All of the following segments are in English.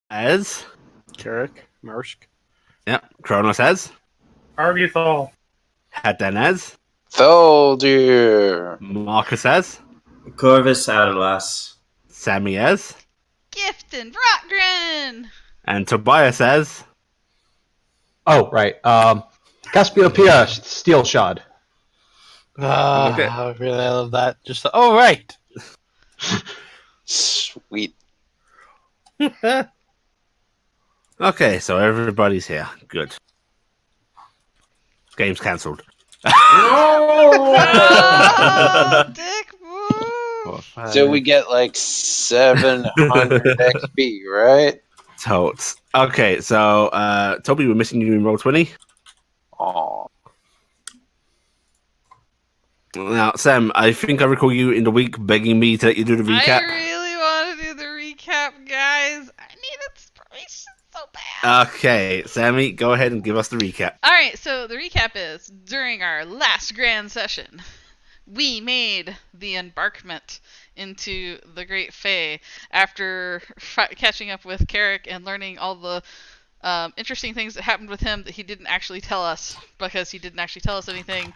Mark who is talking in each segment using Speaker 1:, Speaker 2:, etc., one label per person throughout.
Speaker 1: as.
Speaker 2: Carrick, Marshk.
Speaker 1: Yep. Kronos as.
Speaker 3: Arguthol.
Speaker 1: Hatan as.
Speaker 4: Tholdir.
Speaker 1: Marcus as.
Speaker 5: Corvus Adelas.
Speaker 1: Sammy as.
Speaker 6: Gifton Rockgren.
Speaker 1: And Tobias as.
Speaker 7: Oh, right. Cassiopeia Steelshod.
Speaker 1: Okay.
Speaker 2: I really love that. Just right.
Speaker 4: Sweet.
Speaker 1: Okay, so everybody's here. Good. Game's cancelled.
Speaker 6: Oh, Dick move.
Speaker 4: So we get like 700 XP, right?
Speaker 1: Totes. Okay, so Toby, we're missing you in roll 20.
Speaker 4: Aw.
Speaker 1: Now, Sam, I think I recall you in the week begging me to let you do the recap.
Speaker 6: I really want to do the recap, guys. I need inspiration so bad.
Speaker 1: Okay, Sammy, go ahead and give us the recap.
Speaker 6: Alright, so the recap is, during our last grand session, we made the embarkment into the Great Fae after catching up with Carrick and learning all the interesting things that happened with him that he didn't actually tell us, because he didn't actually tell us anything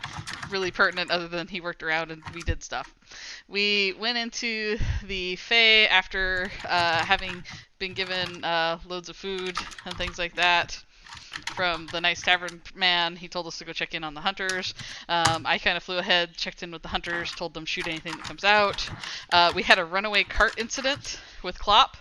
Speaker 6: really pertinent other than he worked around and we did stuff. We went into the Fae after having been given loads of food and things like that from the nice tavern man. He told us to go check in on the hunters. I kind of flew ahead, checked in with the hunters, told them shoot anything that comes out. We had a runaway cart incident with Klopp.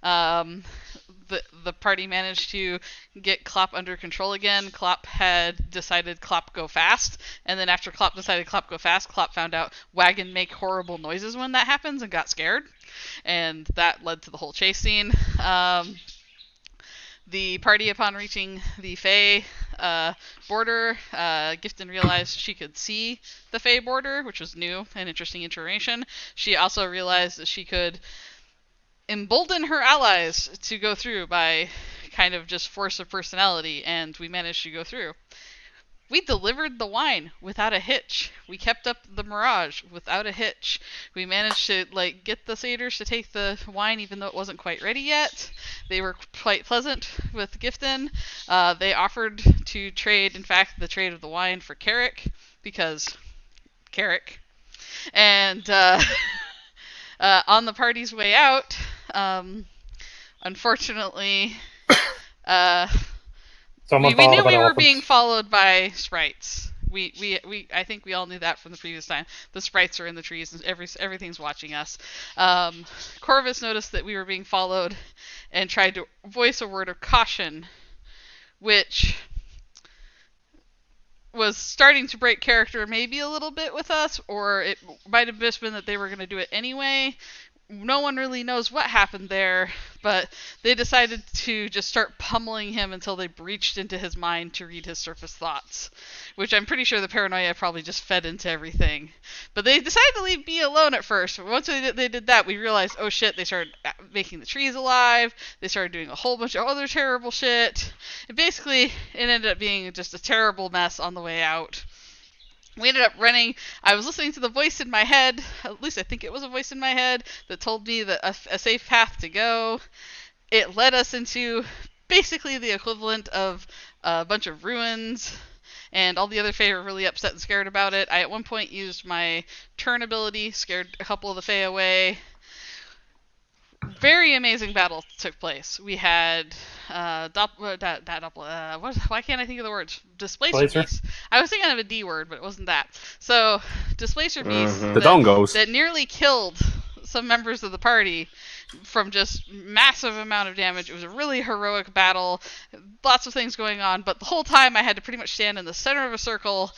Speaker 6: The party managed to get Klopp under control again. Klopp had decided Klopp go fast, and then after Klopp decided Klopp go fast, Klopp found out wagon make horrible noises when that happens and got scared, and that led to the whole chase scene. The party, upon reaching the Fae border, Gifton realized she could see the Fae border, which was new and interesting information. She also realized that she could embolden her allies to go through by kind of just force of personality, and we managed to go through. We delivered the wine without a hitch. We kept up the mirage without a hitch. We managed to get the satyrs to take the wine even though it wasn't quite ready yet. They were quite pleasant with Gifton. They offered to trade, in fact, the trade of the wine for Carrick, because Carrick. And on the party's way out, unfortunately, we knew we were being followed by sprites. I think we all knew that from the previous time. The sprites are in the trees and everything's watching us. Corvus noticed that we were being followed and tried to voice a word of caution, which was starting to break character maybe a little bit with us, or it might have just been that they were going to do it anyway. No one really knows what happened there, but they decided to just start pummeling him until they breached into his mind to read his surface thoughts, which I'm pretty sure the paranoia probably just fed into everything. But they decided to leave B alone at first. Once they did that, we realized, oh shit, they started making the trees alive, they started doing a whole bunch of other terrible shit. And basically, it ended up being just a terrible mess on the way out. We ended up running. I was listening to the voice in my head, at least I think it was a voice in my head, that told me that a safe path to go. It led us into basically the equivalent of a bunch of ruins, and all the other Fae were really upset and scared about it. I at one point used my turn ability, scared a couple of the Fae away. Very amazing battle took place. We had why can't I think of the words? Displacer beast. I was thinking of a D word, but it wasn't that. So, displacer beast
Speaker 1: The dongos
Speaker 6: that nearly killed some members of the party from just massive amount of damage. It was a really heroic battle. Lots of things going on, but the whole time I had to pretty much stand in the center of a circle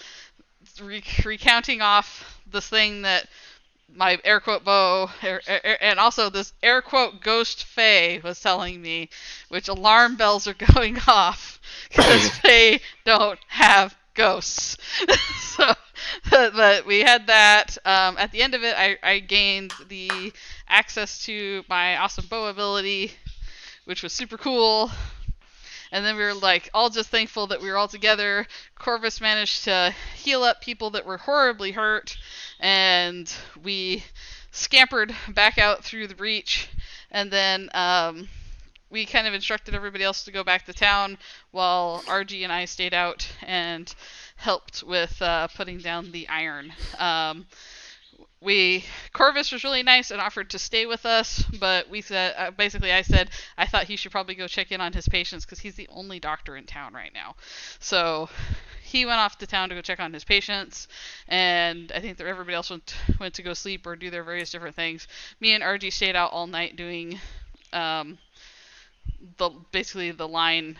Speaker 6: recounting off this thing that my air quote bow, and also this air quote ghost Fae was telling me, which alarm bells are going off because Fae don't have ghosts. So, but we had that. At the end of it, I gained the access to my awesome bow ability, which was super cool. And then we were all just thankful that we were all together. Corvus managed to heal up people that were horribly hurt, and we scampered back out through the breach. And then we kind of instructed everybody else to go back to town while RG and I stayed out and helped with putting down the iron. Corvus was really nice and offered to stay with us, but we said basically I said I thought he should probably go check in on his patients because he's the only doctor in town right now. So he went off to town to go check on his patients, and I think that everybody else went to go sleep or do their various different things. Me and RG stayed out all night doing basically the line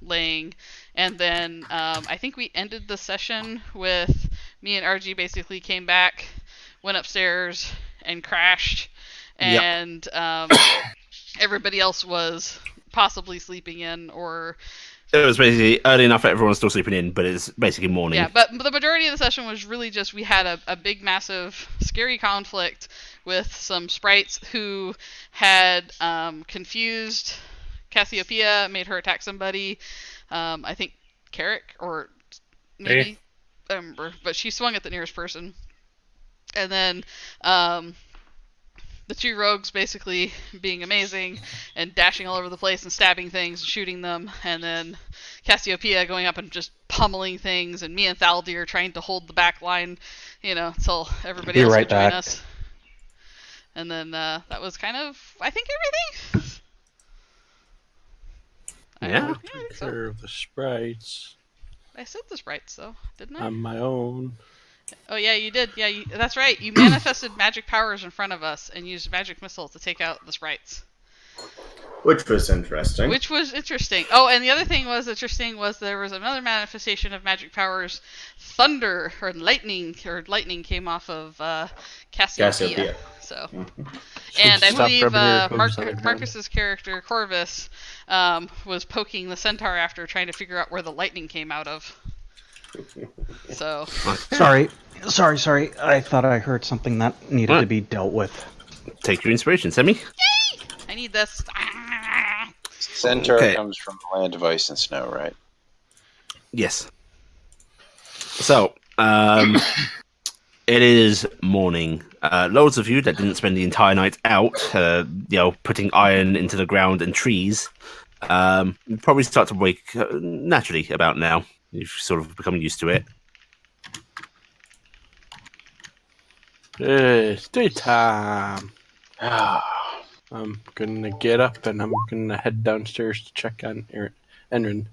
Speaker 6: laying, and then I think we ended the session with me and RG basically came back, went upstairs and crashed, and everybody else was possibly sleeping in, or
Speaker 1: it was basically early enough that everyone's still sleeping in, but it's basically morning.
Speaker 6: yeah, but the majority of the session was really just we had a big, massive, scary conflict with some sprites who had confused Cassiopeia, made her attack somebody. I think Carrick, or maybe, I don't remember, but she swung at the nearest person. And then the two rogues basically being amazing and dashing all over the place and stabbing things and shooting them, and then Cassiopeia going up and just pummeling things, and me and Thaldir trying to hold the back line, until everybody else would join us. And then that was kind of, I think, everything.
Speaker 1: Yeah.
Speaker 2: Take care of the sprites
Speaker 6: I said the sprites, though, didn't I?
Speaker 2: on my own.
Speaker 6: Oh, yeah, you did. Yeah, that's right. You manifested magic powers in front of us and used magic missile to take out the sprites.
Speaker 5: Which was interesting.
Speaker 6: Oh, and the other thing was interesting was there was another manifestation of magic powers. Thunder or lightning came off of Cassiopeia. So, and I believe Marcus's character Corvus was poking the centaur after, trying to figure out where the lightning came out of. So.
Speaker 7: Sorry. I thought I heard something that needed to be dealt with.
Speaker 1: Take your inspiration, Semi.
Speaker 6: Yay! I need this.
Speaker 4: Centaur comes from the land of ice and snow, right?
Speaker 1: Yes. So, it is morning. Loads of you that didn't spend the entire night out, putting iron into the ground and trees, probably start to wake naturally about now. You've sort of become used to it.
Speaker 2: It's daytime. I'm gonna get up and I'm gonna head downstairs to check on Enrin.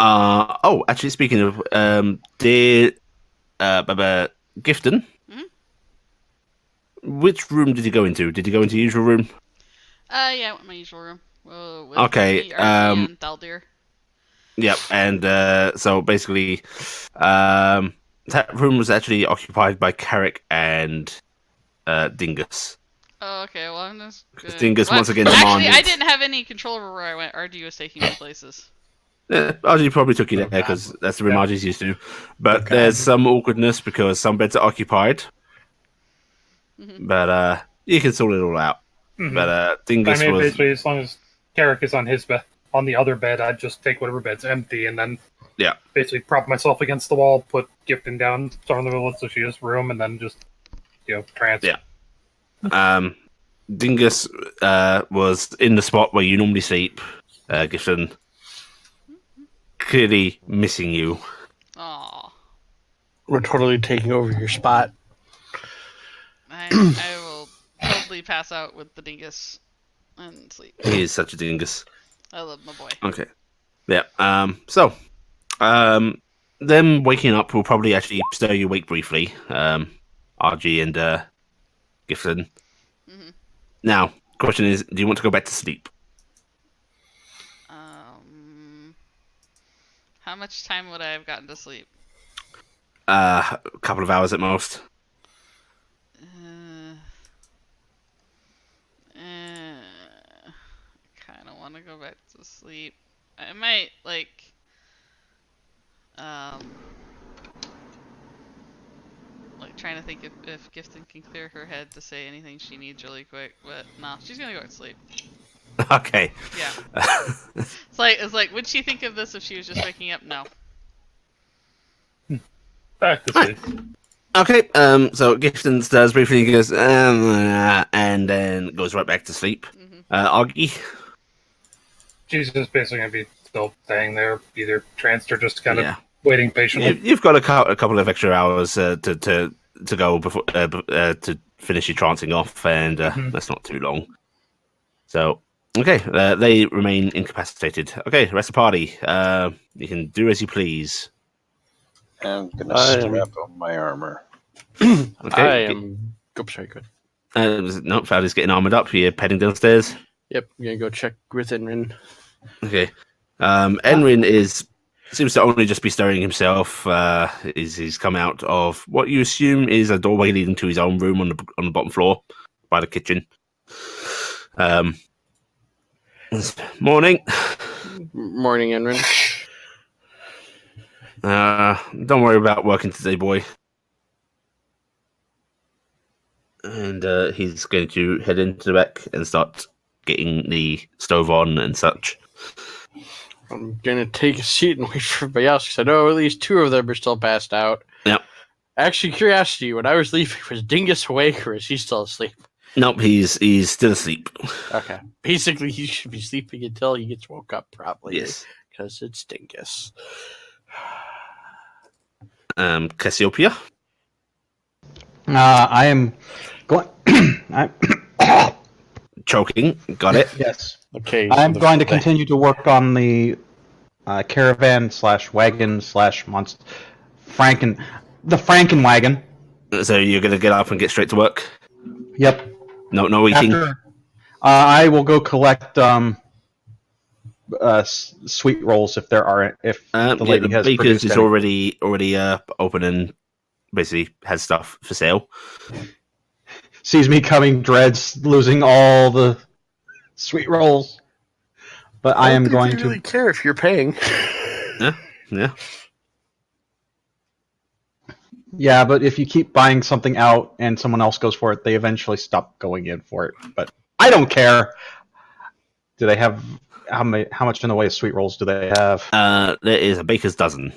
Speaker 1: Actually, speaking of, dear Gifton, which room did you go into? Did you go into your usual room?
Speaker 6: Yeah, I went to my usual room. With
Speaker 1: Okay,
Speaker 6: and Thaldir.
Speaker 1: Yep, and so basically, that room was actually occupied by Carrick and Dingus.
Speaker 6: Oh, okay. Well, I'm just good.
Speaker 1: Dingus once again demanded.
Speaker 6: Actually, I didn't have any control over where I went. RG was taking me places.
Speaker 1: Yeah, RG probably took you there because that's the room RG's used to. But there's some awkwardness because some beds are occupied. Mm-hmm. But you can sort it all out. Mm-hmm. But Dingus was
Speaker 3: basically, as long as Carrick is on his bed, on the other bed, I'd just take whatever bed's empty and then basically prop myself against the wall, put Gifton down, start in the middle so she has room, and then just trance.
Speaker 1: Yeah. Dingus was in the spot where you normally sleep. Gifton clearly missing you.
Speaker 6: Aww.
Speaker 2: We're totally taking over your spot.
Speaker 6: I will totally pass out with the Dingus and sleep.
Speaker 1: He is such a Dingus.
Speaker 6: I love my boy.
Speaker 1: Okay. Yeah. So, them waking up will probably actually stir you awake briefly. RG and Gifton. Mm-hmm. Now, question is, do you want to go back to sleep?
Speaker 6: How much time would I have gotten to sleep?
Speaker 1: A couple of hours at most.
Speaker 6: Kind of want to go back to sleep. I might, trying to think if Gifton can clear her head to say anything she needs really quick, but no, she's gonna go to sleep.
Speaker 1: Okay.
Speaker 6: Yeah. It's like, would she think of this if she was just waking up? No.
Speaker 3: Back to sleep.
Speaker 1: Okay, so Gifton does briefly, goes, and then goes right back to sleep. Mm-hmm. Augie?
Speaker 3: She's just basically going to be still staying there, either tranced or just kind
Speaker 1: Yeah.
Speaker 3: of waiting patiently.
Speaker 1: You've got a couple of extra hours to go before to finish your trancing off, and that's not too long. So, okay, they remain incapacitated. Okay, rest of the party. You can do as you please.
Speaker 4: I'm gonna strap on my armor.
Speaker 1: Okay.
Speaker 2: Sorry, good.
Speaker 1: No, Fowler's getting armored up. You're heading downstairs.
Speaker 2: Yep, I'm gonna go check with Enrin.
Speaker 1: Okay. Enrin seems to only just be stirring himself. He's come out of what you assume is a doorway leading to his own room on the bottom floor by the kitchen. Morning.
Speaker 2: Morning, Enrin.
Speaker 1: Don't worry about working today, boy. And he's going to head into the back and start getting the stove on and such.
Speaker 2: I'm gonna take a seat and wait for everybody else because I know at least 2 of them are still passed out.
Speaker 1: Yep.
Speaker 2: Actually, curiosity: when I was leaving, was Dingus awake or is he still asleep?
Speaker 1: Nope, he's still asleep.
Speaker 2: Okay. Basically, he should be sleeping until he gets woke up, probably.
Speaker 1: Yes.
Speaker 2: Because it's Dingus.
Speaker 1: Cassiopeia?
Speaker 7: I am going.
Speaker 1: Choking. Got it.
Speaker 7: Yes.
Speaker 2: Okay.
Speaker 7: I'm going to continue to work on the caravan / wagon / monster the Frankenwagon.
Speaker 1: So you're going to get up and get straight to work?
Speaker 7: Yep.
Speaker 1: No eating?
Speaker 7: After, I will go collect sweet rolls if there are. If the lady has
Speaker 1: baker's
Speaker 7: produced
Speaker 1: is
Speaker 7: any.
Speaker 1: already open and basically has stuff for sale.
Speaker 7: Sees me coming, dreads losing all the sweet rolls. But I am going to
Speaker 2: really care if you're paying.
Speaker 1: Yeah.
Speaker 7: Yeah, but if you keep buying something out and someone else goes for it, they eventually stop going in for it. But I don't care. Do they have how much in the way of sweet rolls do they have?
Speaker 1: There is a baker's dozen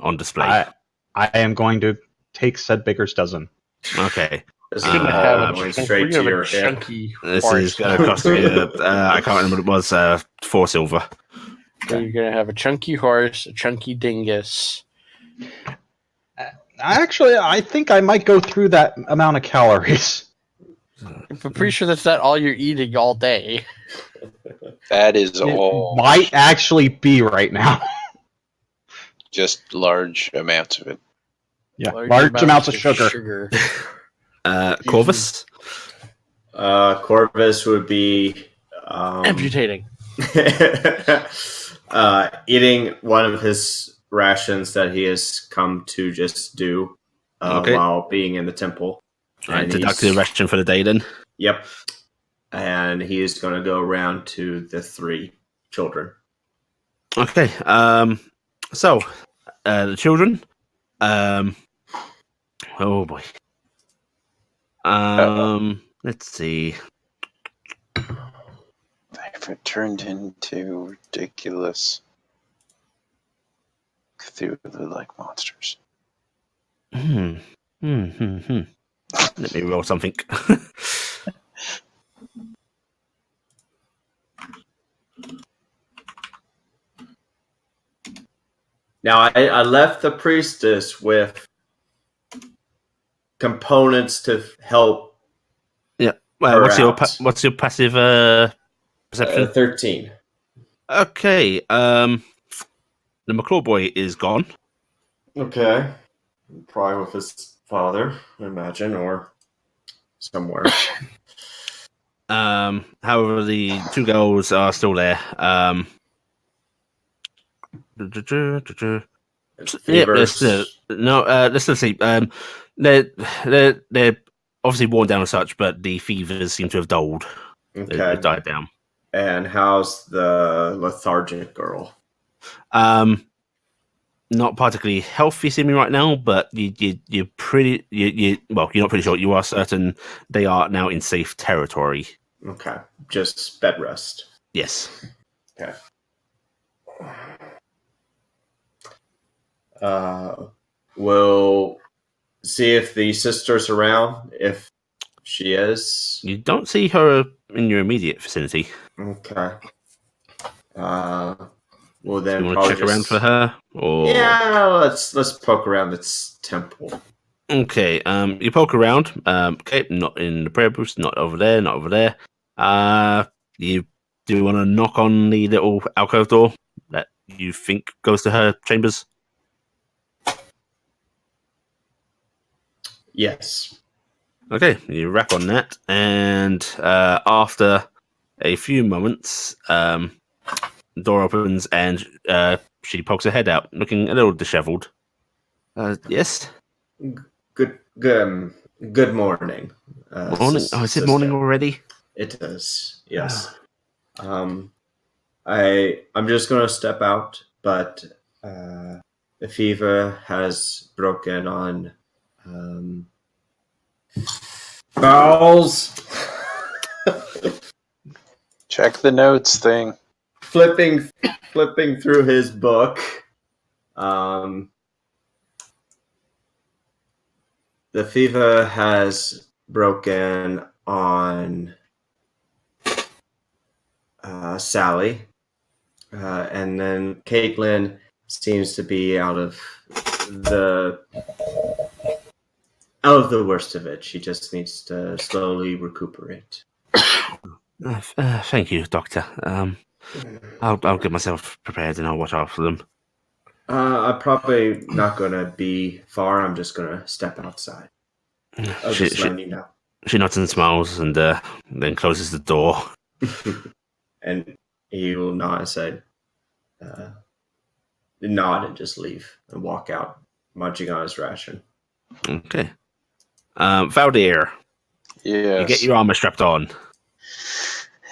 Speaker 1: on display.
Speaker 7: I am going to take said baker's dozen.
Speaker 1: Okay.
Speaker 5: This
Speaker 2: You're
Speaker 5: is
Speaker 2: gonna
Speaker 5: all
Speaker 2: have
Speaker 5: going
Speaker 2: a
Speaker 5: straight to your hip.
Speaker 2: chunky
Speaker 1: This
Speaker 2: horse.
Speaker 1: is going to cost you, I can't remember what it was, 4 silver.
Speaker 2: So you're gonna have a chunky horse, a chunky dingus.
Speaker 7: Actually, I think I might go through that amount of calories.
Speaker 2: I'm pretty sure that's not all you're eating all day.
Speaker 4: That is
Speaker 7: It
Speaker 4: all
Speaker 7: might actually be right now.
Speaker 4: just large amounts of it.
Speaker 7: Yeah, large amounts of sugar.
Speaker 1: Corvus?
Speaker 5: Corvus would be
Speaker 2: Amputating.
Speaker 5: eating one of his rations that he has come to just do while being in the temple.
Speaker 1: Alright, deduct the ration for the day then.
Speaker 5: Yep. And he is going to go around to the 3 children.
Speaker 1: Okay, so, the children, oh boy. Let's see.
Speaker 4: If it turned into ridiculous Cthulhu-like monsters.
Speaker 1: Let me roll something.
Speaker 5: Now, I left the priestess with components to help.
Speaker 1: Yeah. What's your passive perception?
Speaker 5: 13.
Speaker 1: Okay. The McClaw boy is gone.
Speaker 5: Okay. Probably with his father, I imagine, or somewhere.
Speaker 1: However, the 2 girls are still there. Yeah, let's still see. They're obviously worn down and such, but the fevers seem to have dulled.
Speaker 5: Okay.
Speaker 1: They've died down.
Speaker 5: And how's the lethargic girl?
Speaker 1: Not particularly healthy seeming right now, but you're not pretty sure. You are certain they are now in safe territory.
Speaker 5: Okay. Just bed rest.
Speaker 1: Yes.
Speaker 5: Okay. We'll see if the sister's around. If she is.
Speaker 1: You don't see her in your immediate vicinity.
Speaker 5: Okay. Well
Speaker 1: Do
Speaker 5: then,
Speaker 1: you want to
Speaker 5: probably
Speaker 1: check around for her? Or...
Speaker 5: Yeah, let's poke around its temple.
Speaker 1: Okay, you poke around. Okay, not in the prayer booth, not over there, not over there. You do want to knock on the little alcove door that you think goes to her chambers?
Speaker 5: Yes.
Speaker 1: Okay, you rap on that, and after a few moments, the door opens and she pokes her head out, looking a little disheveled. Yes?
Speaker 5: Good morning.
Speaker 1: Morning? Oh, is it morning already?
Speaker 5: It is, yes. I'm just gonna step out, but the fever has broken on bowels.
Speaker 4: Check the notes thing.
Speaker 5: Flipping through his book. The fever has broken on Sally, and then Caitlin seems to be out of the worst of it. She just needs to slowly recuperate.
Speaker 1: Thank you, Doctor. I'll get myself prepared and I'll watch out for them.
Speaker 5: I'm probably not gonna be far. I'm just gonna step outside. I'll just let you know.
Speaker 1: She nods and smiles and then closes the door.
Speaker 5: And he will nod and say, nod and just leave and walk out, munching on his ration.
Speaker 1: Okay. Valdir.
Speaker 4: Yes.
Speaker 1: You get your armor strapped on.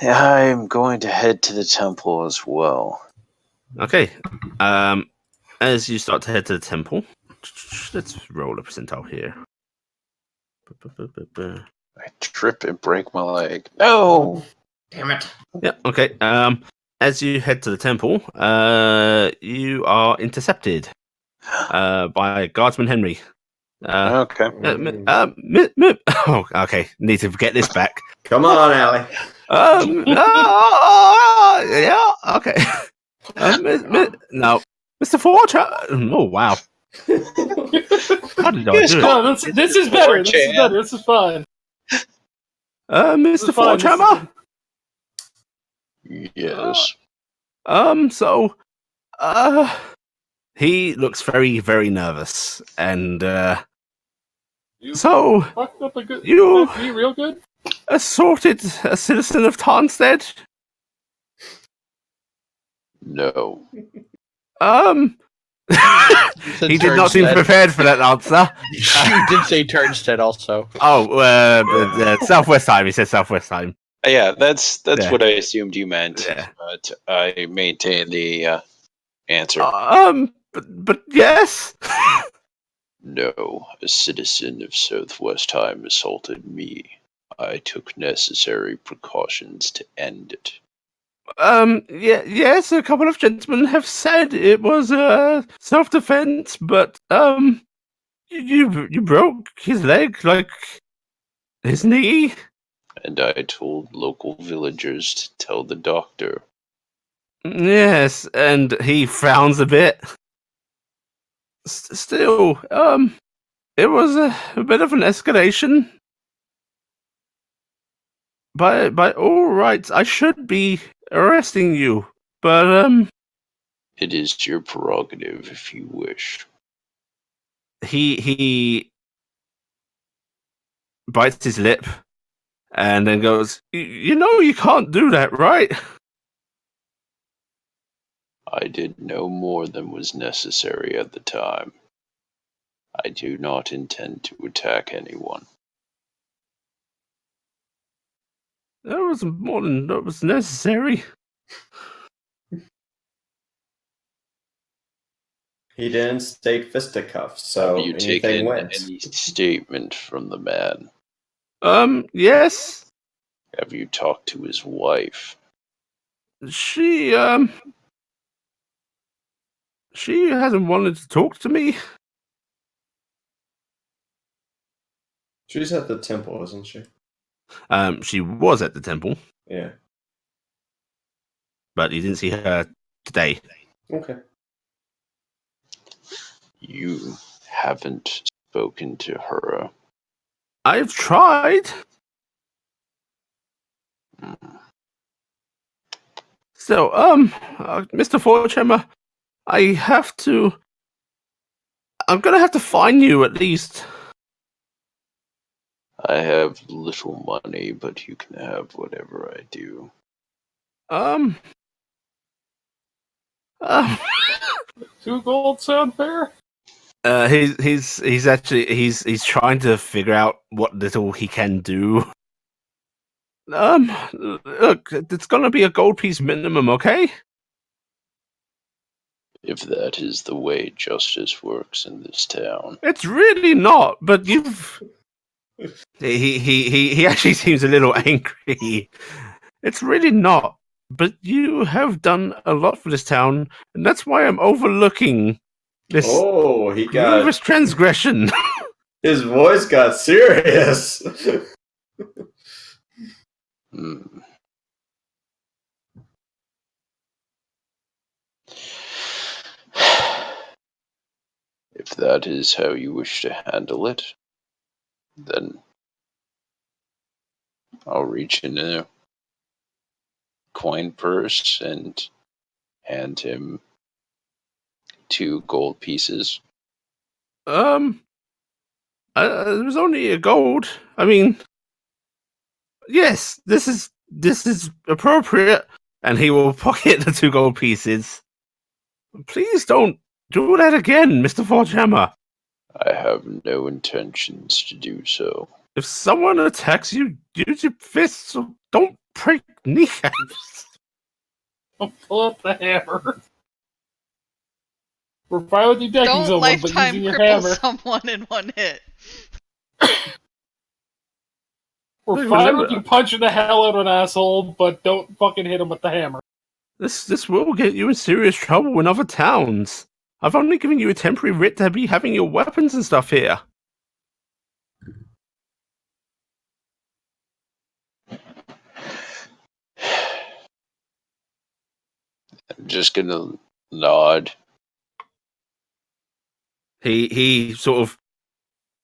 Speaker 4: I'm going to head to the temple as well.
Speaker 1: Okay. As you start to head to the temple, let's roll a percentile here.
Speaker 4: I trip and break my leg. No!
Speaker 5: Damn it.
Speaker 1: Yeah, okay. As you head to the temple, you are intercepted by Guardsman Henry.
Speaker 4: Okay.
Speaker 1: Oh, okay. Need to get this back.
Speaker 5: Come on, Allie.
Speaker 1: Yeah, okay. No, Mr. Fortune. Oh, wow. How did I do it?
Speaker 3: No, this is better. This is better. This is fun.
Speaker 1: Mr. Fortune.
Speaker 4: Yes.
Speaker 1: So, he looks very, very nervous, and so
Speaker 3: Fucked up a good.
Speaker 1: you
Speaker 3: Me real good.
Speaker 1: assaulted a citizen of Tarnstead.
Speaker 4: No.
Speaker 1: He did not seem prepared for that answer.
Speaker 2: You did say Tarnstead also.
Speaker 1: Oh, Southwest time. He said Southwest time.
Speaker 4: Yeah, that's
Speaker 1: Yeah.
Speaker 4: what I assumed you meant.
Speaker 1: Yeah.
Speaker 4: But I maintain the answer.
Speaker 1: But yes.
Speaker 4: No, a citizen of Southwestheim assaulted me. I took necessary precautions to end it.
Speaker 1: Yes, a couple of gentlemen have said it was self-defense, but you broke his leg, like his knee.
Speaker 4: And I told local villagers to tell the doctor.
Speaker 1: Yes, and he frowns a bit. Still, it was a bit of an escalation. By all rights, I should be arresting you, but
Speaker 4: It is your prerogative if you wish.
Speaker 1: He bites his lip and then goes, you know you can't do that, right?
Speaker 4: I did no more than was necessary at the time. I do not intend to attack anyone.
Speaker 1: That was more than that was necessary.
Speaker 5: He didn't state fisticuffs, so
Speaker 4: Have you
Speaker 5: anything
Speaker 4: taken
Speaker 5: went.
Speaker 4: any statement from the man?
Speaker 1: Yes.
Speaker 4: Have you talked to his wife?
Speaker 1: She hasn't wanted to talk to me.
Speaker 5: She's at the temple, isn't she?
Speaker 1: She was at the temple.
Speaker 5: Yeah.
Speaker 1: But you didn't see her today.
Speaker 5: Okay.
Speaker 4: You haven't spoken to her.
Speaker 1: I've tried. So, Mr. Forchhammer, I'm gonna have to fine you at least.
Speaker 4: I have little money, but you can have whatever I do.
Speaker 1: Um,
Speaker 3: 2 gold sound fair?
Speaker 1: he's actually he's trying to figure out what little he can do. Look, it's gonna be a gold piece minimum, okay?
Speaker 4: If that is the way justice works in this town.
Speaker 1: It's really not, but you've. He actually seems a little angry. It's really not, but you have done a lot for this town, and that's why I'm overlooking this
Speaker 5: he
Speaker 1: grievous
Speaker 5: got
Speaker 1: transgression.
Speaker 5: his voice got serious.
Speaker 4: If that is how you wish to handle it, then I'll reach in a coin purse and hand him 2 gold pieces.
Speaker 1: It was only a gold. I mean, yes, this is appropriate, and he will pocket the 2 gold pieces. Please don't do that again, Mr. Forgehammer.
Speaker 4: I have no intentions to do so.
Speaker 1: If someone attacks you, use your fists. So don't break kneecaps.
Speaker 3: Don't pull out the hammer. We're fine with you decking
Speaker 6: Don't
Speaker 3: someone, but
Speaker 6: lifetime
Speaker 3: using your
Speaker 6: cripple
Speaker 3: hammer.
Speaker 6: someone in one hit.
Speaker 3: We're fine with you punching the hell out of an asshole, but don't fucking hit him with the hammer.
Speaker 1: This will get you in serious trouble in other towns. I've only given you a temporary writ to be having your weapons and stuff here.
Speaker 4: I'm just gonna nod.
Speaker 1: He sort of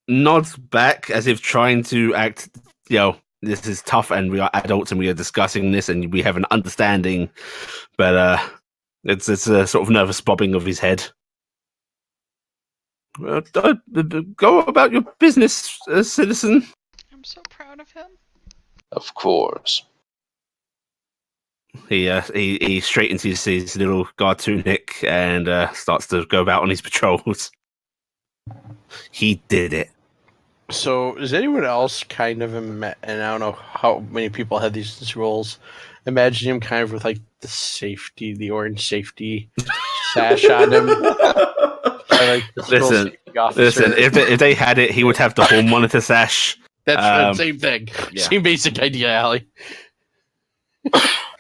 Speaker 1: nods back as if trying to act, this is tough and we are adults and we are discussing this and we have an understanding, but it's a sort of nervous bobbing of his head. Go about your business, citizen.
Speaker 6: I'm so proud of him.
Speaker 4: Of course.
Speaker 1: He straightens his little guard tunic and starts to go about on his patrols. He did it.
Speaker 2: So, is anyone else kind of, and I don't know how many people have these roles, imagine him kind of with like the orange safety sash on him.
Speaker 1: Listen, if they had it, he would have the hall monitor sash.
Speaker 2: That's the same thing.
Speaker 1: Yeah.
Speaker 2: Same basic idea, Allie.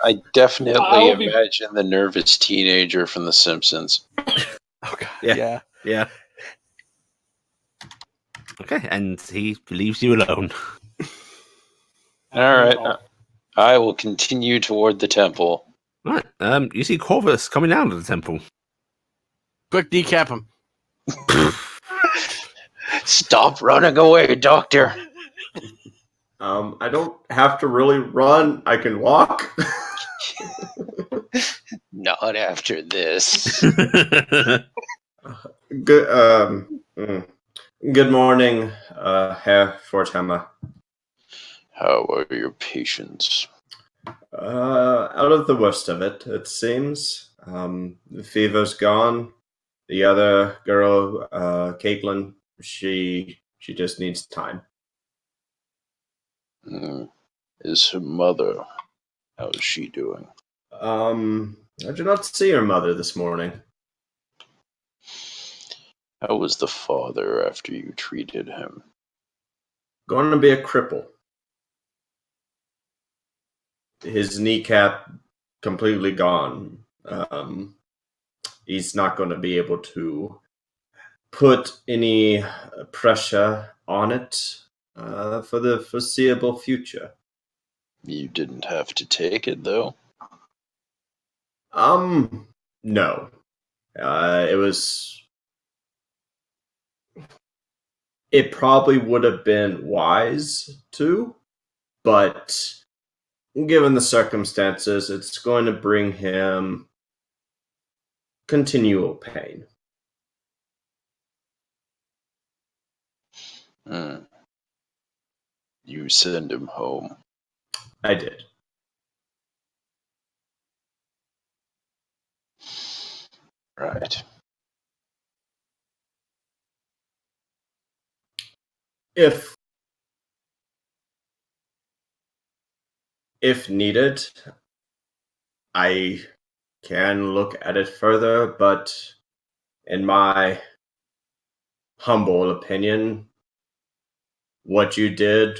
Speaker 4: I definitely imagine the nervous teenager from The Simpsons.
Speaker 2: Oh god,
Speaker 1: yeah. Okay, and he leaves you alone.
Speaker 4: All right, I will continue toward the temple.
Speaker 1: Right, you see Corvus coming down to the temple.
Speaker 2: Quick, decap him.
Speaker 4: Stop running away, Doctor.
Speaker 5: I don't have to really run. I can walk.
Speaker 4: Not after this.
Speaker 5: Good morning, Herr Forthammer.
Speaker 4: How are your patients?
Speaker 5: Out of the worst of it, it seems. The fever's gone. The other girl, Caitlin, she just needs time.
Speaker 4: Is her mother? How is she doing?
Speaker 5: I did not see her mother this morning.
Speaker 4: How was the father after you treated him?
Speaker 5: Going to be a cripple. His kneecap completely gone. He's not going to be able to put any pressure on it for the foreseeable future.
Speaker 4: You didn't have to take it, though.
Speaker 5: No. It was. It probably would have been wise to, but given the circumstances, it's going to bring him continual pain.
Speaker 4: You send him home.
Speaker 5: I did.
Speaker 4: Right.
Speaker 5: If needed, I can look at it further, but in my humble opinion, what you did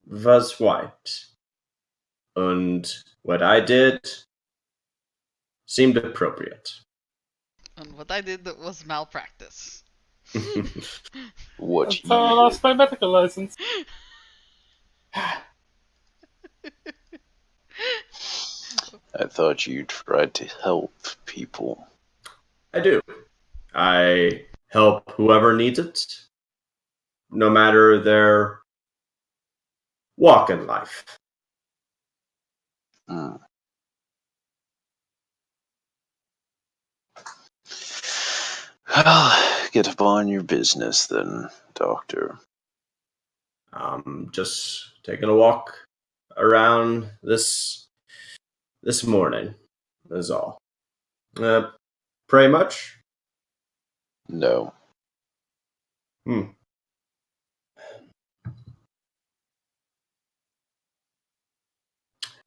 Speaker 5: was right. And what I did seemed appropriate.
Speaker 6: And what I did that was malpractice.
Speaker 4: What
Speaker 3: That's how I lost my medical license.
Speaker 4: I thought you tried to help people.
Speaker 5: I do. I help whoever needs it, no matter their walk in life.
Speaker 4: Well, get upon your business then, Doctor.
Speaker 5: Just taking a walk around this morning is all. Pray much?
Speaker 4: No.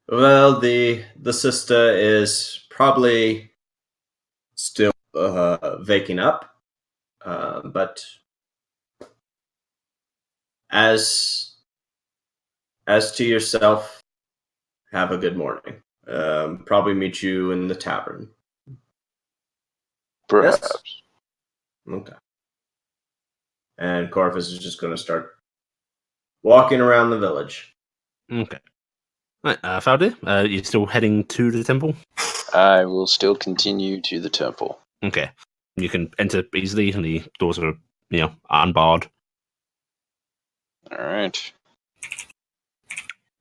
Speaker 5: Well, the sister is probably still waking up, but as to yourself, have a good morning. Probably meet you in the tavern.
Speaker 4: Perhaps.
Speaker 5: Yes? Okay. And Corvus is just going to start walking around the village.
Speaker 1: Okay. Right, Faldi, you're still heading to the temple?
Speaker 4: I will still continue to the temple.
Speaker 1: Okay. You can enter easily, and the doors are, unbarred.
Speaker 4: Alright.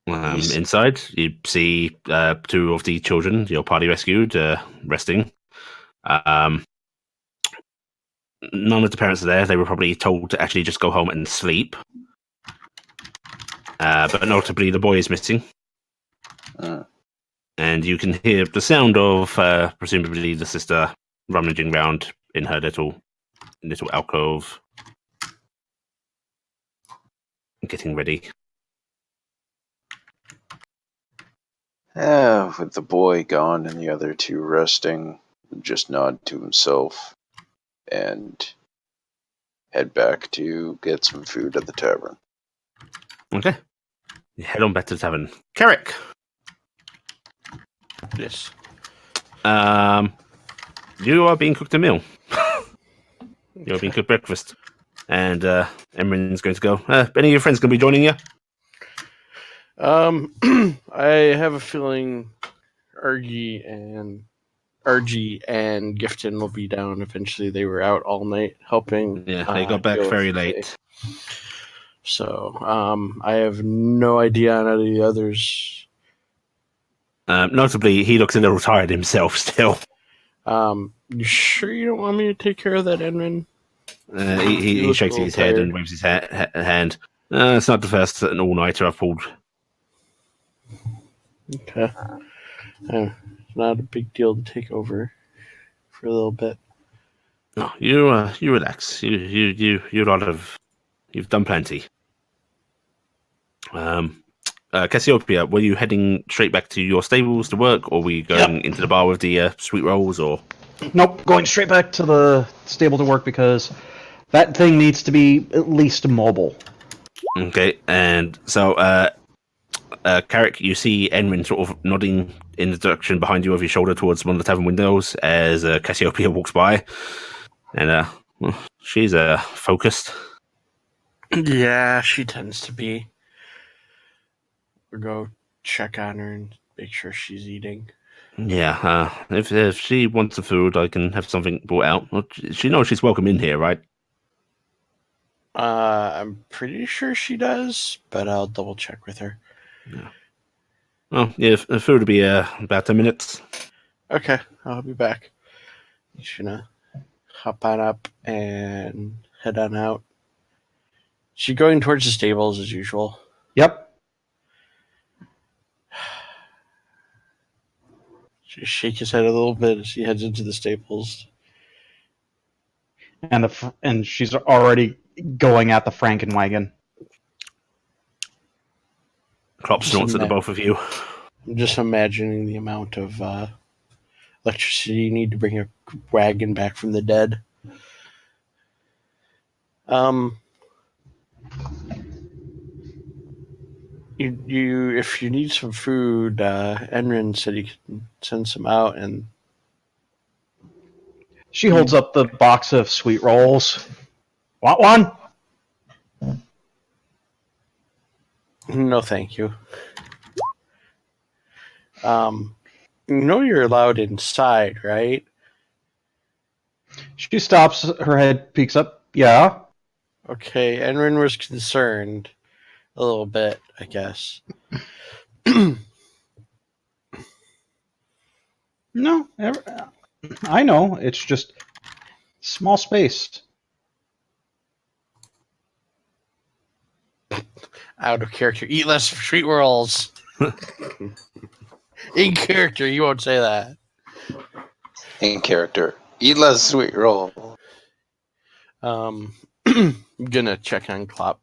Speaker 1: Inside, you see two of the children your party rescued resting. None of the parents are there. They were probably told to actually just go home and sleep. But notably, the boy is missing. And you can hear the sound of presumably the sister rummaging around in her little alcove, getting ready.
Speaker 4: With the boy gone and the other two resting, just nod to himself and head back to get some food at the tavern.
Speaker 1: Okay. You head on back to the tavern. Carrick!
Speaker 2: Yes.
Speaker 1: You are being cooked a meal. You're being cooked breakfast. And Emrin's going to go. Any of your friends going to be joining you?
Speaker 2: I have a feeling RG and Gifton will be down eventually. They were out all night helping.
Speaker 1: Yeah, they got back very late.
Speaker 2: Day. So, I have no idea on any of the others.
Speaker 1: Notably, he looks a little tired himself still.
Speaker 2: You sure you don't want me to take care of that, Enrin?
Speaker 1: He shakes his head and waves his hand. It's not the first all-nighter I've pulled.
Speaker 2: Okay. It's not a big deal to take over for a little bit.
Speaker 1: No, you relax. You've done plenty. Cassiopeia, were you heading straight back to your stables to work, or were you going into the bar with the sweet rolls, or?
Speaker 7: Nope, going straight back to the stable to work because that thing needs to be at least mobile.
Speaker 1: Okay, and so, Carrick, you see Enrin sort of nodding in the direction behind you over your shoulder towards one of the tavern windows as Cassiopeia walks by. And she's focused.
Speaker 2: Yeah, she tends to be. We'll go check on her and make sure she's eating.
Speaker 1: Yeah, if she wants some food, I can have something brought out. Well, she knows she's welcome in here, right?
Speaker 2: I'm pretty sure she does, but I'll double check with her.
Speaker 1: Yeah. Oh, yeah, food will be about 10 minutes.
Speaker 2: Okay, I'll be back. Just gonna hop on up and head on out. She going towards the stables as usual.
Speaker 7: Yep.
Speaker 2: She shake his head a little bit as he heads into the stables.
Speaker 7: And she's already going at the Frankenwagon.
Speaker 1: Klopp snorts at the both of you.
Speaker 2: I'm just imagining the amount of electricity you need to bring a wagon back from the dead. You if you need some food, Enrin said he can send some out, and
Speaker 7: She holds up the box of sweet rolls. Want one?
Speaker 2: no, thank you. You know you're allowed inside, right?
Speaker 7: She stops, her head peeks up. Yeah.
Speaker 2: Okay, Enrin was concerned a little bit, I guess.
Speaker 7: No, I know. It's just small space.
Speaker 2: Out of character. Eat less sweet rolls. In character, you won't say that.
Speaker 4: In character. Eat less sweet roll.
Speaker 2: I'm gonna check on Klopp.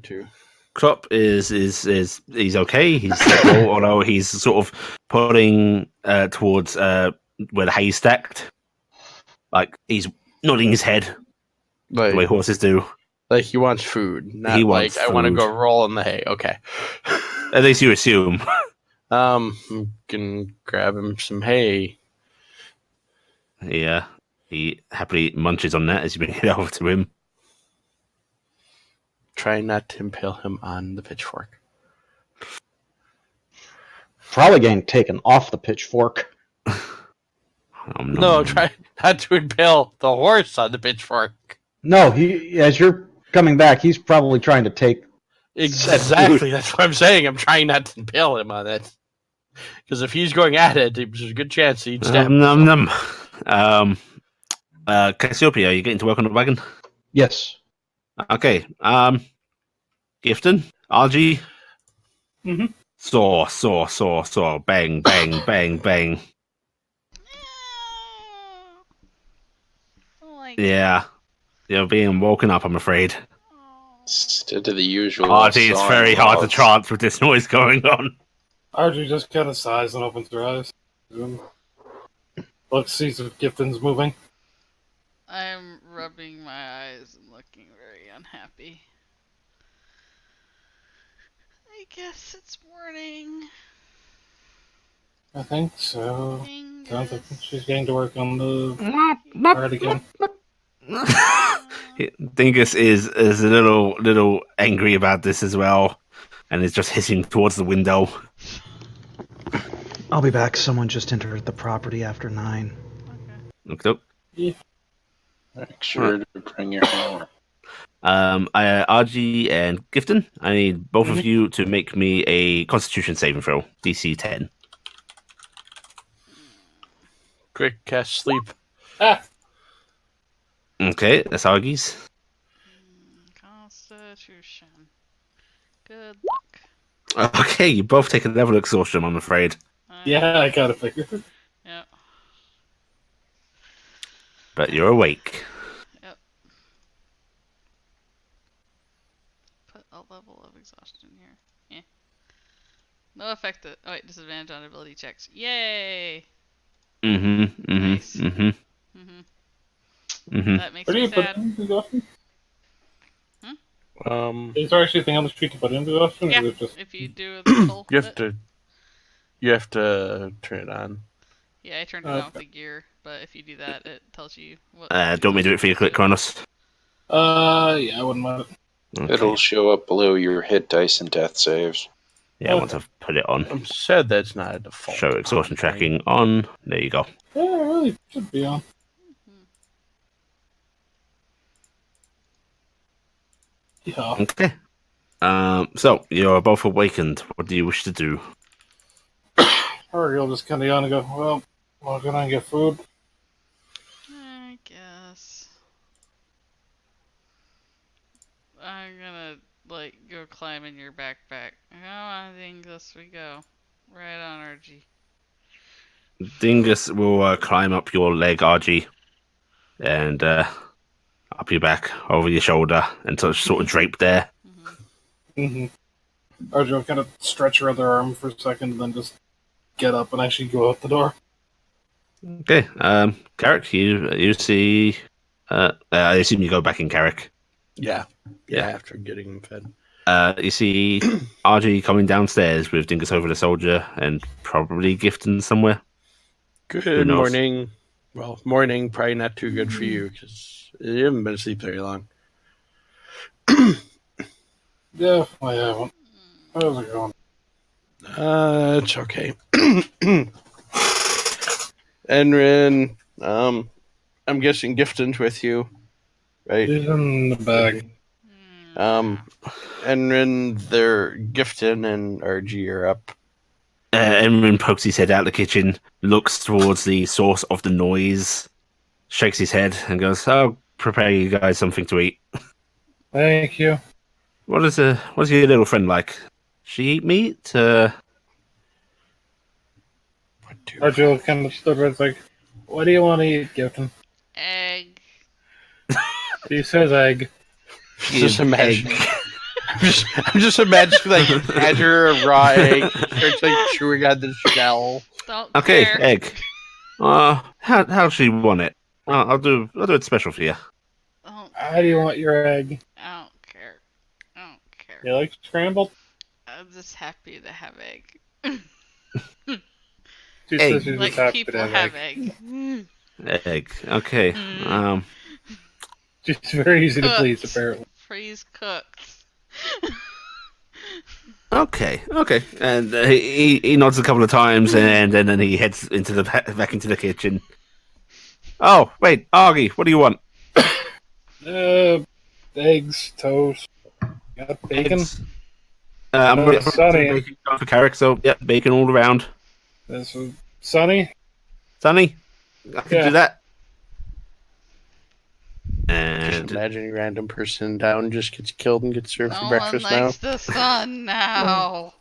Speaker 1: Too. Klopp is he's okay. He's settled, although he's sort of pulling towards where the hay's stacked. Like he's nodding his head
Speaker 2: like,
Speaker 1: the way horses do.
Speaker 2: Like he wants food, not
Speaker 1: he
Speaker 2: like
Speaker 1: wants
Speaker 2: I want to go roll in the hay. Okay.
Speaker 1: At least you assume.
Speaker 2: I'm gonna grab him some hay.
Speaker 1: Yeah, he happily munches on that as you bring it over to him.
Speaker 2: Try not to impale him on the pitchfork.
Speaker 7: Probably getting taken off the pitchfork.
Speaker 2: No, try not to impale the horse on the pitchfork.
Speaker 7: No, as you're coming back, he's probably trying to take.
Speaker 2: Exactly, that's what I'm saying. I'm trying not to impale him on it. Because if he's going at it, there's a good chance he'd stab
Speaker 1: Cassiopeia, are you getting to work on the wagon?
Speaker 7: Yes.
Speaker 1: Okay. Gifton, RG.
Speaker 3: Mm-hmm.
Speaker 1: Saw. Bang, bang, bang, bang. Yeah. You're being woken up, I'm afraid.
Speaker 4: Instead of the usual.
Speaker 1: RG, it's very hard to trance with this noise going on.
Speaker 3: RG just kind of sighs and opens her eyes. Looks, sees if Gifton's moving.
Speaker 6: I'm rubbing my eyes and looking very unhappy. I guess it's morning.
Speaker 3: I think so. Sounds like she's getting to work on the part again.
Speaker 1: Dingus is a little angry about this as well, and is just hissing towards the window.
Speaker 7: I'll be back. Someone just entered the property after 9.
Speaker 1: Okay.
Speaker 3: Yeah.
Speaker 4: Make sure to bring your hammer.
Speaker 1: RG and Gifton, I need both of you to make me a Constitution saving throw, DC 10.
Speaker 2: Quick, cast sleep.
Speaker 1: Okay, that's Argy's.
Speaker 6: Constitution. Good luck.
Speaker 1: Okay, you both take a level of exhaustion, I'm afraid.
Speaker 3: Yeah, I gotta figure.
Speaker 6: Yep.
Speaker 1: But you're awake.
Speaker 6: Yep. Put a level of exhaustion here. Yeah. No effect. Oh wait, disadvantage on ability checks. Yay! Nice. That makes me sad.
Speaker 3: Is there actually a thing on the street to put into exhaustion?
Speaker 6: Yeah.
Speaker 3: Or is it just...
Speaker 6: If you do the full
Speaker 2: you have to turn it on.
Speaker 6: Yeah, I turned it on with the gear, but if you do that, it tells you what.
Speaker 1: Don't me do it for you, click Kronos.
Speaker 3: Yeah, I wouldn't mind it.
Speaker 1: Okay.
Speaker 4: It'll show up below your hit dice and death saves.
Speaker 1: Yeah, once I've put it on.
Speaker 2: I'm sad that's not a default.
Speaker 1: Show exhaustion
Speaker 2: thing.
Speaker 1: tracking on. There you go.
Speaker 3: Yeah, it really should be on. Yeah.
Speaker 1: Okay. So you're both awakened. What do you wish to do?
Speaker 3: Or you'll just kind of yawn and go, well, I'll go down and get food.
Speaker 6: I guess. I'm gonna, like, go climb in your backpack. Come on, Dingus, we go. Right on, RG.
Speaker 1: Dingus will climb up your leg, RG, and up your back, over your shoulder, and sort of drape there.
Speaker 3: Mm-hmm. RJ will kind of stretch her other arm for a second and then just get up and actually go out the door.
Speaker 1: Okay. Carrick, you see... I assume you go back in Carrick.
Speaker 2: Yeah,
Speaker 1: Yeah.
Speaker 2: after getting him fed.
Speaker 1: You see RG coming downstairs with Dingus over the soldier and probably Gifton somewhere.
Speaker 2: Good
Speaker 1: knows?
Speaker 2: morning. Well, morning, probably not too good for you because you haven't been asleep very long.
Speaker 3: Yeah, I haven't. How's it going?
Speaker 2: It's okay. Enrin, I'm guessing Gifton's with you, right?
Speaker 3: She's in the bag.
Speaker 2: Enrin, they're Gifton and RG are up.
Speaker 1: Emran pokes his head out the kitchen, looks towards the source of the noise, shakes his head, and goes, "I'll prepare you guys something to eat."
Speaker 3: Thank you.
Speaker 1: What's your little friend like? She eat meat?
Speaker 2: What do
Speaker 3: RJ will kind of stood there, it's like, what do you want to eat, Gifton?
Speaker 6: Egg.
Speaker 3: He says egg.
Speaker 2: just imagine. I'm just imagining like Badger or raw egg starts like chewing on the shell.
Speaker 6: Don't
Speaker 1: Okay,
Speaker 6: care.
Speaker 1: egg. How does she want it? I'll do it special for you.
Speaker 3: How do you want your egg?
Speaker 6: I don't care. I don't care.
Speaker 3: You like scrambled?
Speaker 6: I'm just happy to have egg.
Speaker 3: She
Speaker 1: Egg.
Speaker 3: says she's
Speaker 6: Like
Speaker 3: just happy
Speaker 6: people
Speaker 3: to
Speaker 6: have
Speaker 3: egg.
Speaker 6: egg.
Speaker 1: Egg. Okay.
Speaker 3: She's very easy to please, apparently.
Speaker 6: Freeze cooked.
Speaker 1: Okay. And he nods a couple of times, and then he heads into back into the kitchen. Oh, wait, Argy, what do you want?
Speaker 3: Eggs, toast, got bacon.
Speaker 1: Eggs. I'm going to
Speaker 3: Sonny.
Speaker 1: bacon for Carrick, so yeah, bacon all around.
Speaker 3: This is Sonny.
Speaker 1: Sonny, I can
Speaker 3: Yeah.
Speaker 1: do that.
Speaker 2: Just
Speaker 1: And
Speaker 2: imagine a random person in town just gets killed and gets served
Speaker 6: No
Speaker 2: for
Speaker 6: one
Speaker 2: breakfast now.
Speaker 6: likes the sun now.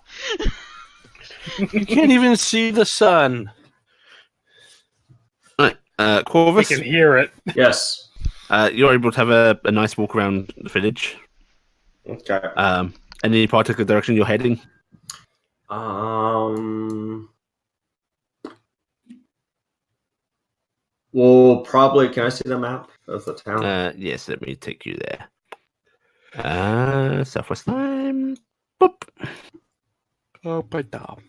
Speaker 2: You can't even see the sun.
Speaker 1: right,
Speaker 3: We
Speaker 1: Corvus,
Speaker 3: can hear it.
Speaker 5: Yes.
Speaker 1: you're able to have a nice walk around the village.
Speaker 5: Okay.
Speaker 1: Any particular direction you're heading?
Speaker 5: Well, probably. Can I see the map of the town?
Speaker 1: Yes, let me take you there. Southwest time. Boop.
Speaker 2: Oh, but no.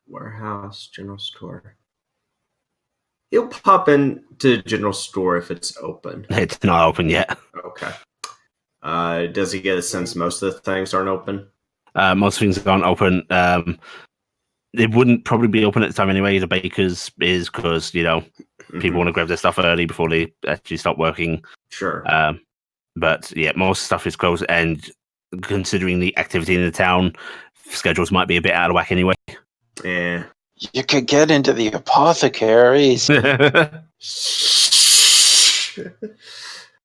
Speaker 5: Warehouse, general store. He'll pop into general store if it's open.
Speaker 1: It's not open yet.
Speaker 5: Okay. Does he get a sense most of the things aren't open?
Speaker 1: Most things aren't open. They wouldn't probably be open at the time anyway. The baker's is because people want to grab their stuff early before they actually start working.
Speaker 5: Sure.
Speaker 1: But yeah, most stuff is closed, and considering the activity in the town, schedules might be a bit out of whack anyway.
Speaker 5: Yeah.
Speaker 4: You could get into the apothecaries.
Speaker 5: Can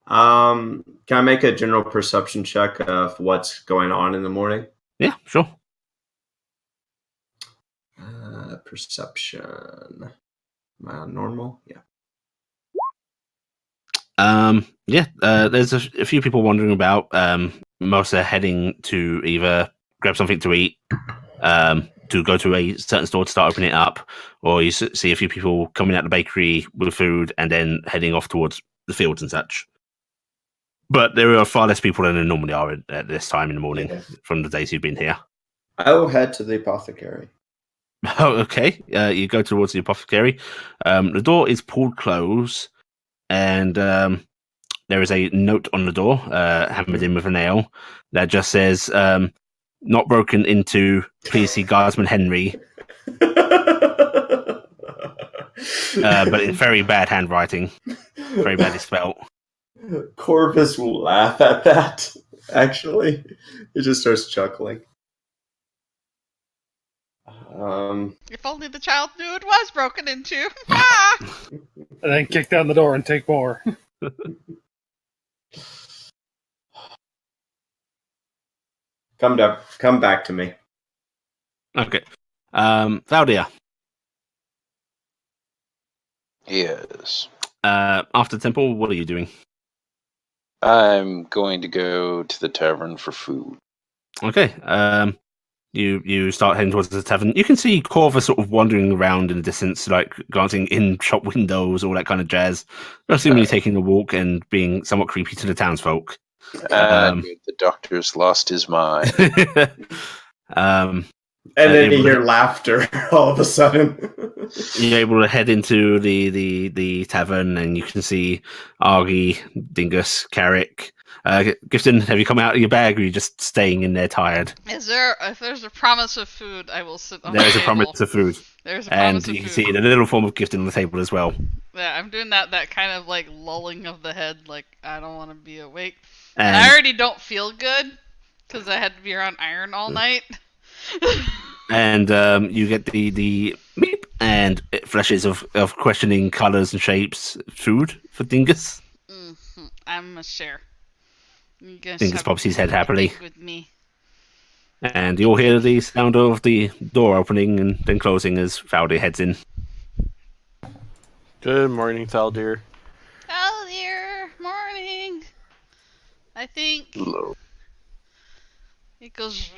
Speaker 5: I make a general perception check of what's going on in the morning?
Speaker 1: Yeah, sure.
Speaker 5: Perception. Am I on normal? Yeah.
Speaker 1: There's a few people wandering about. Most are heading to either grab something to eat, to go to a certain store to start opening it up, or you see a few people coming out the bakery with food and then heading off towards the fields and such. But there are far less people than there normally are at this time in the morning from the days you've been here.
Speaker 5: I will head to the apothecary.
Speaker 1: Oh, okay. You go towards the apothecary. The door is pulled close, and there is a note on the door, hammered in with a nail, that just says, "Not broken into. Please see Guardsman Henry." But in very bad handwriting, very badly spelled.
Speaker 5: Corvus will laugh at that. Actually, he just starts chuckling.
Speaker 6: If only the child knew it was broken into. Ah!
Speaker 3: And then kick down the door and take more.
Speaker 5: Come back to me.
Speaker 1: Okay. Valdia.
Speaker 4: Yes.
Speaker 1: After the temple, what are you doing?
Speaker 4: I'm going to go to the tavern for food.
Speaker 1: Okay. You start heading towards the tavern. You can see Corvus sort of wandering around in the distance, like glancing in shop windows, all that kind of jazz. Assuming taking a walk and being somewhat creepy to the townsfolk.
Speaker 4: The doctor's lost his mind.
Speaker 5: And then you hear laughter all of a sudden.
Speaker 1: You're able to head into the tavern, and you can see Argy, Dingus, Carrick. Gifton, have you come out of your bag, or are you just staying in there tired?
Speaker 6: If there's a promise of food, I will sit on the
Speaker 1: There's a
Speaker 6: table.
Speaker 1: promise of food.
Speaker 6: There's a promise
Speaker 1: And
Speaker 6: of
Speaker 1: you can
Speaker 6: food.
Speaker 1: see the little form of Gifton on the table as well.
Speaker 6: Yeah, I'm doing that kind of like lulling of the head, like I don't want to be awake. And I already don't feel good because I had to be around iron all night.
Speaker 1: And you get the meep, and it flashes of questioning colours and shapes. Food for Dingus.
Speaker 6: Mm-hmm. I'm a share.
Speaker 1: Dingus pops his head happily.
Speaker 6: With me.
Speaker 1: And you'll hear the sound of the door opening and then closing as Valdir heads in.
Speaker 2: Good morning, Thaldir.
Speaker 6: Thaldir, morning. I think
Speaker 4: Hello.
Speaker 6: it goes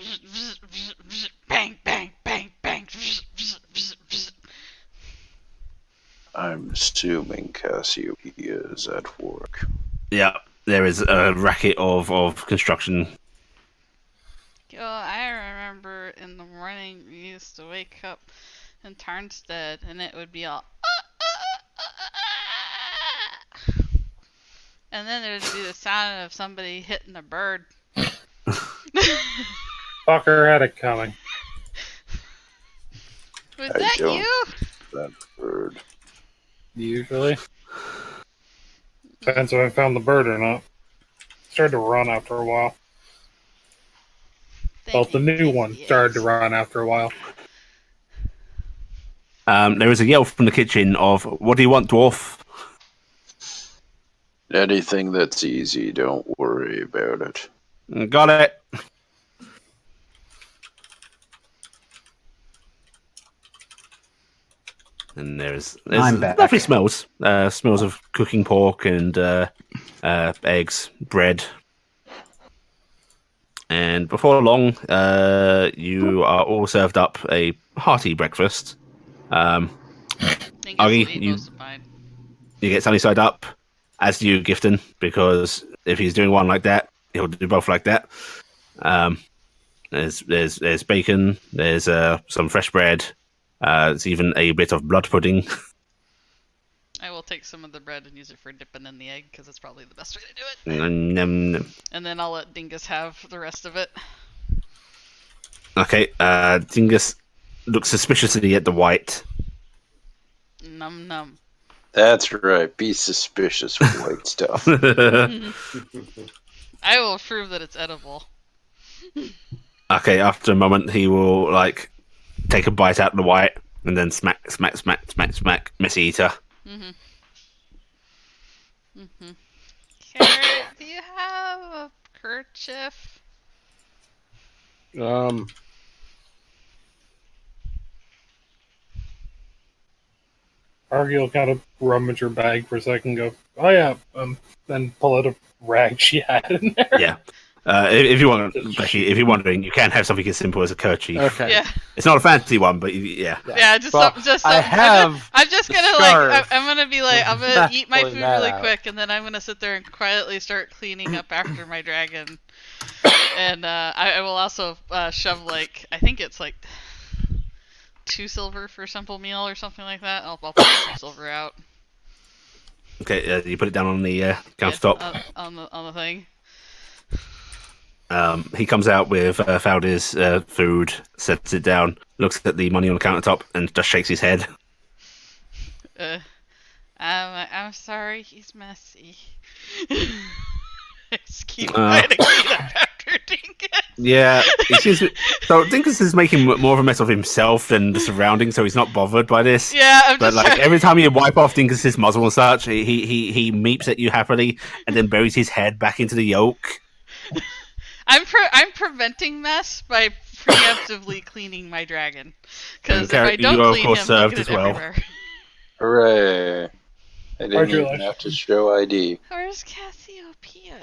Speaker 6: bang, bang, bang, bang.
Speaker 4: I'm assuming Cassiopeia is at work.
Speaker 1: Yeah, there is a racket of construction.
Speaker 6: I remember in the morning we used to wake up in Tarnstead and it would be all and then there would be the sound of somebody hitting a bird.
Speaker 3: Fucker had it coming.
Speaker 6: Was that you?
Speaker 4: That bird.
Speaker 3: Usually. Depends if I found the bird or not. Started to run after a while. Well, the new one started to run after a while.
Speaker 1: There is a yell from the kitchen of, "What do you want, dwarf?"
Speaker 4: Anything that's easy, don't worry about it.
Speaker 1: Got it. And there's
Speaker 7: I'm back.
Speaker 1: lovely smells. Smells of cooking pork and eggs, bread. And before long, you are all served up a hearty breakfast. Augie, you get sunny side up, as do you, Gifton, because if he's doing one like that, he'll do both like that. There's bacon, there's some fresh bread, there's even a bit of blood pudding.
Speaker 6: I will take some of the bread and use it for dipping in the egg because it's probably the best way to do it. And then I'll let Dingus have the rest of it.
Speaker 1: Okay, Dingus looks suspiciously at the white.
Speaker 6: Num num.
Speaker 4: That's right. Be suspicious with white stuff.
Speaker 6: I will prove that it's edible.
Speaker 1: Okay, after a moment, he will take a bite out of the white and then smack, smack, smack, smack, smack, messy eater.
Speaker 6: Carrot, do you have a kerchief?
Speaker 3: Argy will kind of rummage her bag for a second and go, "Oh yeah," then pull out a rag she had in there.
Speaker 1: Yeah. If you want, Becky, if you're wondering, you can have something as simple as a kerchief.
Speaker 2: Okay.
Speaker 6: Yeah.
Speaker 1: It's not a fancy one, but yeah.
Speaker 6: Yeah, just
Speaker 2: Well,
Speaker 6: just
Speaker 2: I have
Speaker 6: I'm just gonna
Speaker 2: scarf.
Speaker 6: I'm gonna be like, I'm gonna eat my
Speaker 2: Pulling
Speaker 6: food
Speaker 2: that
Speaker 6: really
Speaker 2: out.
Speaker 6: quick, and then I'm gonna sit there and quietly start cleaning up after my dragon. And I will also shove I think it's 2 silver for a simple meal or something like that. I'll put some silver out.
Speaker 1: Okay, you put it down on the countertop.
Speaker 6: On the thing.
Speaker 1: He comes out with Faldy's food, sets it down, looks at the money on the countertop, and just shakes his head.
Speaker 6: I'm sorry, he's messy. Just keep trying to clean up after Dinkus.
Speaker 1: Yeah, so Dinkus is making more of a mess of himself than the surroundings, so he's not bothered by this.
Speaker 6: Yeah,
Speaker 1: but like every time you wipe off Dinkus's muzzle and such, he meeps at you happily, and then buries his head back into the yolk.
Speaker 6: I'm preventing mess by preemptively cleaning my dragon, because if I don't clean him, he'll get it everywhere.
Speaker 4: Hooray! I didn't even have to show ID.
Speaker 6: Where's Cassiopeia?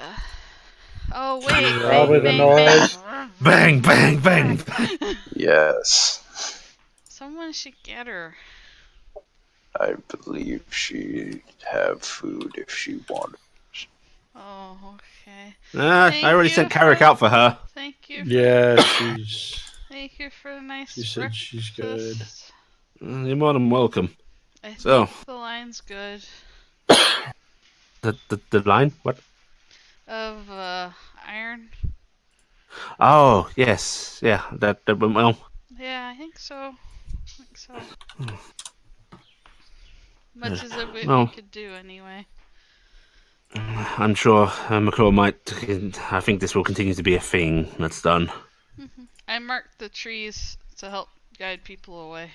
Speaker 6: Oh wait,
Speaker 3: Probably the noise.
Speaker 1: Bang, bang, bang, bang.
Speaker 4: Yes.
Speaker 6: Someone should get her.
Speaker 4: I believe she'd have food if she wanted.
Speaker 6: Oh, okay.
Speaker 1: I already sent Carrick out for her.
Speaker 6: Thank you.
Speaker 2: Yeah, she's.
Speaker 6: Thank you for the nice.
Speaker 2: She said she's good.
Speaker 1: You're more than welcome.
Speaker 6: I think
Speaker 1: So
Speaker 6: the line's good.
Speaker 1: the line? What?
Speaker 6: Of iron.
Speaker 1: Oh yes, yeah. That went well.
Speaker 6: Yeah, I think so. Much as we could do anyway.
Speaker 1: I'm sure McClaw might. I think this will continue to be a thing that's done.
Speaker 6: I marked the trees to help guide people away.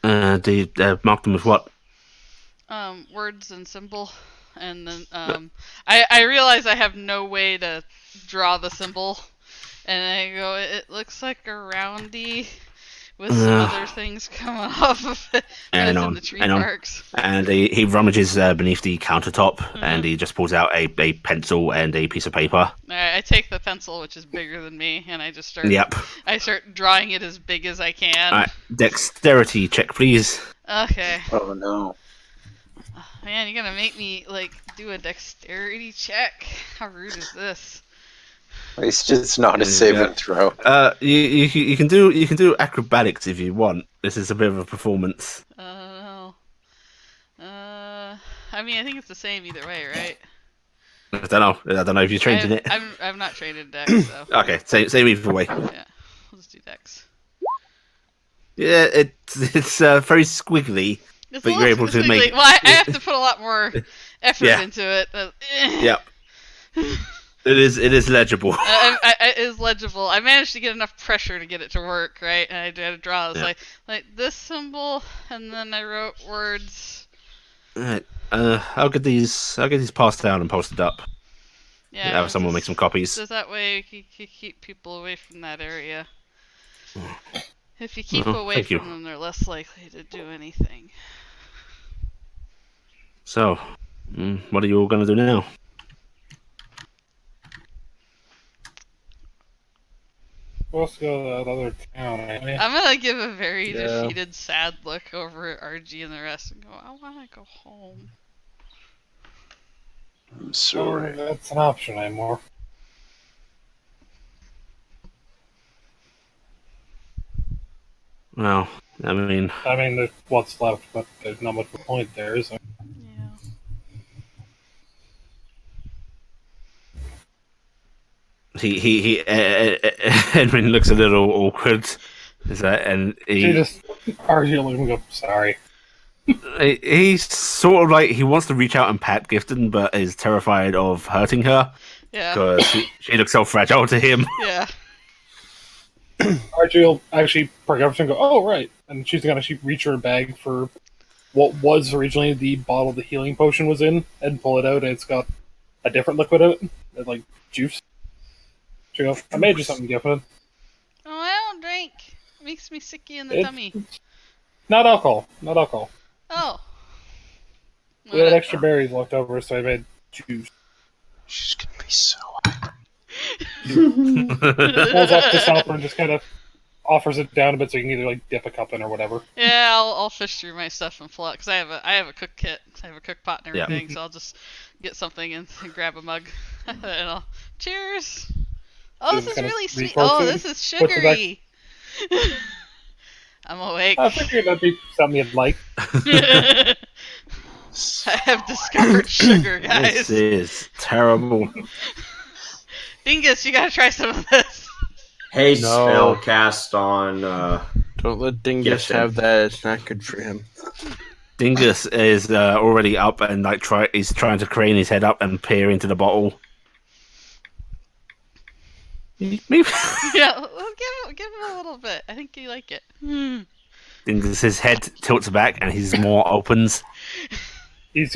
Speaker 1: Do you mark them with what?
Speaker 6: Words and symbol, and then I realize I have no way to draw the symbol, and I go, it looks like a roundy with some other things coming off of it.
Speaker 1: And
Speaker 6: in the tree marks.
Speaker 1: And he rummages beneath the countertop, and he just pulls out a pencil and a piece of paper.
Speaker 6: Alright, I take the pencil, which is bigger than me, and I just start.
Speaker 1: Yep.
Speaker 6: I start drawing it as big as I can.
Speaker 1: Alright, dexterity check, please.
Speaker 6: Okay.
Speaker 4: Oh no.
Speaker 6: Man, you're gonna make me do a dexterity check? How rude is this?
Speaker 4: It's just not a save and throw.
Speaker 1: You can do acrobatics if you want. This is a bit of a performance.
Speaker 6: No. I mean, I think it's the same either way, right?
Speaker 1: I don't know if you're trained in it.
Speaker 6: I'm not trained in dex, so.
Speaker 1: Okay, same either way.
Speaker 6: Yeah, we'll just do dex.
Speaker 1: Yeah, it's very squiggly, but you're able to make.
Speaker 6: Well, I have to put a lot more effort into it.
Speaker 1: Yep. It is legible.
Speaker 6: It is legible. I managed to get enough pressure to get it to work, right? And I had to draw. It was like this symbol, and then I wrote words.
Speaker 1: Alright. I'll get these passed down and posted up.
Speaker 6: Yeah.
Speaker 1: Have someone make some copies.
Speaker 6: So that way you keep people away from that area. If you keep away from them, they're less likely to do anything.
Speaker 1: So, what are you all going to do now?
Speaker 3: Supposed to go to that other town.
Speaker 6: I'm gonna give a very defeated, sad look over at RG and the rest and go, I want to go home.
Speaker 4: I'm sorry.
Speaker 3: Oh, that's an option anymore.
Speaker 1: Well, I mean,
Speaker 3: there's what's left, but there's not much of a point there, is there?
Speaker 6: Yeah.
Speaker 1: Edwin looks a little awkward. And
Speaker 3: he just arguably and go, sorry.
Speaker 1: He's sort of like he wants to reach out and pat Gifton, but is terrified of hurting her.
Speaker 6: Yeah.
Speaker 1: Because she looks so fragile to him.
Speaker 6: Yeah.
Speaker 3: Archie will actually perk up and go, oh, right. And she's going to reach her bag for what was originally the bottle the healing potion was in and pull it out, and it's got a different liquid in it, like juice. She goes, I made you something different.
Speaker 6: Oh, I don't drink. It makes me sicky in the tummy.
Speaker 3: Not alcohol. Not alcohol.
Speaker 6: Oh.
Speaker 3: We had extra berries left over, so I made juice.
Speaker 4: She's going to be so happy.
Speaker 3: Pulls off the stopper and just kind of offers it down a bit so you can either dip a cup in or whatever.
Speaker 6: Yeah, I'll fish through my stuff and pull out because I have a cook kit, I have a cook pot and everything, so I'll just get something and grab a mug and I'll cheers. Oh, this is really sweet. Oh, this is sugary. I'm awake.
Speaker 3: I figured that'd be something you'd like.
Speaker 6: I have discovered sugar, guys.
Speaker 1: This is terrible.
Speaker 6: Dingus, you gotta try some of this.
Speaker 5: Haste
Speaker 2: No.
Speaker 5: spell cast on.
Speaker 2: Don't let Dingus
Speaker 5: Gifted.
Speaker 2: have that. It's not good for him.
Speaker 1: Dingus is already up and like he's trying to crane his head up and peer into the bottle. Maybe
Speaker 6: Yeah, well, give him a little bit. I think you like it.
Speaker 1: Dingus's head tilts back and his maw opens.
Speaker 3: Archie's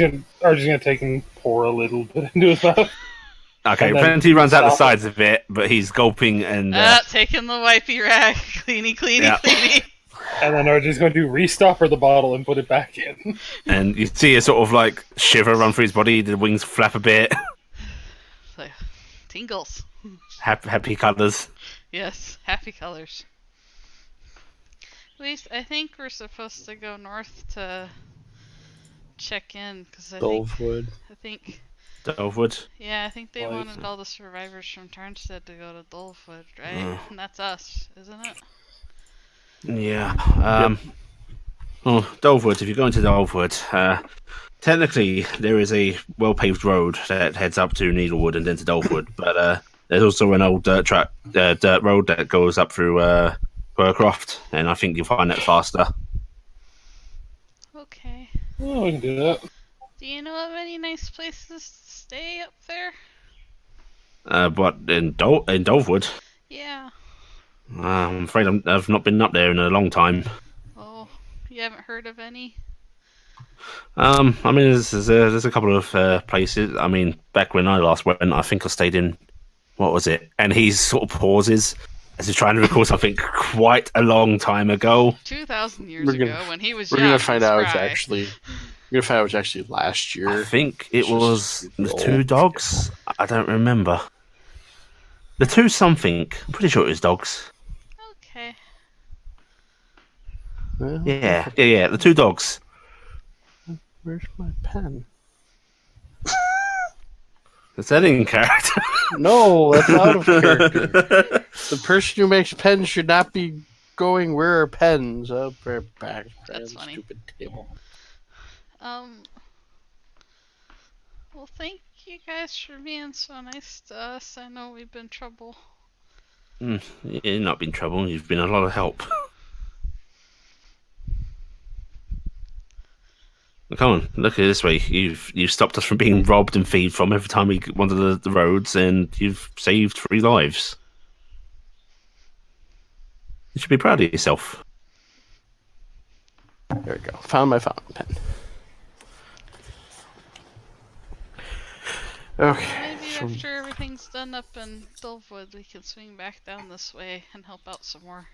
Speaker 3: gonna take and pour a little bit into his mouth.
Speaker 1: Okay,
Speaker 3: And then
Speaker 1: Plenty runs out the
Speaker 3: stop
Speaker 1: sides of it, but he's gulping and
Speaker 6: Taking the wipey rag. Cleany, cleany.
Speaker 3: And then Archie's going to restopper the bottle and put it back in.
Speaker 1: and you see a sort of like shiver run through his body. The wings flap a bit.
Speaker 6: So, tingles.
Speaker 1: Happy colours.
Speaker 6: Yes, happy colors. At least I think we're supposed to go north to check in because I think
Speaker 1: Delvewood.
Speaker 6: yeah, I think they
Speaker 2: Well,
Speaker 6: wanted all the survivors from Tarnstead to go to Dolphood, right? And that's us, isn't it?
Speaker 1: Yeah. Well, Dolvewood. If you're going to Dolvewood, technically there is a well-paved road that heads up to Needlewood and then to Dolvewood, but there's also an old dirt road that goes up through Burcroft, and I think you'll find that faster.
Speaker 6: Okay.
Speaker 3: Oh, we can do that.
Speaker 6: Do you know of any nice places to stay up there?
Speaker 1: But in Dolvewood,
Speaker 6: Yeah.
Speaker 1: I'm afraid I've not been up there in a long time.
Speaker 6: Oh, you haven't heard of any?
Speaker 1: I mean, there's a couple of places. I mean, back when I last went, I think I stayed in, what was it? And he sort of pauses as he's trying to recall something quite a long time ago.
Speaker 6: 2,000 years
Speaker 2: We're gonna-
Speaker 6: ago when he was
Speaker 2: We're
Speaker 6: young.
Speaker 2: gonna find out it's
Speaker 6: spry.
Speaker 2: actually. We're gonna find out it's actually last year.
Speaker 1: I think it
Speaker 2: It's
Speaker 1: was
Speaker 2: just
Speaker 1: the
Speaker 2: old.
Speaker 1: two dogs. I don't remember. The two something. I'm pretty sure it was dogs.
Speaker 6: Okay.
Speaker 2: Well,
Speaker 1: Yeah. The two dogs.
Speaker 2: Where's my pen?
Speaker 1: Is that in character?
Speaker 2: No, that's out of character. The person who makes pens should not be going, where are pens? Up there back.
Speaker 6: That's funny.
Speaker 2: Stupid table.
Speaker 6: Well, thank you guys for being so nice to us. I know we've been trouble.
Speaker 1: You've not been trouble. You've been a lot of help. Come on, look at it this way. You've stopped us from being robbed and thieved from every time we wander the roads, and you've saved 3 lives. You should be proud of yourself.
Speaker 2: There we go. Found my fountain pen. Okay.
Speaker 6: Maybe
Speaker 2: So
Speaker 6: after everything's done up in Dolphood, we can swing back down this way and help out some more.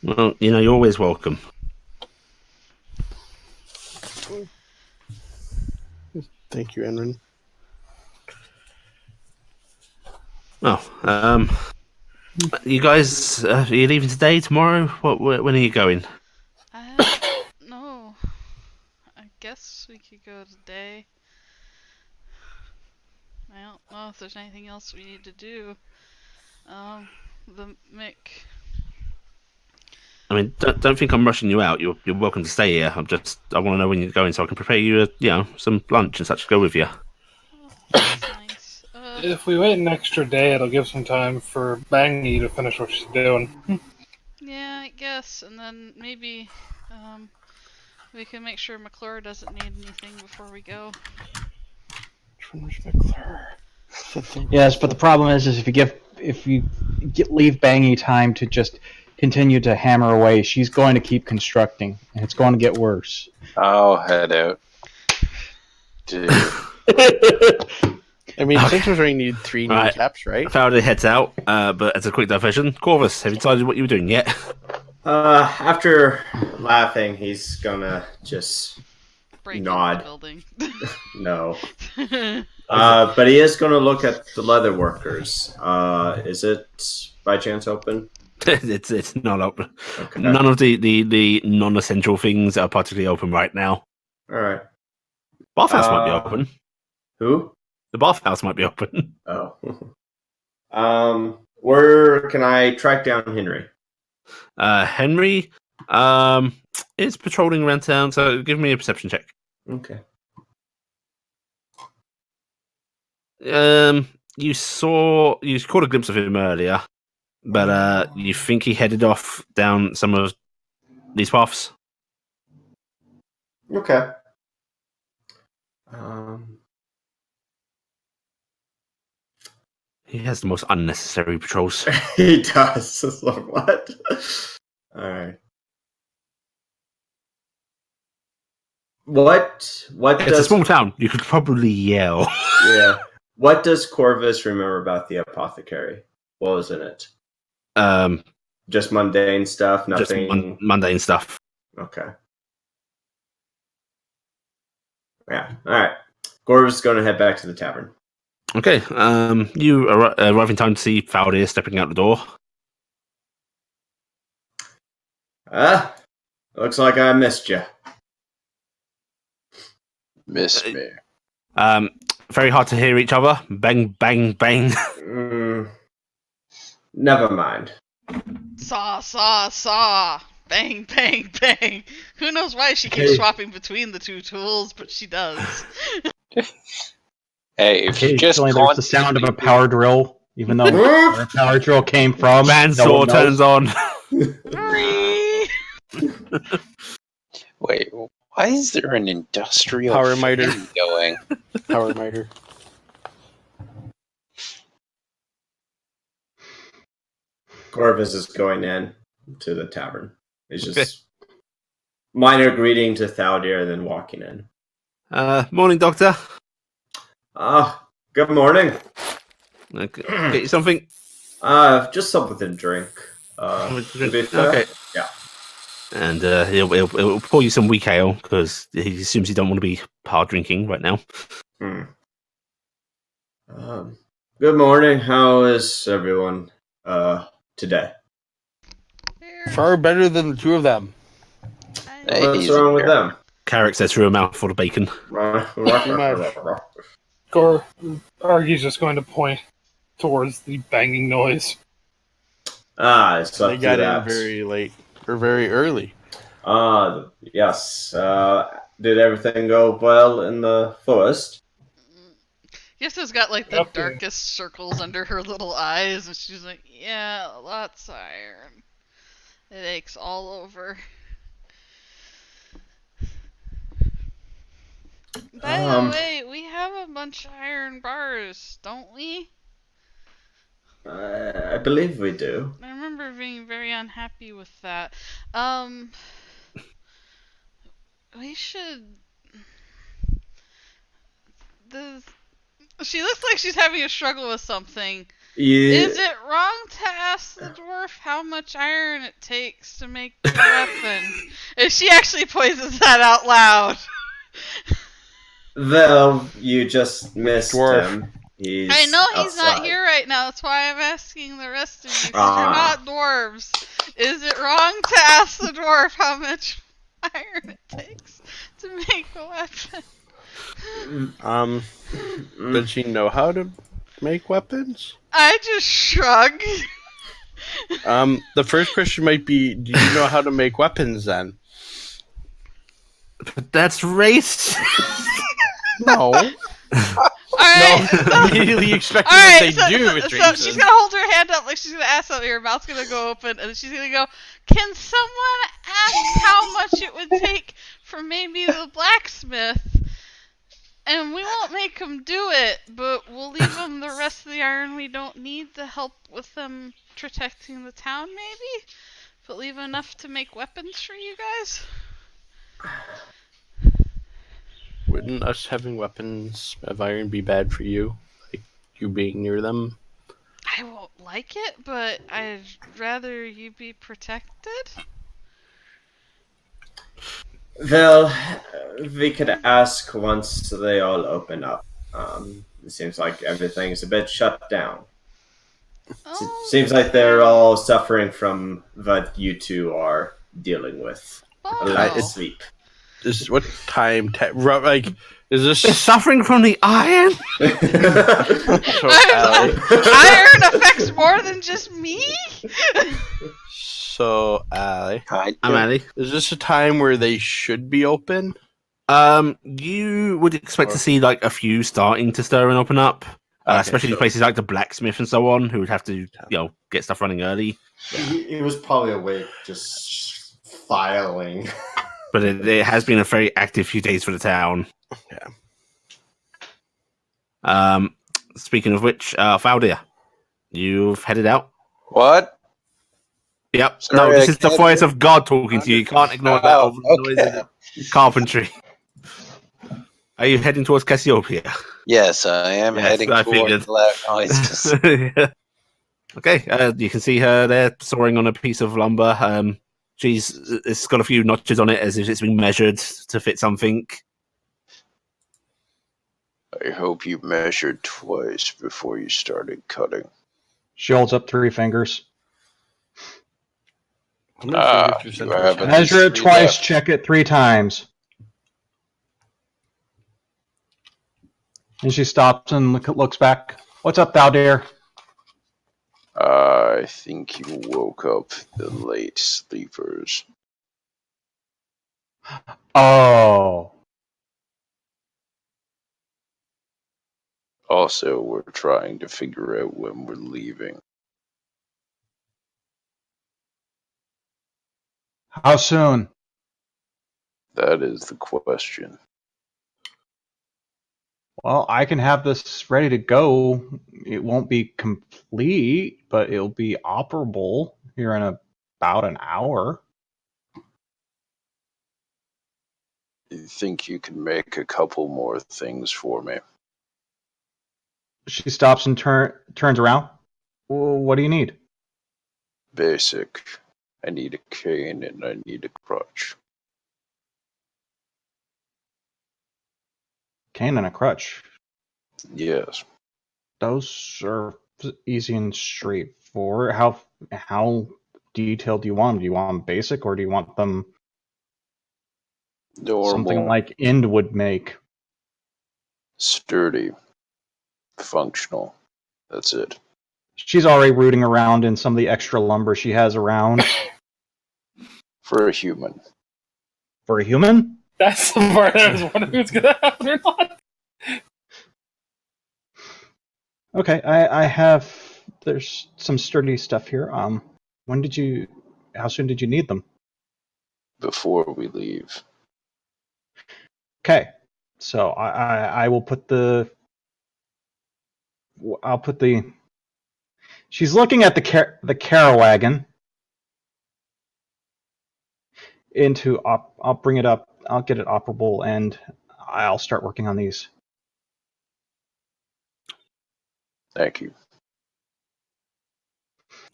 Speaker 1: Well, you're always welcome.
Speaker 2: thank you, Enron.
Speaker 1: Well, you guys, are you leaving today, tomorrow? When are you going?
Speaker 6: I don't know. I guess we could go today. I don't know if there's anything else we need to do. The Mick.
Speaker 1: I mean, don't think I'm rushing you out. You're welcome to stay here. I want to know when you're going so I can prepare you, some lunch and such to go with you.
Speaker 6: Oh, that's nice.
Speaker 3: If we wait an extra day, it'll give some time for Bangy to finish what she's doing.
Speaker 6: Yeah, I guess, and then maybe we can make sure McClure doesn't need anything before we go.
Speaker 7: Yes, but the problem is if you leave Bangy time to just continue to hammer away, she's going to keep constructing, and it's going to get worse.
Speaker 4: I'll head out. Dude.
Speaker 2: I mean, since we only need 3 new
Speaker 1: Right.
Speaker 2: caps, right?
Speaker 1: Faraday heads out, but as a quick diversion, Corvus, have you decided what you were doing yet?
Speaker 5: After laughing, he's gonna just
Speaker 6: Break
Speaker 5: Nod.
Speaker 6: into the building.
Speaker 5: no. But he is gonna look at the leather workers. Is it by chance open?
Speaker 1: It's not open.
Speaker 5: Okay.
Speaker 1: None of the non-essential things are particularly open right now.
Speaker 5: All right.
Speaker 1: Bathhouse might be open.
Speaker 5: Who?
Speaker 1: The bathhouse might be open.
Speaker 5: Oh. Where can I track down Henry?
Speaker 1: Henry is patrolling around town, so give me a perception check.
Speaker 5: Okay.
Speaker 1: You caught a glimpse of him earlier, but you think he headed off down some of these paths?
Speaker 5: Okay.
Speaker 1: He has the most unnecessary patrols.
Speaker 5: He does. It's like, what? All right. What
Speaker 1: It's
Speaker 5: does
Speaker 1: a small town. You could probably yell.
Speaker 5: yeah? What does Corvus remember about the apothecary? What was in it? Just mundane stuff. Nothing.
Speaker 1: Just mundane stuff.
Speaker 5: Okay. Yeah. All right. Corvus is going to head back to the tavern.
Speaker 1: Okay. You arrive in time to see Faldir stepping out the door.
Speaker 5: Looks like I missed you.
Speaker 4: Miss me.
Speaker 1: Very hard to hear each other. Bang, bang, bang.
Speaker 5: Never mind.
Speaker 6: Saw, saw, saw. Bang, bang, bang. Who knows why she keeps swapping between the two tools, but she does.
Speaker 4: Hey, if you just
Speaker 7: Occasionally there's the sound of a power drill, even though where a power drill came from.
Speaker 1: Mansaw turns on.
Speaker 4: Wait, why is there an industrial
Speaker 2: Power miter
Speaker 4: fan going?
Speaker 2: Power miter.
Speaker 5: Corvus is going in to the tavern. He's just minor greeting to Thaldir and then walking in.
Speaker 1: Morning, Doctor.
Speaker 5: Good morning.
Speaker 1: Get you something?
Speaker 5: Just something to drink. To be fair.
Speaker 1: Okay.
Speaker 5: Yeah.
Speaker 1: And he'll pour you some weak ale because he assumes you don't want to be hard drinking right now.
Speaker 5: Good morning. How is everyone today?
Speaker 2: Far better than the two of them.
Speaker 4: Hey,
Speaker 5: What's
Speaker 4: he's
Speaker 5: wrong with
Speaker 4: here.
Speaker 5: them?
Speaker 1: Carrick says through a mouthful of bacon.
Speaker 3: Argy's just going to point towards the banging noise.
Speaker 5: So
Speaker 2: They got in very late or very early.
Speaker 5: Yes. Did everything go well in the forest?
Speaker 6: Yessa's got like the
Speaker 3: Okay.
Speaker 6: darkest circles under her little eyes, and she's like, yeah, lots of iron. It aches all over. By the way, we have a bunch of iron bars, don't we?
Speaker 5: I believe we do.
Speaker 6: I remember being very unhappy with that. We should... She looks like she's having a struggle with something.
Speaker 5: Yeah.
Speaker 6: Is it wrong to ask the dwarf how much iron it takes to make the weapon? If she actually poisons that out loud.
Speaker 5: Well, you just missed
Speaker 2: Dwarf.
Speaker 5: him. He's
Speaker 6: I know he's
Speaker 5: outside.
Speaker 6: not here right now. That's why I'm asking the rest of you. 'Cause you're not dwarves. Is it wrong to ask the dwarf how much iron it takes to make a weapon?
Speaker 2: Does she know how to make weapons?
Speaker 6: I just shrug.
Speaker 2: The first question might be, do you know how to make weapons then?
Speaker 1: But that's racist.
Speaker 2: No.
Speaker 6: Alright.
Speaker 2: No, immediately expecting
Speaker 6: Alright,
Speaker 2: that they do. It's
Speaker 6: so
Speaker 2: racist.
Speaker 6: she's gonna hold her hand up like she's gonna ask something. Her mouth's gonna go open, and she's gonna go, can someone ask how much it would take for maybe the blacksmith? And we won't make him do it, but we'll leave him the rest of the iron we don't need to help with them protecting the town, maybe? But leave enough to make weapons for you guys?
Speaker 2: Wouldn't us having weapons of iron be bad for you? Like, you being near them?
Speaker 6: I won't like it, but I'd rather you be protected.
Speaker 5: Well, we could ask once they all open up. It seems like everything's a bit shut down. Seems like they're all suffering from what you two are dealing with. A lack of sleep.
Speaker 2: Is what time? Like, is
Speaker 1: They're
Speaker 2: this
Speaker 1: suffering from the iron?
Speaker 2: so? Allie,
Speaker 6: Iron affects more than just me?
Speaker 2: so, Allie,
Speaker 1: I'm Annie.
Speaker 2: is this a time where they should be open?
Speaker 1: You would expect to see like a few starting to stir and open up. especially
Speaker 2: so-
Speaker 1: places like the blacksmith and so on, who would have to get stuff running early.
Speaker 5: He was probably awake, just filing.
Speaker 1: But it has been a very active few days for the town.
Speaker 2: Yeah.
Speaker 1: Speaking of which, Faldir, you've headed out.
Speaker 4: What?
Speaker 1: Yep.
Speaker 4: Sorry,
Speaker 1: No, this
Speaker 4: I
Speaker 1: is the
Speaker 4: can't
Speaker 1: voice
Speaker 4: hear.
Speaker 1: of God talking to you. You can't ignore that
Speaker 4: Oh,
Speaker 1: over the noise of the carpentry. Are you heading towards Cassiopeia?
Speaker 4: Yes, I am
Speaker 1: Yes,
Speaker 4: heading
Speaker 1: I
Speaker 4: towards
Speaker 1: figured.
Speaker 4: the loud noises.
Speaker 1: Okay, you can see her there soaring on a piece of lumber. It's got a few notches on it as if it's been measured to fit something.
Speaker 4: I hope you measured twice before you started cutting.
Speaker 7: She holds up 3 fingers.
Speaker 2: How many fingers do you
Speaker 4: you
Speaker 2: send
Speaker 4: have
Speaker 2: to a
Speaker 4: at
Speaker 2: child?
Speaker 4: least
Speaker 7: Measure it
Speaker 4: 3
Speaker 7: twice,
Speaker 4: left.
Speaker 7: check it 3 times. And she stops and looks back. What's up, thou dear?
Speaker 4: I think you woke up the late sleepers.
Speaker 7: Oh.
Speaker 4: Also, we're trying to figure out when we're leaving.
Speaker 7: How soon?
Speaker 4: That is the question.
Speaker 7: Well, I can have this ready to go. It won't be complete, but it'll be operable here in about an hour.
Speaker 4: You think you can make a couple more things for me?
Speaker 7: She stops and turns around. Well, what do you need?
Speaker 4: Basic. I need a cane and I need a crutch.
Speaker 7: Cane and a crutch.
Speaker 4: Yes.
Speaker 7: Those are easy and straightforward. How detailed do you want them? Do you want them basic, or do you want them something
Speaker 4: Normal,
Speaker 7: like Ind would make?
Speaker 4: sturdy, functional. That's it.
Speaker 7: She's already rooting around in some of the extra lumber she has around.
Speaker 4: For a human.
Speaker 7: For a human?
Speaker 3: That's the part I was wondering who's gonna happen or not.
Speaker 7: Okay, I have. There's some sturdy stuff here. How soon did you need them?
Speaker 4: Before we leave.
Speaker 7: Okay, so I will put the. I'll put the. She's looking at the carrow wagon. I'll bring it up. I'll get it operable, and I'll start working on these.
Speaker 4: Thank you.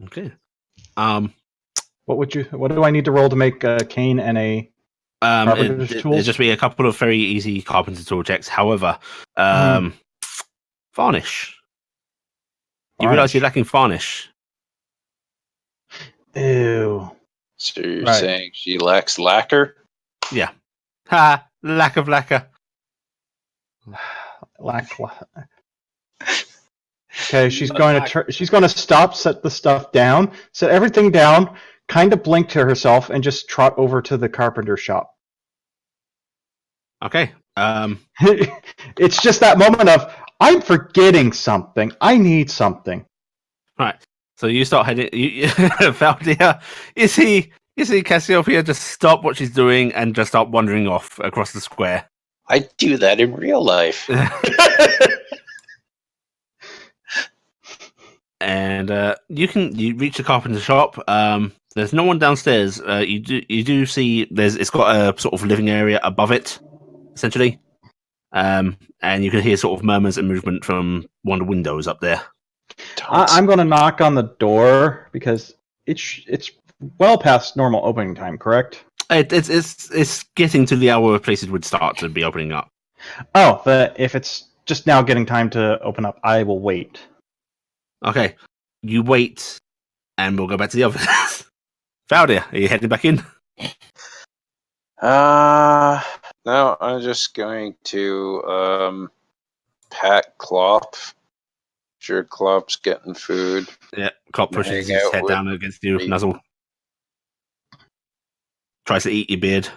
Speaker 1: Okay.
Speaker 7: What do I need to roll to make a cane and a carpenter's
Speaker 1: There'll
Speaker 7: tools?
Speaker 1: just be a couple of very easy carpenter tool checks. However, varnish. You realise you're lacking varnish.
Speaker 7: Ew.
Speaker 4: So you're
Speaker 7: Right.
Speaker 4: saying she lacks lacquer?
Speaker 1: Yeah. Ha! Lack of lacquer.
Speaker 7: Okay, she's going to stop, set the stuff down, set everything down, kind of blink to herself, and just trot over to the carpenter shop.
Speaker 1: Okay.
Speaker 7: It's just that moment of I'm forgetting something. I need something.
Speaker 1: Right. So you start heading. Valdia, you see Cassiopeia just stop what she's doing and just start wandering off across the square.
Speaker 4: I do that in real life.
Speaker 1: And you reach the carpenter shop. There's no one downstairs. You do see it's got a sort of living area above it, essentially. And you can hear sort of murmurs and movement from one of the windows up there.
Speaker 7: I'm going to knock on the door because it's well past normal opening time, correct?
Speaker 1: It's getting to the hour where places would start to be opening up.
Speaker 7: Oh, if it's just now getting time to open up, I will wait.
Speaker 1: Okay, you wait, and we'll go back to the others. Valdia, are you heading back in?
Speaker 4: No, I'm just going to pat Klopp. Sure, Klopp's getting food.
Speaker 1: Yeah, Klopp pushes
Speaker 4: Hang
Speaker 1: his
Speaker 4: out
Speaker 1: head
Speaker 4: with
Speaker 1: down against you,
Speaker 4: me.
Speaker 1: nuzzle. Tries to eat your beard.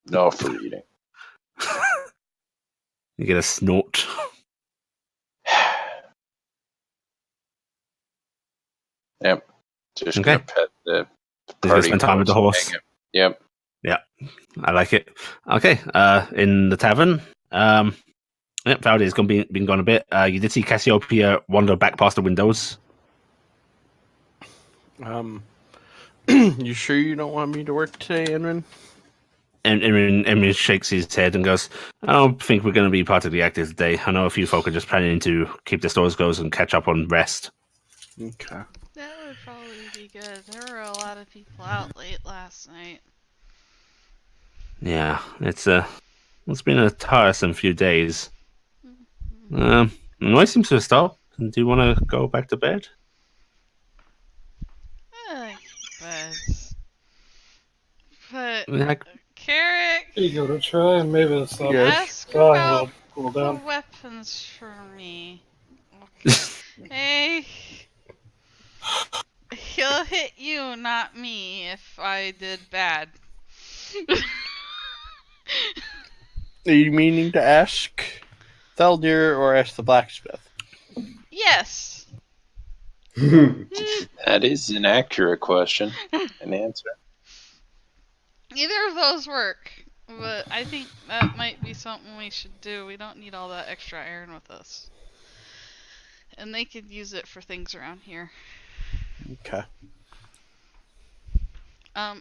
Speaker 4: No for eating.
Speaker 1: You get a snort.
Speaker 4: Yep. Just
Speaker 1: Okay.
Speaker 4: gonna pet the
Speaker 1: Just gonna
Speaker 4: party
Speaker 1: spend time with the horse.
Speaker 4: Yep.
Speaker 1: Yeah, I like it. Okay, in the tavern, yep, Valdi's been gone a bit. You did see Cassiopeia wander back past the windows.
Speaker 2: You sure you don't want me to work today, Enrin?
Speaker 1: And Emin shakes his head and goes, "I don't think we're going to be particularly active today. I know a few folk are just planning to keep the stores closed and catch up on rest."
Speaker 2: Okay.
Speaker 6: That would probably be good. There were a lot of people out late last night.
Speaker 1: Yeah, it's been a tiresome few days. The noise seems to have stopped. Do you want to go back to bed?
Speaker 6: But
Speaker 1: Yeah,
Speaker 6: Carrick,
Speaker 3: You give it a try, and maybe it's not
Speaker 2: Yes.
Speaker 6: ask
Speaker 3: drawing
Speaker 6: about
Speaker 3: will cool
Speaker 6: the
Speaker 3: down.
Speaker 6: weapons for me. Okay. Hey, he'll hit you, not me, if I did bad.
Speaker 2: Are you meaning to ask Theldir or ask the blacksmith?
Speaker 6: Yes.
Speaker 4: That is an accurate question and answer.
Speaker 6: Either of those work, but I think that might be something we should do. We don't need all that extra iron with us. And they could use it for things around here.
Speaker 2: Okay.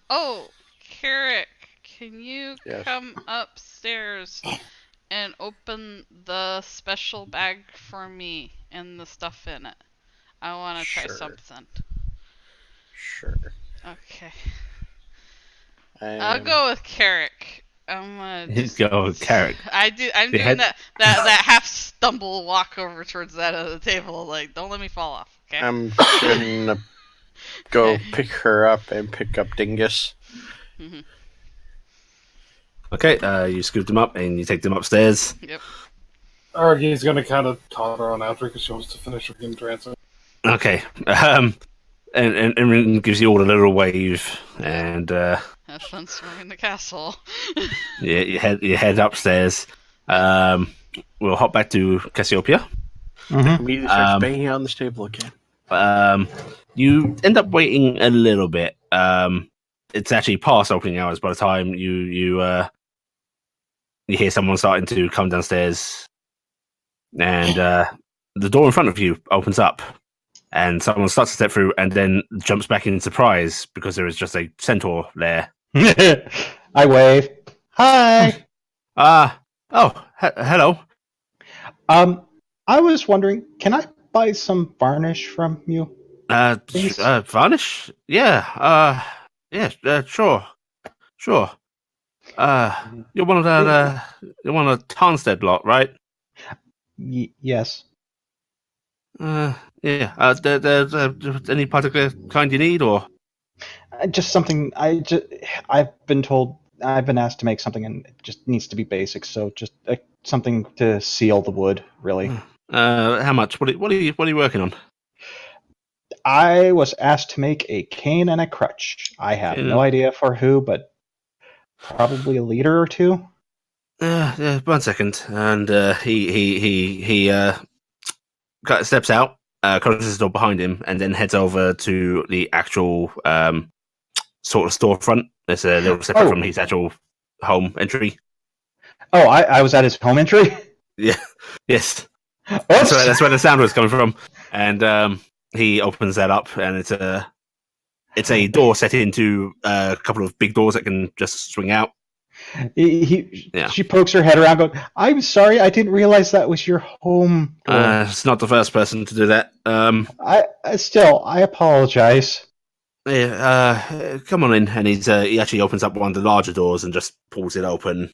Speaker 6: Oh, Carrick, can you
Speaker 2: Yes.
Speaker 6: come upstairs and open the special bag for me and the stuff in it? I want to try
Speaker 2: Sure.
Speaker 6: something.
Speaker 2: Sure.
Speaker 6: Okay.
Speaker 2: I
Speaker 6: I'll
Speaker 2: am-
Speaker 6: go with Carrick. I'm gonna just
Speaker 1: go with Carrick.
Speaker 6: I'm
Speaker 1: The
Speaker 6: doing
Speaker 1: head-
Speaker 6: that half stumble walk over towards that other table. Like, don't let me fall off. Okay.
Speaker 2: I'm gonna go
Speaker 6: Okay.
Speaker 2: pick her up and pick up Dingus.
Speaker 6: Mhm.
Speaker 1: Okay, you scoop them up and you take them upstairs.
Speaker 6: Yep.
Speaker 3: Argy's gonna kind of totter on after because she wants to finish her game transfer.
Speaker 1: Okay, and Erin gives you all a little wave, and
Speaker 6: Have fun storming the castle.
Speaker 1: you head upstairs. We'll hop back to Cassiopeia.
Speaker 2: Immediately starts
Speaker 1: Um,
Speaker 2: banging on the table again.
Speaker 1: You end up waiting a little bit. It's actually past opening hours by the time you hear someone starting to come downstairs, and the door in front of you opens up, and someone starts to step through, and then jumps back in surprise because there is just a centaur there.
Speaker 7: I wave. Hi.
Speaker 1: Hello.
Speaker 7: I was wondering, can I buy some varnish from you? Please?
Speaker 1: Varnish? Yeah. Sure. You're one of the Tarnstead lot, right?
Speaker 7: Yes.
Speaker 1: Yeah. Any particular kind you need, or?
Speaker 7: Just something. I've been asked to make something, and it just needs to be basic. So just something to seal the wood, really.
Speaker 1: How much? What are you working on?
Speaker 7: I was asked to make a cane and a crutch. I have no idea for who, but probably a leader or two.
Speaker 1: 1 second, and he steps out, closes the door behind him, and then heads over to the actual sort of storefront. It's a little separate from his actual home entry.
Speaker 7: Oh, I was at his home entry.
Speaker 1: Yeah. Yes.
Speaker 7: Oops.
Speaker 1: That's where the sound was coming from, and he opens that up, and it's a door set into a couple of big doors that can just swing out.
Speaker 7: She pokes her head around, going, "I'm sorry, I didn't realize that was your home door."
Speaker 1: It's not the first person to do that.
Speaker 7: I apologize.
Speaker 1: Yeah, come on in, and he actually opens up one of the larger doors and just pulls it open.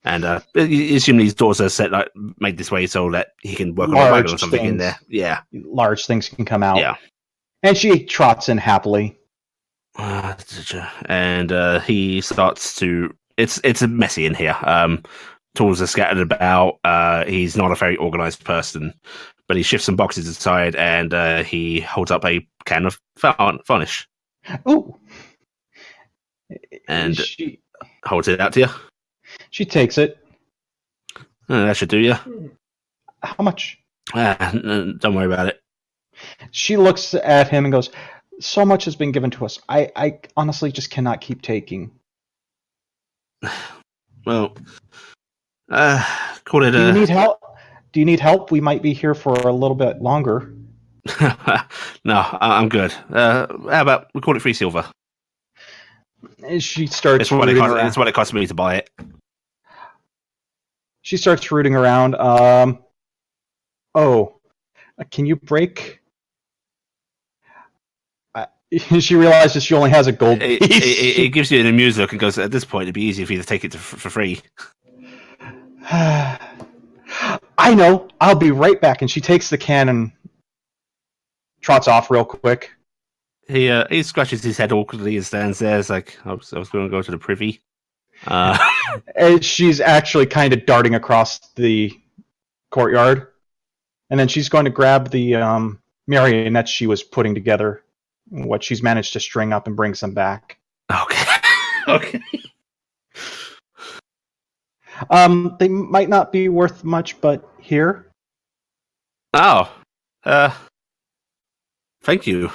Speaker 1: And you assume these doors are made this way so that he can work on a wagon or something in there. Yeah,
Speaker 7: large things can come out.
Speaker 1: Yeah,
Speaker 7: and she trots in happily.
Speaker 1: And he starts to. It's messy in here. Tools are scattered about. He's not a very organized person, but he shifts some boxes aside and he holds up a can of varnish.
Speaker 7: Ooh.
Speaker 1: And holds it out to you.
Speaker 7: She takes it.
Speaker 1: That should do you.
Speaker 7: How much?
Speaker 1: Don't worry about it.
Speaker 7: She looks at him and goes, so much has been given to us. I honestly just cannot keep taking.
Speaker 1: Well, call it
Speaker 7: Do you
Speaker 1: a.
Speaker 7: need help? Do you need help? We might be here for a little bit longer.
Speaker 1: No, I'm good. How about we call it 3 silver?
Speaker 7: And she starts
Speaker 1: It's what it
Speaker 7: rooting
Speaker 1: cost.
Speaker 7: around.
Speaker 1: It's what it cost me to buy it.
Speaker 7: She starts rooting around. Can you break? She realizes she only has a gold piece.
Speaker 1: It gives you an amused look and goes, at this point, it'd be easier for you to take it for free.
Speaker 7: I know. I'll be right back. And she takes the can and trots off real quick.
Speaker 1: He scratches his head awkwardly and stands there. It's like, I was going to go to the privy.
Speaker 7: And she's actually kind of darting across the courtyard. And then she's going to grab the marionettes she was putting together, what she's managed to string up, and brings them back.
Speaker 1: Okay. Okay.
Speaker 7: They might not be worth much, but here.
Speaker 1: Oh. Thank you.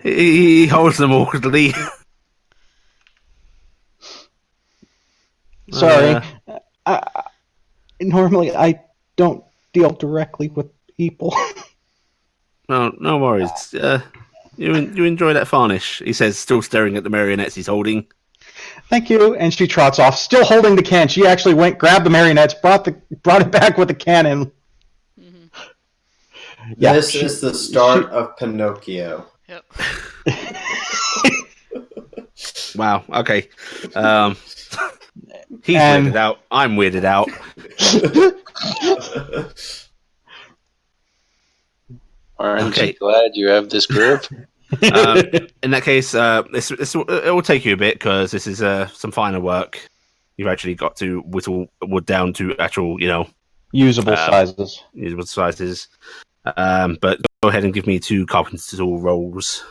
Speaker 1: He holds them awkwardly.
Speaker 7: Sorry. Normally, I don't deal directly with people.
Speaker 1: No worries. You enjoy that varnish, he says, still staring at the marionettes he's holding.
Speaker 7: Thank you. And she trots off, still holding the can. She actually went, grabbed the marionettes, brought it back with the cannon.
Speaker 6: Mm-hmm.
Speaker 7: Yeah,
Speaker 5: This is the start of Pinocchio.
Speaker 6: Yep.
Speaker 1: Wow. Okay. He's weirded out. I'm weirded out.
Speaker 4: Aren't you glad you have this grip?
Speaker 1: In that case, it will take you a bit because this is some finer work. You've actually got to whittle wood down to actual,
Speaker 7: usable sizes.
Speaker 1: Usable sizes. But go ahead and give me 2 carpenter's tool rolls.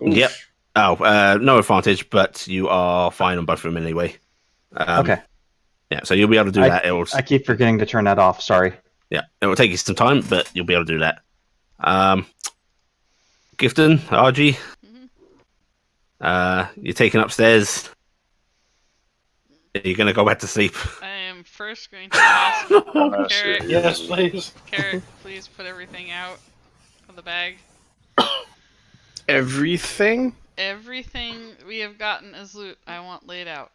Speaker 5: Oof.
Speaker 1: Yep. Oh, no advantage, but you are fine on both of them anyway.
Speaker 7: Okay.
Speaker 1: Yeah, so you'll be able to do that.
Speaker 7: I keep forgetting to turn that off. Sorry.
Speaker 1: Yeah, it will take you some time, but you'll be able to do that. Gifton, RG, you're taken upstairs. You're going to go back to sleep.
Speaker 6: I am first going to ask Carrot.
Speaker 3: Yes, please.
Speaker 6: Carrot, please put everything out of the bag.
Speaker 2: Everything?
Speaker 6: Everything we have gotten as loot, I want laid out.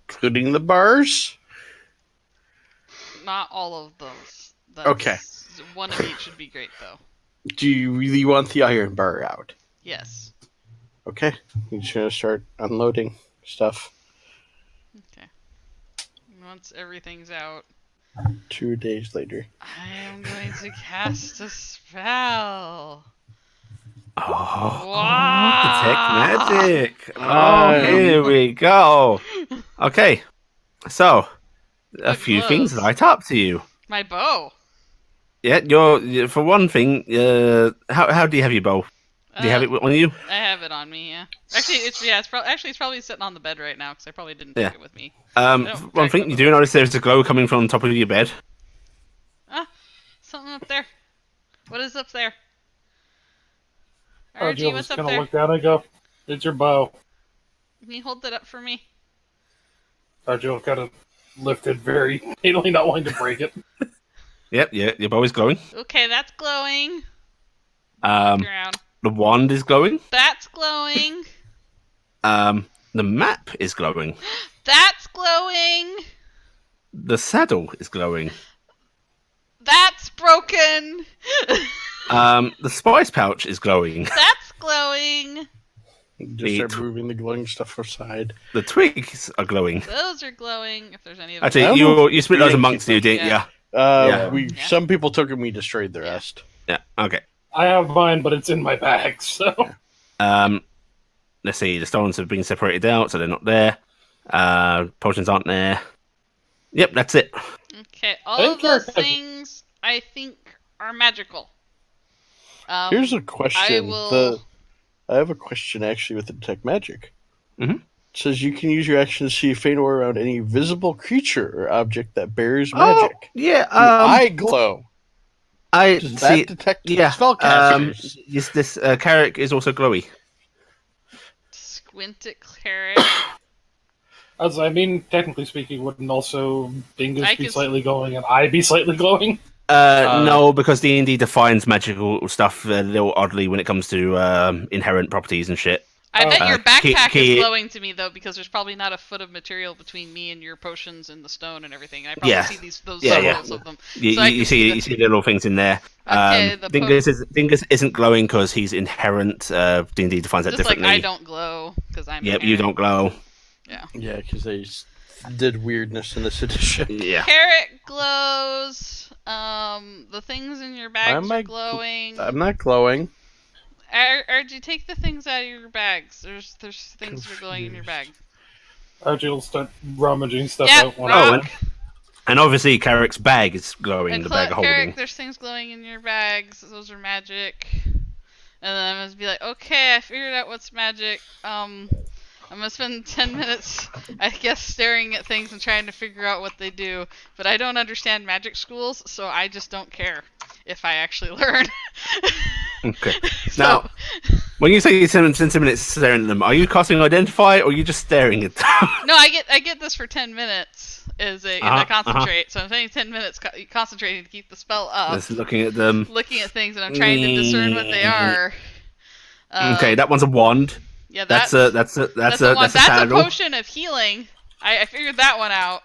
Speaker 2: Including the bars?
Speaker 6: Not all of those.
Speaker 2: Okay.
Speaker 6: One of each would be great, though.
Speaker 2: Do you really want the iron bar out?
Speaker 6: Yes.
Speaker 2: Okay. You're just gonna start unloading stuff.
Speaker 6: Okay. Once everything's out,
Speaker 2: 2 days later.
Speaker 6: I am going to cast a spell.
Speaker 1: Oh,
Speaker 6: Wow.
Speaker 1: detect magic. Oh, here we go. Okay, so a
Speaker 6: Good
Speaker 1: few
Speaker 6: gloves.
Speaker 1: things light up to you.
Speaker 6: My bow.
Speaker 1: Yeah, you're for one thing. How do you have your bow? Do you have it on you?
Speaker 6: I have it on me. Yeah. Actually, it's probably sitting on the bed right now because I probably didn't take it with me.
Speaker 1: One thing you do notice there's a glow coming from the top of your bed.
Speaker 6: Ah, something up there. What is up there?
Speaker 3: Oh,
Speaker 6: RG,
Speaker 3: Jill's
Speaker 6: what's up
Speaker 3: gonna
Speaker 6: there?
Speaker 3: look down and go, "It's your bow."
Speaker 6: Can you hold that up for me?
Speaker 3: Jill kind of lifted very painfully, not wanting to break it.
Speaker 1: Yep, yeah, your bow is glowing.
Speaker 6: Okay, that's glowing.
Speaker 1: The wand is glowing.
Speaker 6: That's glowing.
Speaker 1: The map is glowing.
Speaker 6: That's glowing.
Speaker 1: The saddle is glowing.
Speaker 6: That's broken.
Speaker 1: The spice pouch is glowing.
Speaker 6: That's glowing.
Speaker 2: Just start moving the glowing stuff aside.
Speaker 1: The twigs are glowing.
Speaker 6: Those are glowing. If there's any of them.
Speaker 1: Actually, you split those amongst you, didn't you?
Speaker 6: Yeah.
Speaker 2: Some people took them, we destroyed the rest.
Speaker 1: Yeah. Okay.
Speaker 3: I have mine, but it's in my bag. So.
Speaker 1: Let's see. The stones have been separated out, so they're not there. Potions aren't there. Yep, that's it.
Speaker 6: Okay, all of those things I think are magical.
Speaker 2: Here's a question. I have a question actually with the detect magic.
Speaker 1: Mhm.
Speaker 2: It says you can use your action to see a faint aura around any visible creature or object that bears
Speaker 1: Oh,
Speaker 2: magic.
Speaker 1: yeah.
Speaker 2: Do I glow?
Speaker 1: I
Speaker 2: Does
Speaker 1: see.
Speaker 2: that detect
Speaker 1: Yeah.
Speaker 2: spellcasters?
Speaker 1: This Carrick is also glowy.
Speaker 6: Squint at Cleric.
Speaker 3: As I mean, technically speaking, wouldn't also Dingus
Speaker 6: I
Speaker 3: be
Speaker 6: guess-
Speaker 3: slightly glowing and I be slightly glowing?
Speaker 1: No, because D&D defines magical stuff a little oddly when it comes to inherent properties and shit.
Speaker 6: I bet your backpack
Speaker 1: key-
Speaker 6: is glowing to me though, because there's probably not a foot of material between me and your potions and the stone and everything. I probably
Speaker 1: Yeah.
Speaker 6: see those
Speaker 1: Yeah,
Speaker 6: circles
Speaker 1: yeah.
Speaker 6: of them.
Speaker 1: You,
Speaker 6: So I
Speaker 1: you
Speaker 6: can
Speaker 1: see,
Speaker 6: the-
Speaker 1: you see little things in there.
Speaker 6: Okay, the
Speaker 1: Dingus isn't glowing because he's inherent. D&D defines that
Speaker 6: just
Speaker 1: differently.
Speaker 6: like I don't glow because I'm.
Speaker 1: Yep, you don't glow.
Speaker 6: Yeah.
Speaker 2: Yeah, because they did weirdness in this edition.
Speaker 1: Yeah.
Speaker 6: Carrot glows. The things in your bags
Speaker 2: Why
Speaker 6: are
Speaker 2: am I
Speaker 6: glowing.
Speaker 2: I'm not glowing.
Speaker 6: RG, take the things out of your bags. There's things that are glowing in your bag.
Speaker 3: Archie will start rummaging stuff
Speaker 6: Yeah,
Speaker 3: out. One
Speaker 6: rock.
Speaker 1: And obviously Carrick's bag is glowing.
Speaker 6: And
Speaker 1: The bag of
Speaker 6: Carrick,
Speaker 1: holding.
Speaker 6: there's things glowing in your bags. Those are magic. And then I'm gonna be like, okay, I figured out what's magic. I'm gonna spend 10 minutes, I guess, staring at things and trying to figure out what they do. But I don't understand magic schools, so I just don't care if I actually learn.
Speaker 1: Okay.
Speaker 6: So-
Speaker 1: Now, when you say you spend 10 minutes staring at them, are you casting Identify or are you just staring at them?
Speaker 6: no, I get this for 10 minutes as a concentrate. So I'm saying 10 minutes concentrating to keep the spell up.
Speaker 1: Just looking at them.
Speaker 6: Looking at things, and I'm trying to discern what they are.
Speaker 1: Okay, that one's a wand.
Speaker 6: Yeah,
Speaker 1: That's a saddle.
Speaker 6: a potion of healing. I figured that one out.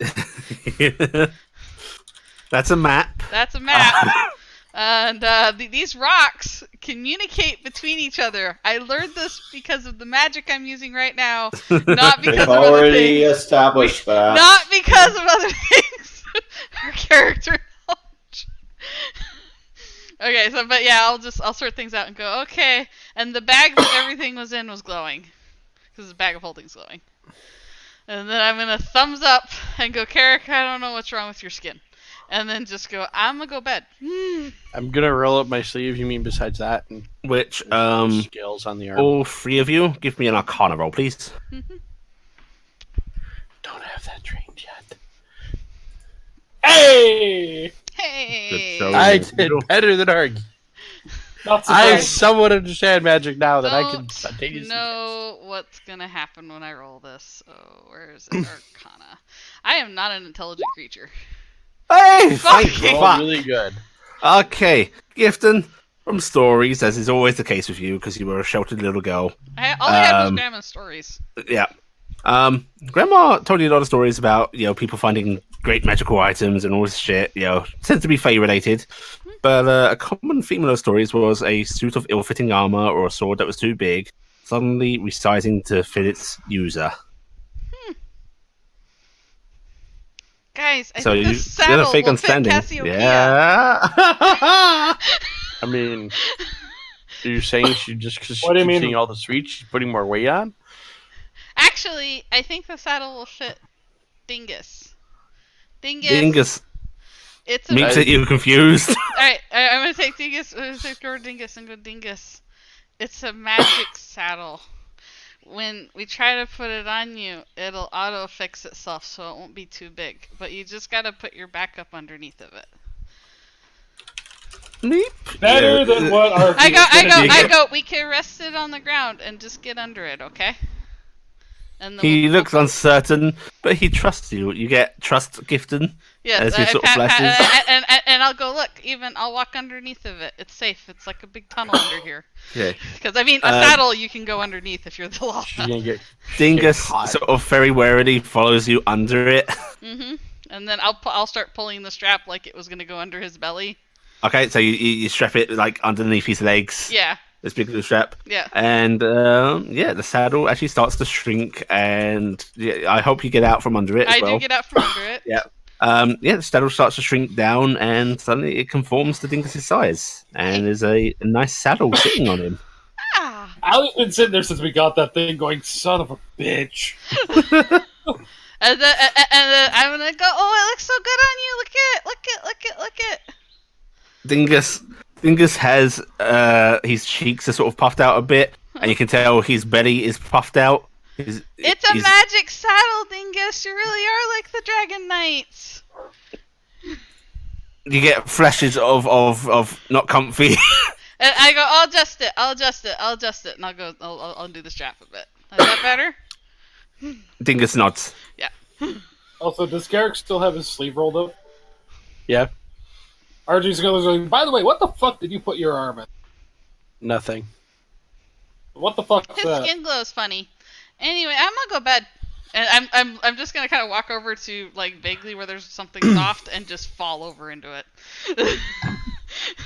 Speaker 1: That's a map.
Speaker 6: That's a map. And these rocks communicate between each other. I learned this because of the magic I'm using right now, not because
Speaker 5: We've
Speaker 6: of other
Speaker 5: already
Speaker 6: things.
Speaker 5: established that.
Speaker 6: Not because of other things. Our character knowledge. Okay, so but yeah, I'll sort things out and go, okay. And the bag that everything was in was glowing. Because the bag of holding's glowing. And then I'm gonna thumbs up and go, Carrick, I don't know what's wrong with your skin. And then just go, I'm gonna go bed.
Speaker 2: I'm gonna roll up my sleeve. You mean besides that? And
Speaker 1: Which,
Speaker 2: scales on the arm.
Speaker 1: all three of you, give me an Arcana roll, please.
Speaker 2: Don't have that trained yet.
Speaker 3: Hey!
Speaker 6: Hey!
Speaker 1: Good show.
Speaker 2: I did better than Argy.
Speaker 3: Not
Speaker 2: I
Speaker 3: surprised.
Speaker 2: somewhat understand magic now that I can
Speaker 6: Don't
Speaker 2: spontaneously.
Speaker 6: know what's gonna happen when I roll this. Oh, where is it? Arcana. I am not an intelligent creature.
Speaker 1: Hey!
Speaker 6: Fucking
Speaker 1: Thank
Speaker 2: Roll
Speaker 1: fuck.
Speaker 2: really good.
Speaker 1: Okay, Gifton, from stories, as is always the case with you, because you were a sheltered little girl.
Speaker 6: All I had was Grandma's stories.
Speaker 1: Yeah. Grandma told you a lot of stories about, people finding great magical items and all this shit, tends to be Fae related. But a common theme of those stories was a suit of ill-fitting armor or a sword that was too big, suddenly resizing to fit its user.
Speaker 6: Guys, I
Speaker 1: So
Speaker 6: think
Speaker 1: you
Speaker 6: this
Speaker 1: got a
Speaker 6: saddle
Speaker 1: fake
Speaker 6: will
Speaker 1: on
Speaker 6: fit
Speaker 1: standing.
Speaker 6: Cassiopeia.
Speaker 1: Yeah.
Speaker 2: I mean, are you saying she just because
Speaker 3: What do you
Speaker 2: she's
Speaker 3: mean?
Speaker 2: seeing all the sweets, she's putting more weight on?
Speaker 6: Actually, I think the saddle will fit Dingus.
Speaker 1: Dingus
Speaker 6: It's a
Speaker 1: meets at you confused.
Speaker 6: Alright, I'm gonna take Dingus. I'm gonna take your Dingus and go Dingus. It's a magic saddle. When we try to put it on you, it'll auto fix itself, so it won't be too big. But you just gotta put your back up underneath of it.
Speaker 1: Meep.
Speaker 3: Better than what our
Speaker 6: I go. We can rest it on the ground and just get under it, okay? And then
Speaker 1: He looks uncertain, but he trusts you. You get trust, Gifton.
Speaker 6: Yes,
Speaker 1: as you sort of flashes.
Speaker 6: and I'll go look. I'll walk underneath of it. It's safe. It's like a big tunnel under here.
Speaker 1: Okay.
Speaker 6: Because I mean, a saddle you can go underneath if you're the law.
Speaker 2: She's gonna get
Speaker 1: Dingus
Speaker 2: caught.
Speaker 1: sort of very warily follows you under it.
Speaker 6: And then I'll start pulling the strap like it was gonna go under his belly.
Speaker 1: Okay, so you strap it like underneath his legs.
Speaker 6: Yeah.
Speaker 1: This big little strap.
Speaker 6: Yeah.
Speaker 1: And the saddle actually starts to shrink, and I hope you get out from under it as
Speaker 6: I
Speaker 1: well.
Speaker 6: do get out from under it.
Speaker 1: Yeah. The saddle starts to shrink down, and suddenly it conforms to Dingus's size, and there's a nice saddle sitting on him.
Speaker 6: Ah.
Speaker 3: Allie's been sitting there since we got that thing going, son of a bitch.
Speaker 6: And then I'm gonna go. Oh, it looks so good on you. Look it.
Speaker 1: Dingus has his cheeks are sort of puffed out a bit, and you can tell his belly is puffed out.
Speaker 6: It's a magic saddle, Dingus. You really are like the Dragon Knights.
Speaker 1: You get flashes of not comfy.
Speaker 6: And I go, I'll adjust it, and I'll go, I'll undo the strap a bit. Is that better?
Speaker 1: Dingus nods.
Speaker 6: Yeah.
Speaker 3: Also, does Garrick still have his sleeve rolled up?
Speaker 2: Yeah.
Speaker 3: RG's gonna like, by the way, what the fuck did you put your arm in?
Speaker 2: Nothing.
Speaker 3: What the fuck is
Speaker 6: His
Speaker 3: that?
Speaker 6: skin glow is funny. Anyway, I'm gonna go bed. And I'm just gonna kind of walk over to like vaguely where there's something soft and just fall over into it.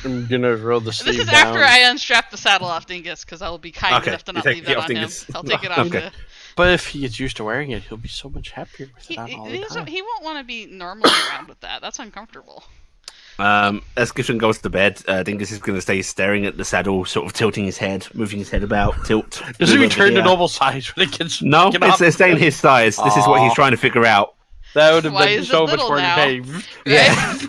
Speaker 2: I'm gonna roll the sleeve
Speaker 6: This is
Speaker 2: down.
Speaker 6: after I unstrap the saddle off Dingus because I will be kind enough to not leave that on him.
Speaker 1: Dingus.
Speaker 6: I'll take it off.
Speaker 1: Okay.
Speaker 2: But if he gets used to wearing it, he'll be so much happier with it on all the time.
Speaker 6: He won't want to be normally around with that. That's uncomfortable.
Speaker 1: As Gifton goes to bed, Dingus is going to stay staring at the saddle, sort of tilting his head, moving his head about, tilt.
Speaker 2: Does it
Speaker 1: move
Speaker 2: return
Speaker 1: over
Speaker 2: to
Speaker 1: here.
Speaker 2: normal size when it gets
Speaker 1: No,
Speaker 2: get off?
Speaker 1: it's staying his size. This is what he's
Speaker 2: Aw.
Speaker 1: trying to figure out.
Speaker 2: That would have
Speaker 6: Why
Speaker 2: been
Speaker 6: is it
Speaker 2: so much
Speaker 6: little
Speaker 2: more
Speaker 6: now?
Speaker 2: pain.
Speaker 1: Yeah.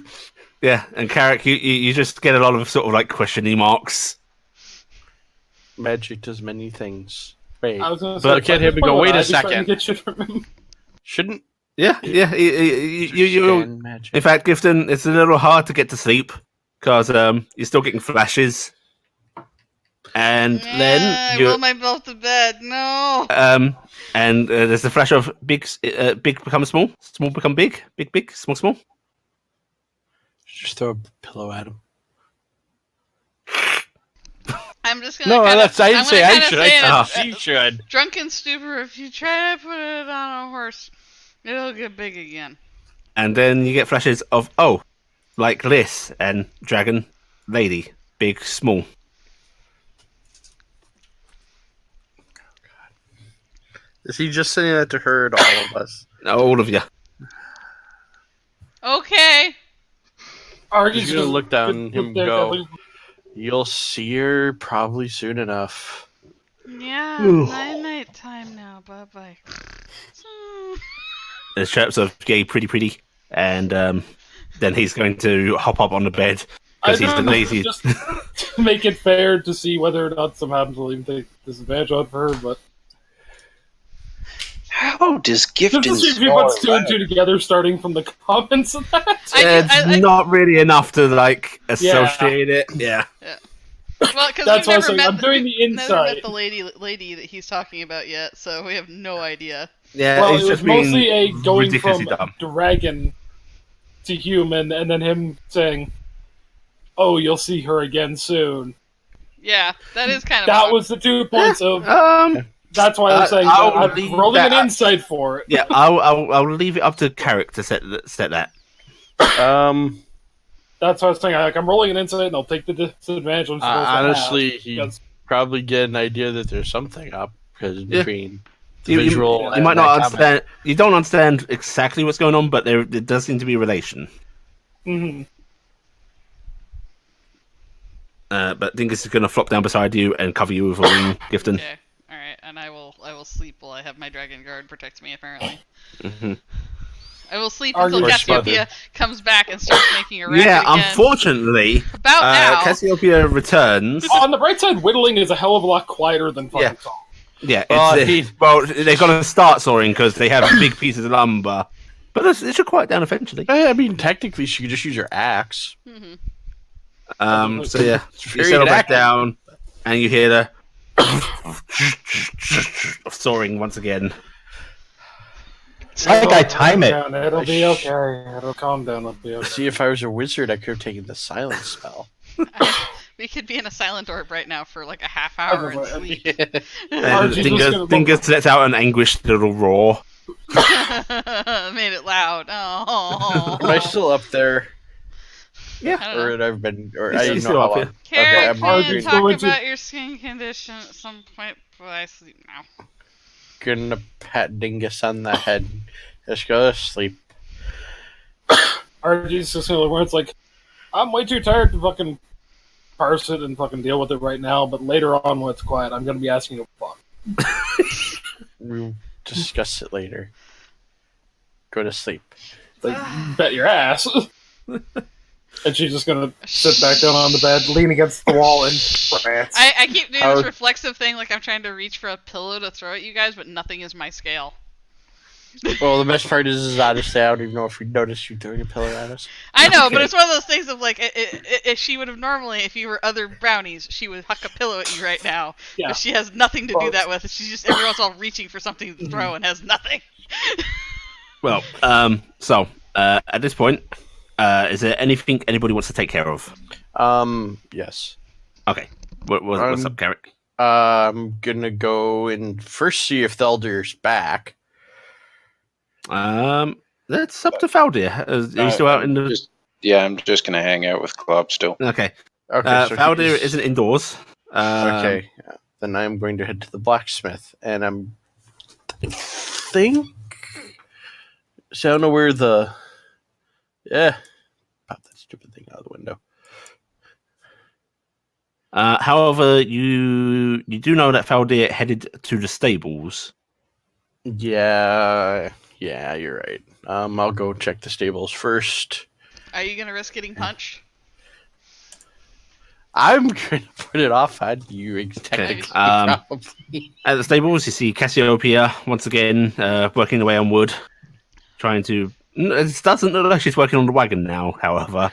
Speaker 1: Yeah, and Carrick, you just get a lot of sort of like questioning marks.
Speaker 2: Magic does many things. Wait,
Speaker 3: I was gonna
Speaker 2: look
Speaker 3: say,
Speaker 2: at him and go,
Speaker 3: would
Speaker 2: wait
Speaker 3: I
Speaker 2: a
Speaker 3: be starting
Speaker 2: second.
Speaker 3: to get shit from him?
Speaker 2: Shouldn't
Speaker 1: Yeah. You
Speaker 2: understand magic.
Speaker 1: in fact, Gifton, it's a little hard to get to sleep because you're still getting flashes, and
Speaker 6: I
Speaker 1: then you
Speaker 6: roll myself to bed. No.
Speaker 1: and there's the flash of big become small, small become big, big, small, small.
Speaker 2: Just throw a pillow at him.
Speaker 6: I'm just gonna.
Speaker 2: No,
Speaker 6: kinda,
Speaker 2: that's I didn't
Speaker 6: I'm
Speaker 2: say
Speaker 6: gonna
Speaker 2: I
Speaker 6: kinda
Speaker 2: should.
Speaker 6: say
Speaker 2: I
Speaker 6: in
Speaker 2: said she should.
Speaker 6: drunken stupor. If you try to put it on a horse, it'll get big again.
Speaker 1: And then you get flashes of like Liz and Dragon Lady, big, small.
Speaker 2: Is he just saying that to her to all of us?
Speaker 1: All of you.
Speaker 6: Okay.
Speaker 3: RG's
Speaker 2: He's gonna look down
Speaker 3: look
Speaker 2: him and
Speaker 3: there,
Speaker 2: go,
Speaker 3: definitely.
Speaker 2: you'll see her probably soon enough.
Speaker 6: Yeah.
Speaker 7: Ooh.
Speaker 6: Night time now. Bye bye.
Speaker 1: There's traps of yay, pretty, and then he's going to hop up on the bed because he's the
Speaker 3: don't know,
Speaker 1: lazy.
Speaker 3: just to make it fair to see whether or not somehow will even take disadvantage on her, but
Speaker 4: How does
Speaker 3: just to see
Speaker 4: Gifton
Speaker 3: if he puts two and two together, starting from the comments of that.
Speaker 1: It's not really enough to like associate it. Yeah.
Speaker 6: Well, because
Speaker 3: That's
Speaker 6: we've
Speaker 3: what I'm
Speaker 6: never
Speaker 3: saying.
Speaker 6: met.
Speaker 3: I'm doing the
Speaker 6: Never
Speaker 3: inside.
Speaker 6: met the lady that he's talking about yet, so we have no idea.
Speaker 1: Yeah,
Speaker 3: Well,
Speaker 1: it's
Speaker 3: it was
Speaker 1: just being
Speaker 3: mostly a going
Speaker 1: ridiculously
Speaker 3: from
Speaker 1: dumb.
Speaker 3: dragon to human, and then him saying, "Oh, you'll see her again soon."
Speaker 6: Yeah, that is kind of.
Speaker 3: That
Speaker 6: odd.
Speaker 3: was the 2 points of.
Speaker 1: Um,
Speaker 3: That's why I'm saying
Speaker 1: I'll
Speaker 3: I'm
Speaker 1: leave
Speaker 3: rolling
Speaker 1: that-
Speaker 3: an insight for it.
Speaker 1: yeah, I'll leave it up to Carrick to set that.
Speaker 3: That's what I was saying. I'm rolling an insight, and I'll take the disadvantage. On
Speaker 2: Honestly, he
Speaker 3: because
Speaker 2: probably get an idea that there's something up because
Speaker 1: Yeah.
Speaker 2: between the
Speaker 1: You
Speaker 2: visual
Speaker 1: might
Speaker 2: and
Speaker 1: not
Speaker 2: that comment.
Speaker 1: understand. You don't understand exactly what's going on, but there does seem to be a relation.
Speaker 3: mhm.
Speaker 1: But Dingus is going to flop down beside you and cover you with a wing, Gifton.
Speaker 6: Okay, all right, and I will sleep while I have my dragon guard protect me. Apparently,
Speaker 1: Mhm.
Speaker 6: I will sleep
Speaker 3: Are
Speaker 6: until
Speaker 3: you
Speaker 6: Cassiopeia comes back and starts making a racket
Speaker 1: Yeah,
Speaker 6: again.
Speaker 1: unfortunately,
Speaker 6: About now.
Speaker 1: Cassiopeia returns.
Speaker 3: On the bright side, whittling is a hell of a lot quieter than fucking
Speaker 1: Yeah.
Speaker 3: song.
Speaker 1: Yeah,
Speaker 2: Well,
Speaker 1: they're going to start soaring because they have big pieces of lumber. But it should quiet down eventually.
Speaker 2: I mean, technically, she could just use her axe.
Speaker 6: Mhm.
Speaker 1: So yeah,
Speaker 2: It's
Speaker 1: you
Speaker 2: very
Speaker 1: settle back
Speaker 2: inactive.
Speaker 1: down, and you hear the soaring once again.
Speaker 7: I think I time it.
Speaker 3: Down. It'll be okay. It'll calm down. It'll be okay.
Speaker 2: See, if I was a wizard, I could have taken the silence spell.
Speaker 6: We could be in a silent orb right now for like a half hour and sleep.
Speaker 1: And
Speaker 3: Archie's just gonna
Speaker 1: Dingus lets out an anguished little roar.
Speaker 6: Made it loud. Oh.
Speaker 2: Am I still up there,
Speaker 6: I don't
Speaker 2: or
Speaker 6: know.
Speaker 2: had I been? Or
Speaker 1: He's
Speaker 2: I didn't
Speaker 1: still
Speaker 2: know how
Speaker 1: up
Speaker 2: long.
Speaker 1: here.
Speaker 6: Carrot,
Speaker 2: I'm
Speaker 6: can
Speaker 3: Archie's
Speaker 6: talk
Speaker 3: going to-
Speaker 6: about your skin condition at some point, but I sleep now.
Speaker 2: Gonna pat Dingus on the head. Just go to sleep.
Speaker 3: RG's just gonna look where it's like, I'm way too tired to fucking parse it and fucking deal with it right now, but later on when it's quiet, I'm gonna be asking you fuck.
Speaker 2: We'll discuss it later. Go to sleep.
Speaker 3: Like, bet your ass. And she's just gonna sit back down on the bed, lean against the wall, and rants.
Speaker 6: I keep doing this reflexive thing, like I'm trying to reach for a pillow to throw at you guys, but nothing is my scale.
Speaker 2: Well, the best part is honestly, I don't even know if we noticed you throwing a pillow at us.
Speaker 6: I know, but it's one of those things of like, if she would have normally, if you were other brownies, she would huck a pillow at you right now.
Speaker 3: Yeah.
Speaker 6: But she has nothing to do that with. She's just everyone's all reaching for something to throw and has nothing.
Speaker 1: Well, so at this point, is there anything anybody wants to take care of?
Speaker 2: Yes.
Speaker 1: Okay. What's up, Carrick?
Speaker 2: I'm gonna go and first see if Theldir's back.
Speaker 1: That's up to Faldir. Are you still out in the?
Speaker 4: I'm just gonna hang out with Klopp still.
Speaker 1: Okay.
Speaker 2: Okay, so
Speaker 1: Faldir isn't indoors.
Speaker 2: Okay, then I'm going to head to the blacksmith, and I think. So I don't know where the. Yeah. Pop that stupid thing out of the window.
Speaker 1: However, you do know that Faldir headed to the stables.
Speaker 2: Yeah, you're right. I'll go check the stables first.
Speaker 6: Are you gonna risk getting punched?
Speaker 2: I'm gonna put it off on you. Technically, probably.
Speaker 1: At the stables, you see Cassiopeia once again working away on wood, trying to. It doesn't look like she's working on the wagon now. However,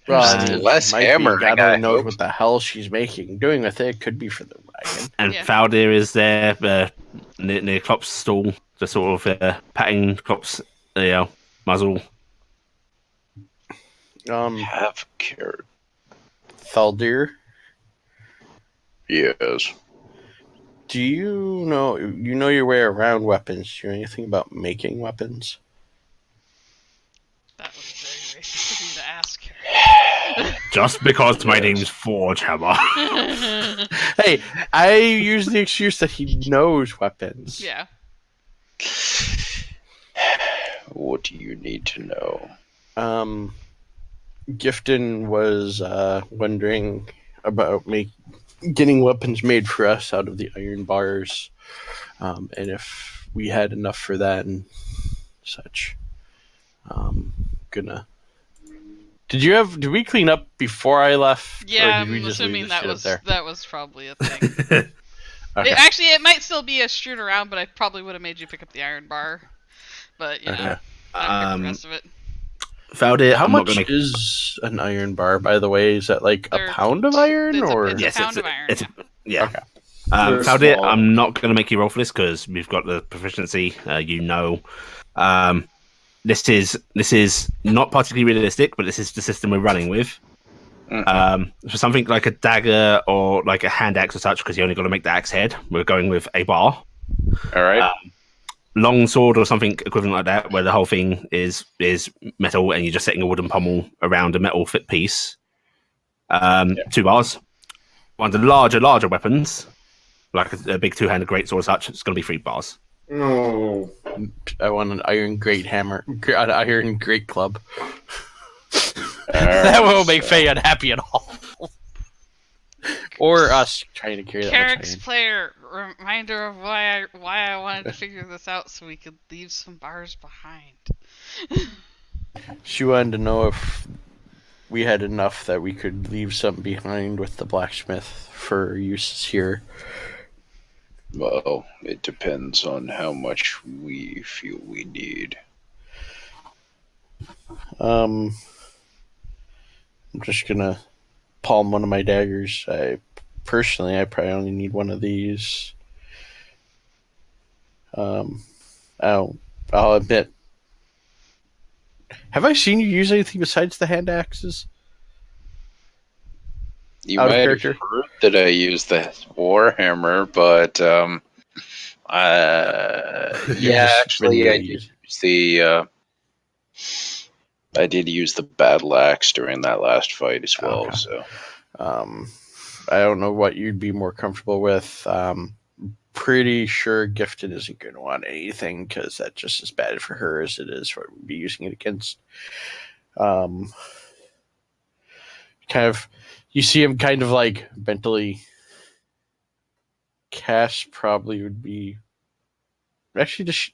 Speaker 2: well,
Speaker 4: less hammer.
Speaker 2: God only knows what the hell she's doing with it. It could be for the wagon.
Speaker 1: And Faldir is there near Klopp's stall, just sort of patting Klopp's muzzle.
Speaker 4: Have carrot.
Speaker 2: Theldir?
Speaker 4: Yes.
Speaker 2: Do you know your way around weapons? Do you know anything about making weapons?
Speaker 6: That was very racist of you to ask.
Speaker 1: Just because my name's Forgehammer.
Speaker 2: Hey, I use the excuse that he knows weapons.
Speaker 6: Yeah.
Speaker 4: What do you need to know?
Speaker 2: Gifton was wondering about getting weapons made for us out of the iron bars, and if we had enough for that and such. Did we clean up before I left?
Speaker 6: Yeah,
Speaker 2: or did we
Speaker 6: I'm
Speaker 2: just
Speaker 6: assuming
Speaker 2: leave this shit up there?
Speaker 6: that was probably a thing.
Speaker 2: Okay.
Speaker 6: It might still be strewn around, but I probably would have made you pick up the iron bar. But
Speaker 2: Okay.
Speaker 6: I picked the rest of it.
Speaker 1: Faldir,
Speaker 2: How much is an iron bar, by the way? Is that like a pound of iron, or
Speaker 6: it's a pound of iron?
Speaker 1: Yeah.
Speaker 2: Okay.
Speaker 1: Faldir, I'm not going to make you roll for this because we've got the proficiency. This is not particularly realistic, but this is the system we're running with.
Speaker 4: Mm-hmm.
Speaker 1: For something like a dagger or like a hand axe or such, because you only got to make the axe head, we're going with a bar.
Speaker 4: All right.
Speaker 1: Long sword or something equivalent like that, where the whole thing is metal and you're just setting a wooden pommel around a metal fit piece. 2 bars. One of the larger weapons, like a big 2-handed greatsword or such, it's going to be 3 bars.
Speaker 5: No.
Speaker 2: I want an iron great hammer, an iron great club. That won't make Faye unhappy at all. Or us trying to carry that much
Speaker 6: Carrick's
Speaker 2: iron.
Speaker 6: player reminder of why I wanted to figure this out so we could leave some bars behind.
Speaker 2: She wanted to know if we had enough that we could leave something behind with the blacksmith for use here.
Speaker 4: Well, it depends on how much we feel we need.
Speaker 2: I'm just gonna palm one of my daggers. I probably only need one of these. I'll admit. Have I seen you use anything besides the hand axes?
Speaker 4: You
Speaker 2: Out of
Speaker 4: might have
Speaker 2: character?
Speaker 4: heard that I used the warhammer, but yeah, actually, I did use I did use the battle axe during that last fight as well.
Speaker 2: Okay.
Speaker 4: So,
Speaker 2: I don't know what you'd be more comfortable with. Pretty sure Gifted isn't going to want anything because that's just as bad for her as it is for we'd be using it against. Kind of, you see him kind of like mentally. Cass probably would be actually just.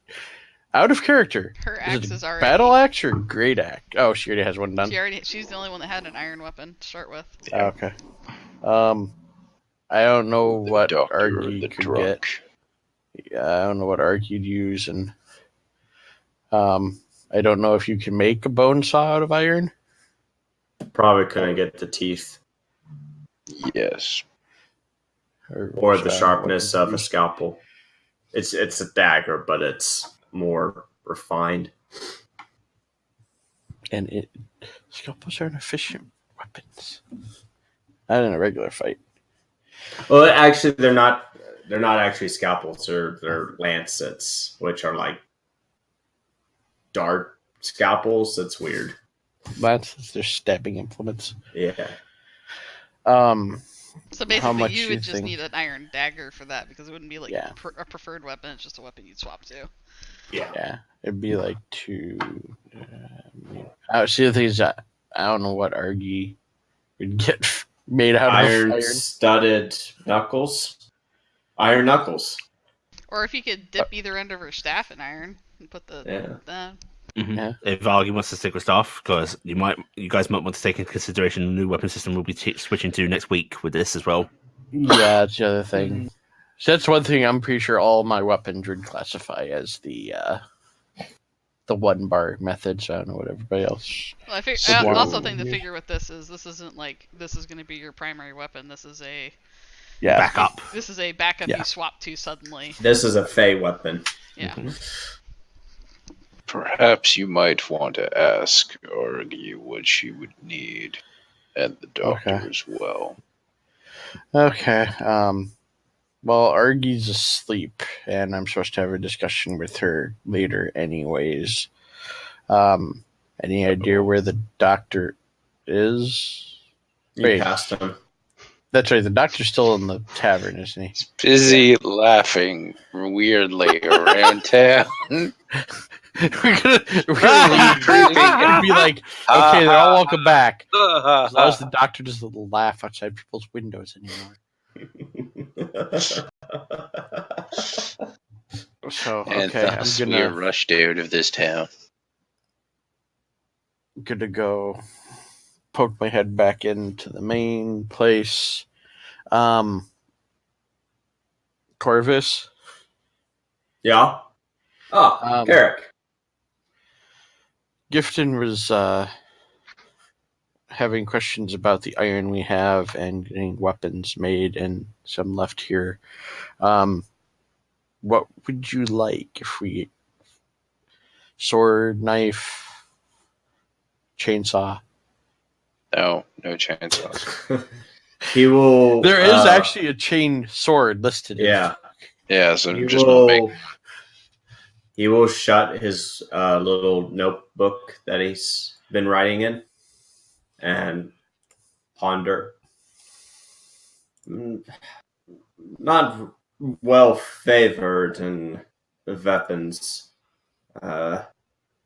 Speaker 2: Out of character.
Speaker 6: Her
Speaker 2: Is
Speaker 6: axe
Speaker 2: it
Speaker 6: is already
Speaker 2: battle axe or great axe? Oh, she already has one done.
Speaker 6: She's the only one that had an iron weapon to start with.
Speaker 2: Oh, okay. I don't know
Speaker 4: The
Speaker 2: what
Speaker 4: doctor
Speaker 2: arc
Speaker 4: or
Speaker 2: you
Speaker 4: the
Speaker 2: could
Speaker 4: drunk.
Speaker 2: get. Yeah, I don't know what arc you'd use, and I don't know if you can make a bone saw out of iron.
Speaker 5: Probably couldn't get the teeth
Speaker 4: Yes.
Speaker 5: or
Speaker 2: so
Speaker 5: the
Speaker 2: I don't know what
Speaker 5: sharpness
Speaker 2: you'd
Speaker 5: of a
Speaker 2: use.
Speaker 5: scalpel. It's a dagger, but it's more refined.
Speaker 2: And scalpels aren't efficient weapons. Not in a regular fight.
Speaker 5: Well, actually, they're not. They're not actually scalpels. They're lancets, which are like dart scalpels. That's weird.
Speaker 2: They're stabbing implements.
Speaker 5: Yeah.
Speaker 6: So
Speaker 2: How
Speaker 6: basically,
Speaker 2: much
Speaker 6: you
Speaker 2: you
Speaker 6: would just
Speaker 2: think?
Speaker 6: need an iron dagger for that because it wouldn't be like
Speaker 2: Yeah.
Speaker 6: a preferred weapon. It's just a weapon you'd swap to.
Speaker 2: Yeah, it'd be like two. See, the thing is, I don't know what Argy would get made out of iron.
Speaker 5: Studded knuckles. Iron knuckles.
Speaker 6: Or if you could dip either end of her staff in iron and put the
Speaker 2: Yeah.
Speaker 1: If Vargy wants to stick with staff, because you guys might want to take into consideration the new weapon system we'll be switching to next week with this as well.
Speaker 2: Yeah, that's the other thing. So that's one thing I'm pretty sure all my weapons would classify as the one bar method. So I don't know what everybody else.
Speaker 6: Well, I
Speaker 2: So-
Speaker 6: also think the figure with this isn't like this is going to be your primary weapon. This is a
Speaker 1: Backup.
Speaker 6: This is a backup
Speaker 2: Yeah.
Speaker 6: you swap to suddenly.
Speaker 5: This is a Fey weapon.
Speaker 6: Yeah.
Speaker 4: Perhaps you might want to ask Argy what she would need, and the doctor
Speaker 2: Okay.
Speaker 4: as well.
Speaker 2: Okay. Well, Argy's asleep, and I'm supposed to have a discussion with her later, anyways. Any idea where the doctor is?
Speaker 5: You
Speaker 2: Wait.
Speaker 5: passed him.
Speaker 2: That's right. The doctor's still in the tavern, isn't he?
Speaker 4: Busy laughing weirdly around town.
Speaker 2: we're gonna leave drinking and be like, okay, they're all welcome back. As long as the doctor doesn't laugh outside people's windows anymore. So
Speaker 4: And
Speaker 2: okay,
Speaker 4: thus we are rushed out of this town.
Speaker 2: gonna go poke my head back into the main place. Corvus.
Speaker 5: Yeah. Oh, Eric.
Speaker 2: Gifton was having questions about the iron we have and getting weapons made and some left here. What would you like if we sword, knife, chainsaw?
Speaker 4: No chainsaws.
Speaker 5: He will.
Speaker 2: There is actually a chain sword listed.
Speaker 5: Yeah.
Speaker 4: Yeah, so
Speaker 5: He
Speaker 4: just not make.
Speaker 5: He will shut his little notebook that he's been writing in and ponder. Not well favored in weapons.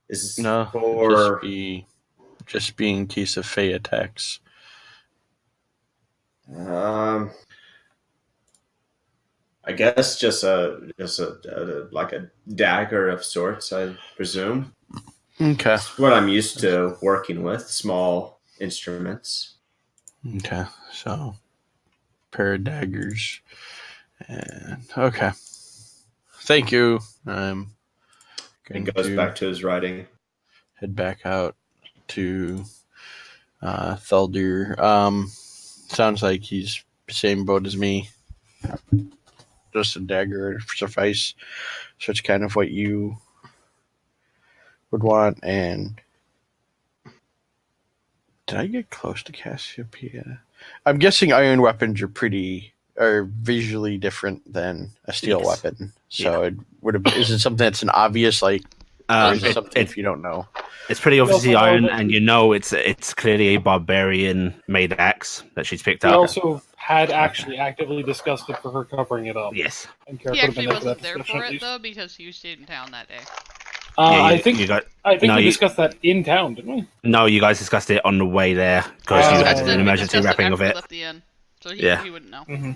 Speaker 5: Is
Speaker 2: No,
Speaker 5: for
Speaker 2: just be in case of Fey attacks.
Speaker 5: I guess just a like a dagger of sorts, I presume.
Speaker 2: Okay.
Speaker 5: That's what I'm used to working with, small instruments.
Speaker 2: Okay, so pair of daggers. And okay. Thank you. I'm
Speaker 5: He
Speaker 2: going
Speaker 5: goes
Speaker 2: to
Speaker 5: back to his writing.
Speaker 2: head back out to Thaldir. Sounds like he's same boat as me. Just a dagger would suffice. So it's kind of what you would want. And did I get close to Cassiopeia? I'm guessing iron weapons are visually different than a steel
Speaker 1: Yes.
Speaker 2: weapon. So it would have. Is it something that's an obvious or is it something if you don't know?
Speaker 1: It's pretty obviously
Speaker 3: also know
Speaker 1: iron,
Speaker 3: that-
Speaker 1: and it's clearly a barbarian made axe that she's picked
Speaker 3: We
Speaker 1: up.
Speaker 3: also had actually actively discussed it for her covering it up.
Speaker 1: Yes.
Speaker 3: And Kara
Speaker 6: He
Speaker 3: could have
Speaker 6: actually
Speaker 3: been there for
Speaker 6: wasn't
Speaker 3: that
Speaker 6: there
Speaker 3: discussion
Speaker 6: for
Speaker 3: at
Speaker 6: it
Speaker 3: least.
Speaker 6: though because he stayed in town that day.
Speaker 3: I think
Speaker 1: no,
Speaker 3: we
Speaker 1: you-
Speaker 3: discussed that in town, didn't we?
Speaker 1: No, you guys discussed it on the way there because you had
Speaker 3: Oh.
Speaker 1: an emergency
Speaker 6: We discussed
Speaker 1: wrapping
Speaker 6: after
Speaker 1: of
Speaker 6: we
Speaker 1: it.
Speaker 6: left the inn, so
Speaker 1: Yeah.
Speaker 6: he wouldn't know.
Speaker 3: Mm-hmm.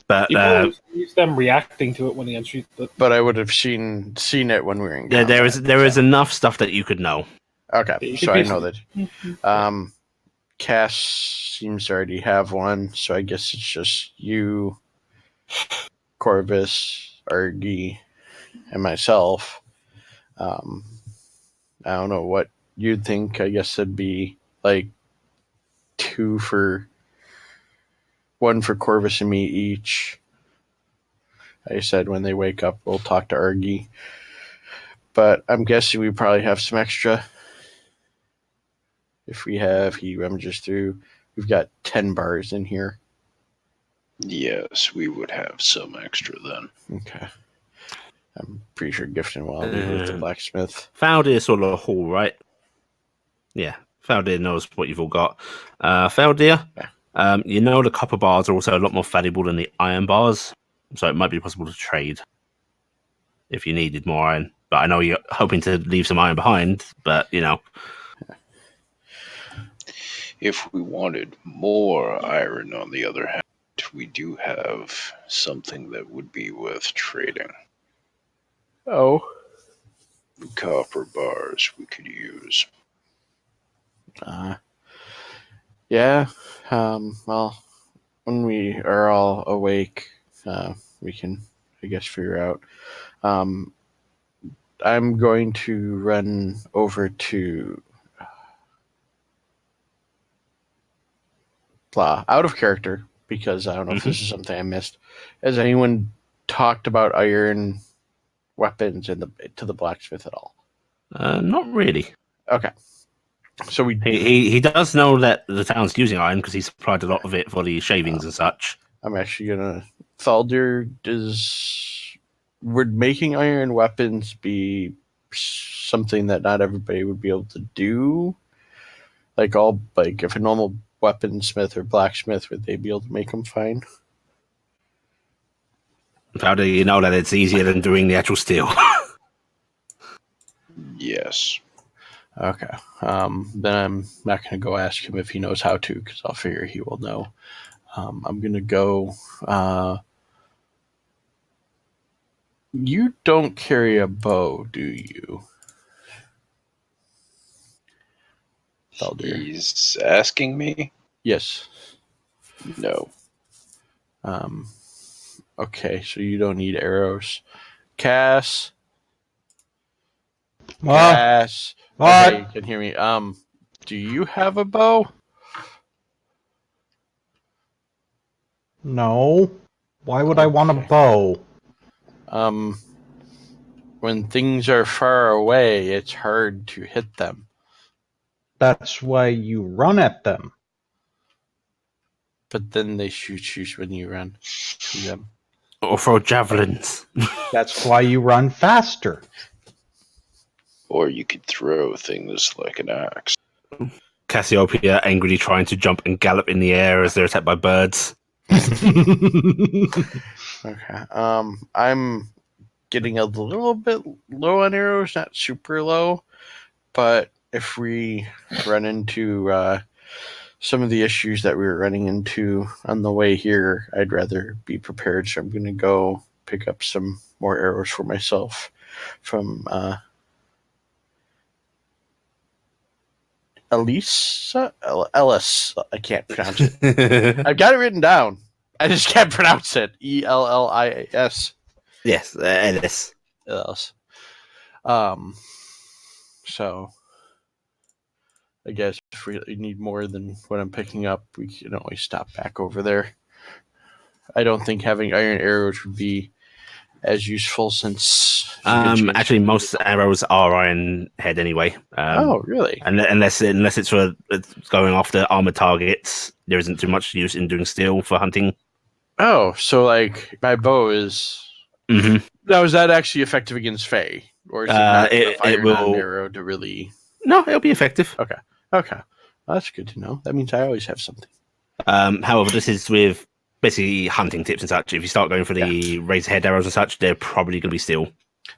Speaker 1: But
Speaker 3: People always use them reacting to it when he unsheathed it.
Speaker 2: But I would have seen it when we were in
Speaker 1: yeah,
Speaker 2: combat.
Speaker 1: there is enough stuff that you could know.
Speaker 2: Okay,
Speaker 3: You
Speaker 2: so
Speaker 3: could
Speaker 2: I
Speaker 3: be-
Speaker 2: know that. Cass seems to already have one, so I guess it's just you, Corvus, Argy, and myself. I don't know what you'd think. I guess it'd be like one for Corvus and me each. I said when they wake up, we'll talk to Argy. But I'm guessing we probably have some extra. If he rummages through. We've got 10 bars in here.
Speaker 4: Yes, we would have some extra then.
Speaker 2: Okay. I'm pretty sure Gifton will be with the blacksmith.
Speaker 1: Faldir sort of a haul, right? Yeah, Faldir knows what you've all got. Faldir, you know the copper bars are also a lot more valuable than the iron bars, so it might be possible to trade if you needed more iron. But I know you're hoping to leave some iron behind, but you know.
Speaker 4: If we wanted more iron, on the other hand, we do have something that would be worth trading.
Speaker 2: Oh.
Speaker 4: Copper bars we could use.
Speaker 2: Yeah. Well, when we are all awake, we can, I guess, figure out. I'm going to run over to out of character because I don't know if this is something I missed. Has anyone talked about iron weapons to the blacksmith at all?
Speaker 1: Not really.
Speaker 2: Okay. So
Speaker 1: he does know that the town's using iron because he supplied a lot of it for the shavings and such.
Speaker 2: I'm actually gonna Thaldir, would making iron weapons be something that not everybody would be able to do? Like if a normal weaponsmith or blacksmith, would they be able to make them fine?
Speaker 1: How do you know that it's easier than doing the actual steel?
Speaker 4: Yes.
Speaker 2: Okay. Then I'm not going to go ask him if he knows how to, because I'll figure he will know. I'm going to go. You don't carry a bow, do you? Thaldir.
Speaker 4: He's asking me?
Speaker 2: Yes.
Speaker 4: No.
Speaker 2: Okay, so you don't need arrows. Cass.
Speaker 7: What?
Speaker 2: Okay, you can hear me. Do you have a bow?
Speaker 7: No. Why would I want a bow?
Speaker 2: When things are far away, it's hard to hit them.
Speaker 7: That's why you run at them.
Speaker 2: But then they shoot you when you run to them.
Speaker 1: Or throw javelins.
Speaker 7: That's why you run faster.
Speaker 4: Or you could throw things like an axe.
Speaker 1: Cassiopeia angrily trying to jump and gallop in the air as they're attacked by birds.
Speaker 2: Okay. I'm getting a little bit low on arrows, not super low, but if we run into some of the issues that we were running into on the way here, I'd rather be prepared. So I'm going to go pick up some more arrows for myself from Ellis. I can't pronounce it. I've got it written down. I just can't pronounce it. Ellis.
Speaker 1: Yes, Ellis.
Speaker 2: Ellis. So I guess if we need more than what I'm picking up, we can always stop back over there. I don't think having iron arrows would be as useful since
Speaker 1: actually most arrows are iron head anyway.
Speaker 2: Oh, really?
Speaker 1: Unless it's for going after armored targets, there isn't too much use in doing steel for hunting.
Speaker 2: Oh, so like my bow is.
Speaker 1: Mm-hmm.
Speaker 2: Now, is that actually effective against Fae, or is it not enough iron
Speaker 1: will...
Speaker 2: on an arrow to really?
Speaker 1: No, it'll be effective.
Speaker 2: Okay. Well, that's good to know. That means I always have something.
Speaker 1: However, this is with basically hunting tips and such. If you start going for the razor head arrows and such, they're probably going to be steel.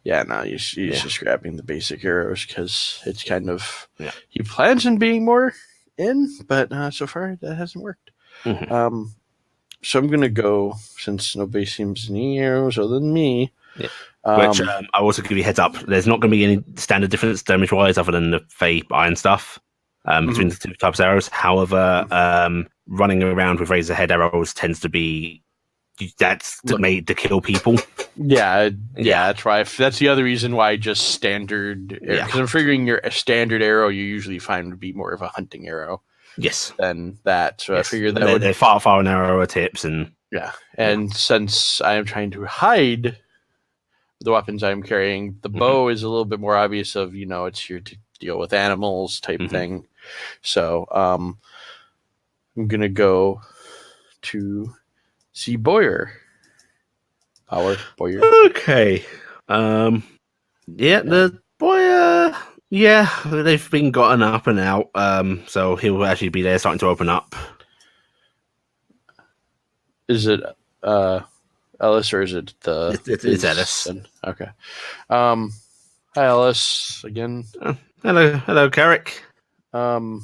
Speaker 2: Yeah, no, he's just grabbing the basic arrows because it's kind of he plans on being more in, but so far that hasn't worked.
Speaker 1: Mm-hmm.
Speaker 2: So I'm gonna go, since nobody seems any arrows other than me.
Speaker 1: Yeah. Which I also give you a heads up. There's not going to be any standard difference damage wise other than the Fey Iron stuff between the two types of arrows. However, running around with razor head arrows tends to be made to kill people.
Speaker 2: Yeah, that's why. That's the other reason why just standard. Because I'm figuring your standard arrow you usually find would be more of a hunting arrow.
Speaker 1: Yes.
Speaker 2: Than that. So
Speaker 1: yes.
Speaker 2: I figured that
Speaker 1: they're far narrower tips and.
Speaker 2: Yeah, and since I am trying to hide the weapons I'm carrying, the bow is a little bit more obvious of, it's here to deal with animals type thing. So I'm going to go to see Boyer. Boyer.
Speaker 1: Okay. The Boyer, they've been gotten up and out. So he'll actually be there starting to open up.
Speaker 2: Is it Ellis or is it the?
Speaker 1: It's Ellis.
Speaker 2: Okay. Hi Ellis again.
Speaker 1: Hello, Carrick.
Speaker 2: Would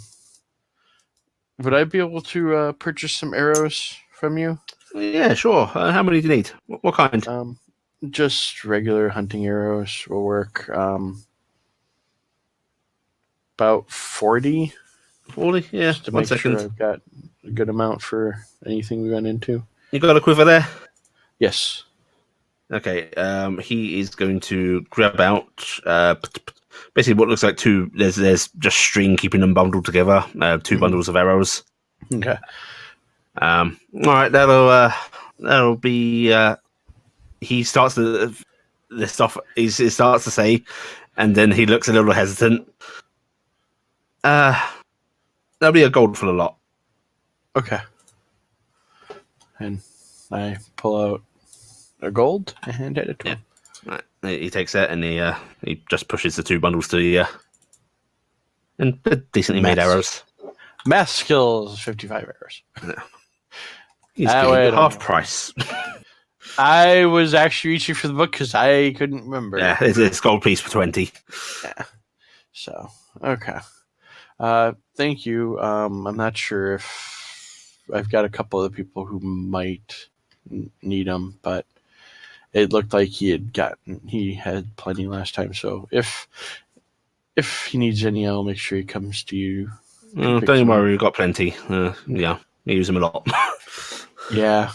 Speaker 2: I be able to purchase some arrows from you?
Speaker 1: Yeah, sure. How many do you need? What kind?
Speaker 2: Just regular hunting arrows will work. About 40.
Speaker 1: 40, yeah.
Speaker 2: Just to make sure I've got a good amount for anything we went into.
Speaker 1: You got a quiver there?
Speaker 2: Yes.
Speaker 1: Okay. He is going to grab out basically what looks like two. There's just string keeping them bundled together. Two bundles of arrows.
Speaker 2: Okay.
Speaker 1: All right. That'll be. He starts to list off. He starts to say, and then he looks a little hesitant. That'll be a gold for the lot.
Speaker 2: Okay. And I pull out a gold and hand it to him.
Speaker 1: Right. He takes it and he just pushes the two bundles to you. And they're decently made arrows.
Speaker 2: Math skills, 55 arrows.
Speaker 1: Yeah. He's getting half price.
Speaker 2: I was actually reaching for the book because I couldn't remember.
Speaker 1: Yeah, it's gold piece for 20.
Speaker 2: Yeah. So, okay. Thank you. I'm not sure if I've got a couple of people who might need them, but it looked like he had plenty last time. So if he needs any, I'll make sure he comes to you.
Speaker 1: Don't worry, we've got plenty. Yeah, we use them a lot.
Speaker 2: Yeah.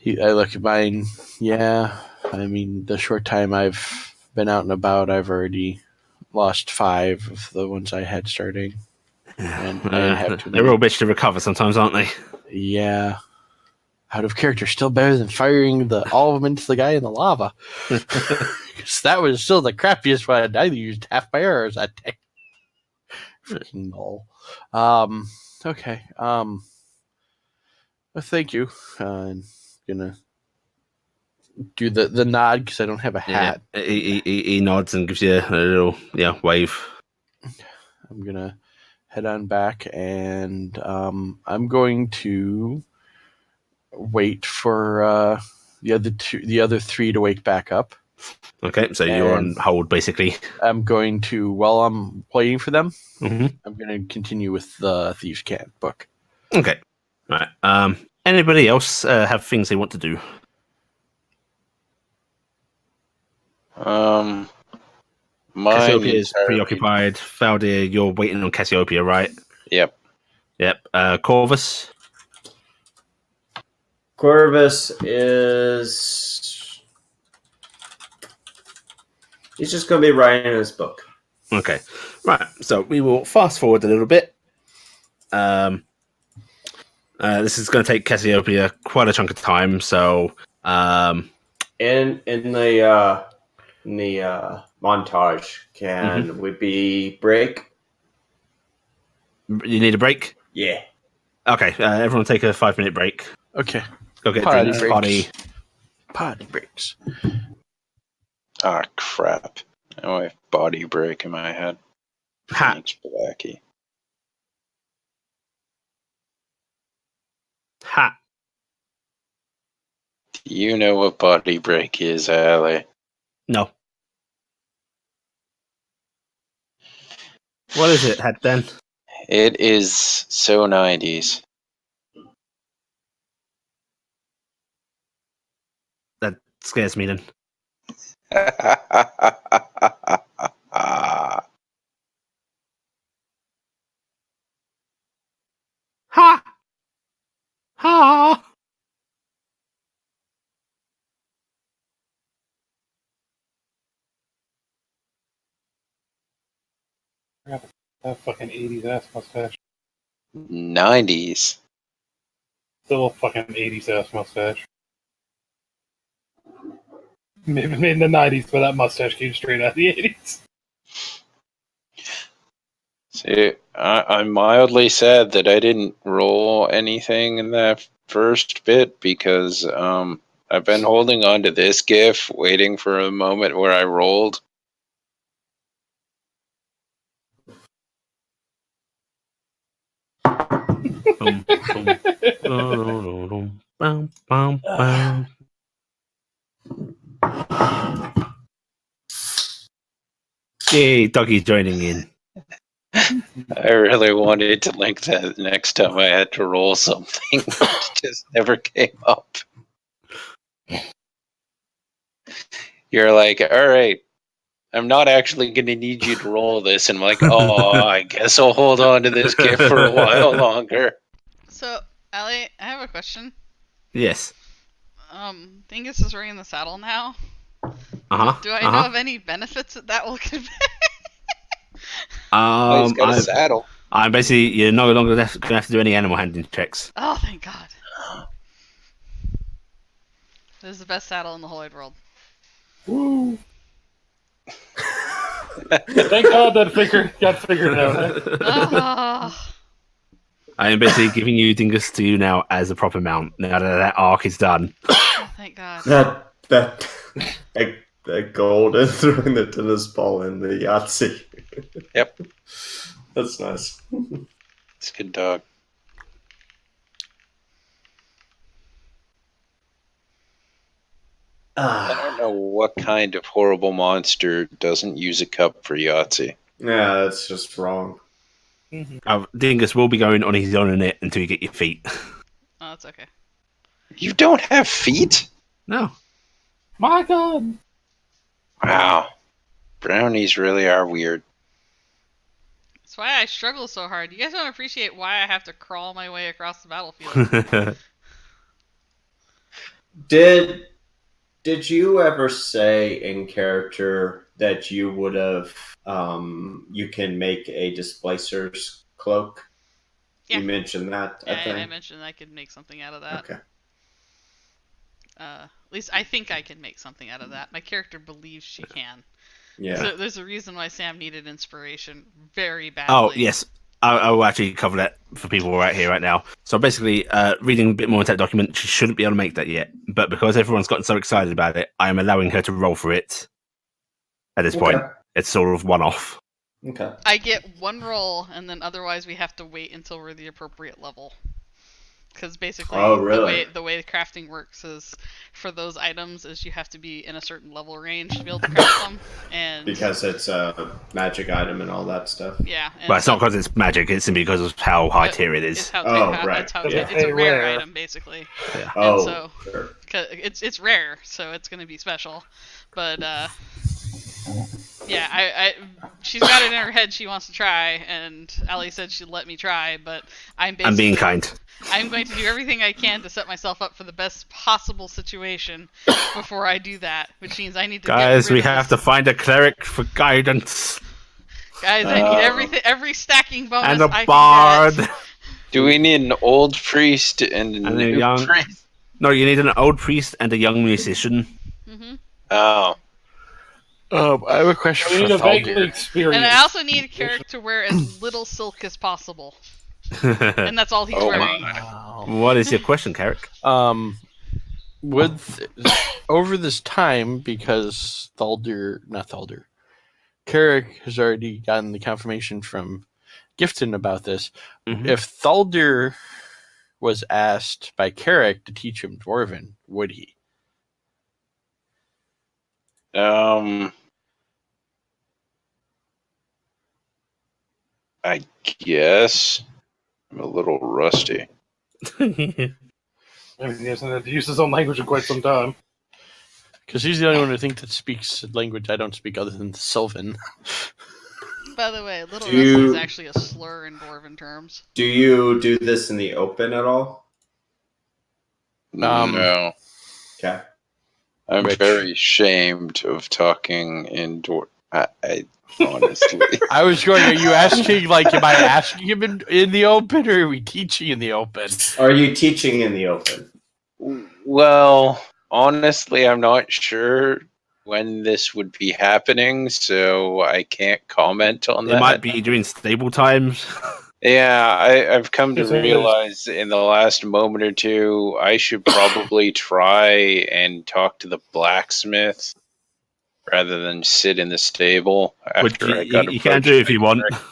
Speaker 2: I look at mine. Yeah, I mean, the short time I've been out and about, I've already lost 5 of the ones I had starting. And I have too many.
Speaker 1: They're real bitch to recover sometimes, aren't they?
Speaker 2: Yeah. Out of character, still better than firing all of them into the guy in the lava. Because that was still the crappiest one. I used half my arrows that day. Freaking null. Okay. Well, thank you. I'm gonna do the nod because I don't have a hat.
Speaker 1: Yeah. He nods and gives you a little wave.
Speaker 2: I'm gonna head on back, and I'm going to wait for the other 3 to wake back up.
Speaker 1: Okay, so you're on hold basically.
Speaker 2: I'm going to, while I'm waiting for them,
Speaker 1: I'm
Speaker 2: going to continue with the Thieves' Cant book.
Speaker 1: Okay. Right. Anybody else have things they want to do? Cassiopeia is preoccupied. Faldir, you're waiting on Cassiopeia, right?
Speaker 4: Yep.
Speaker 1: Corvus?
Speaker 5: Corvus is... He's just going to be writing his book.
Speaker 1: Okay. Right. So we will fast forward a little bit. This is going to take Cassiopeia quite a chunk of time. So,
Speaker 5: in the montage, can we be break?
Speaker 1: You need a break?
Speaker 5: Yeah.
Speaker 1: Okay. Everyone take a 5-minute break.
Speaker 2: Okay.
Speaker 1: Go get drinks.
Speaker 2: Potty breaks.
Speaker 4: Ah, crap. Now I have body break in my head. Thanks, Blackie.
Speaker 1: Ha.
Speaker 4: Do you know what body break is, Ali?
Speaker 1: No. What is it, Head then?
Speaker 4: It is so 90s.
Speaker 1: scares me then. Ha! Ha!
Speaker 3: That fucking 80s ass mustache.
Speaker 4: 90s.
Speaker 3: Still a fucking 80s ass mustache. Maybe made in the 90s, but that mustache came straight out of the 80s.
Speaker 4: See, I'm mildly sad that I didn't roll anything in that first bit because I've been holding on to this GIF, waiting for a moment where I rolled.
Speaker 1: Boom, boom. Bum, bum, bum. Yay, Doggy's joining in.
Speaker 4: I really wanted to link that next time I had to roll something, but it just never came up. You're like, all right, I'm not actually going to need you to roll this. And I'm like, oh, I guess I'll hold on to this gift for a while longer.
Speaker 6: So, Allie, I have a question.
Speaker 1: Yes.
Speaker 6: Dingus is wearing the saddle now.
Speaker 1: Uh-huh.
Speaker 6: Do I know of any benefits that will convey?
Speaker 4: He's got a saddle.
Speaker 1: I'm basically, you're no longer going to have to do any animal handling checks.
Speaker 6: Oh, thank God. This is the best saddle in the whole wide world.
Speaker 3: Woo! Thank God that got figured out.
Speaker 6: Ah.
Speaker 1: I am basically giving you Dingus to you now as a proper mount, now that arc is done.
Speaker 6: Oh, thank God.
Speaker 5: That gold and throwing the tennis ball in the Yahtzee.
Speaker 4: Yep.
Speaker 5: That's nice.
Speaker 4: It's a good dog. I don't know what kind of horrible monster doesn't use a cup for Yahtzee.
Speaker 5: Yeah, that's just wrong.
Speaker 1: Dingus will be going on his own in it until you get your feet.
Speaker 6: Oh, that's okay.
Speaker 4: You don't have feet?
Speaker 1: No.
Speaker 3: My God.
Speaker 4: Wow. Brownies really are weird.
Speaker 6: That's why I struggle so hard. You guys don't appreciate why I have to crawl my way across the battlefield.
Speaker 5: Did you ever say in character that you would have you can make a displacer's cloak?
Speaker 6: Yeah.
Speaker 5: You mentioned that, I think.
Speaker 6: I mentioned I could make something out of that.
Speaker 5: Okay.
Speaker 6: At least I think I can make something out of that. My character believes she can.
Speaker 5: Yeah.
Speaker 6: So there's a reason why Sam needed inspiration very badly.
Speaker 1: Oh, yes. I will actually cover that for people right here, right now. So basically, reading a bit more into that document, she shouldn't be able to make that yet. But because everyone's gotten so excited about it, I am allowing her to roll for it at this point. It's sort of one-off.
Speaker 5: Okay.
Speaker 6: I get one roll, and then otherwise we have to wait until we're the appropriate level. Because basically, the way the crafting works is, for those items, is you have to be in a certain level range to be able to craft them. And
Speaker 5: because it's a magic item and all that stuff.
Speaker 6: Yeah.
Speaker 1: But it's not because it's magic, it's simply because of how high tier it is.
Speaker 6: It's how,
Speaker 5: right.
Speaker 6: It's a rare item, basically.
Speaker 1: Yeah.
Speaker 6: And so,
Speaker 5: sure.
Speaker 6: It's rare, so it's going to be special. But, yeah, she's got it in her head she wants to try, and Allie said she'd let me try, but I'm
Speaker 1: being kind.
Speaker 6: I'm going to do everything I can to set myself up for the best possible situation before I do that, which means I need to
Speaker 1: Guys, we have to find a cleric for guidance.
Speaker 6: Guys, I need every stacking bonus
Speaker 1: and a
Speaker 6: I
Speaker 1: bard.
Speaker 6: can get.
Speaker 4: Do we need an old priest and a new
Speaker 1: young
Speaker 4: priest?
Speaker 1: No, you need an old priest and a young musician.
Speaker 6: Mm-hmm.
Speaker 4: Oh.
Speaker 2: I have a question
Speaker 3: We need
Speaker 2: for
Speaker 3: a vaguely
Speaker 2: Thaldir.
Speaker 3: experienced.
Speaker 6: And I also need a character to wear as little silk as possible. And that's all he's wearing.
Speaker 2: Wow.
Speaker 1: What is your question, Carrick?
Speaker 2: With over this time, because Carrick has already gotten the confirmation from Gifton about this.
Speaker 1: Mhm.
Speaker 2: If Thaldir was asked by Carrick to teach him Dwarven, would he?
Speaker 4: I guess. I'm a little rusty.
Speaker 3: I mean, he hasn't had to use his own language in quite some time.
Speaker 2: Because he's the only one I think that speaks a language I don't speak other than Sylvan.
Speaker 6: By the way, Little
Speaker 5: Do
Speaker 6: Rusty is
Speaker 5: you-
Speaker 6: actually a slur in Dwarven terms.
Speaker 5: Do you do this in the open at all?
Speaker 4: No.
Speaker 5: Okay.
Speaker 4: I'm
Speaker 2: Which-
Speaker 4: very ashamed of talking indoor. I honestly.
Speaker 2: I was going, are you asking, like, am I asking him in the open, or are we teaching in the open?
Speaker 5: Are you teaching in the open?
Speaker 4: Well, honestly, I'm not sure when this would be happening, so I can't comment on
Speaker 1: It
Speaker 4: that.
Speaker 1: might be during stable times.
Speaker 4: Yeah, I've come to
Speaker 3: Yes, it is.
Speaker 4: realize in the last moment or two, I should probably try and talk to the blacksmith rather than sit in the stable
Speaker 1: Which
Speaker 4: after I got
Speaker 1: you can
Speaker 4: approached
Speaker 1: do if
Speaker 4: by
Speaker 1: you want.
Speaker 4: Derek.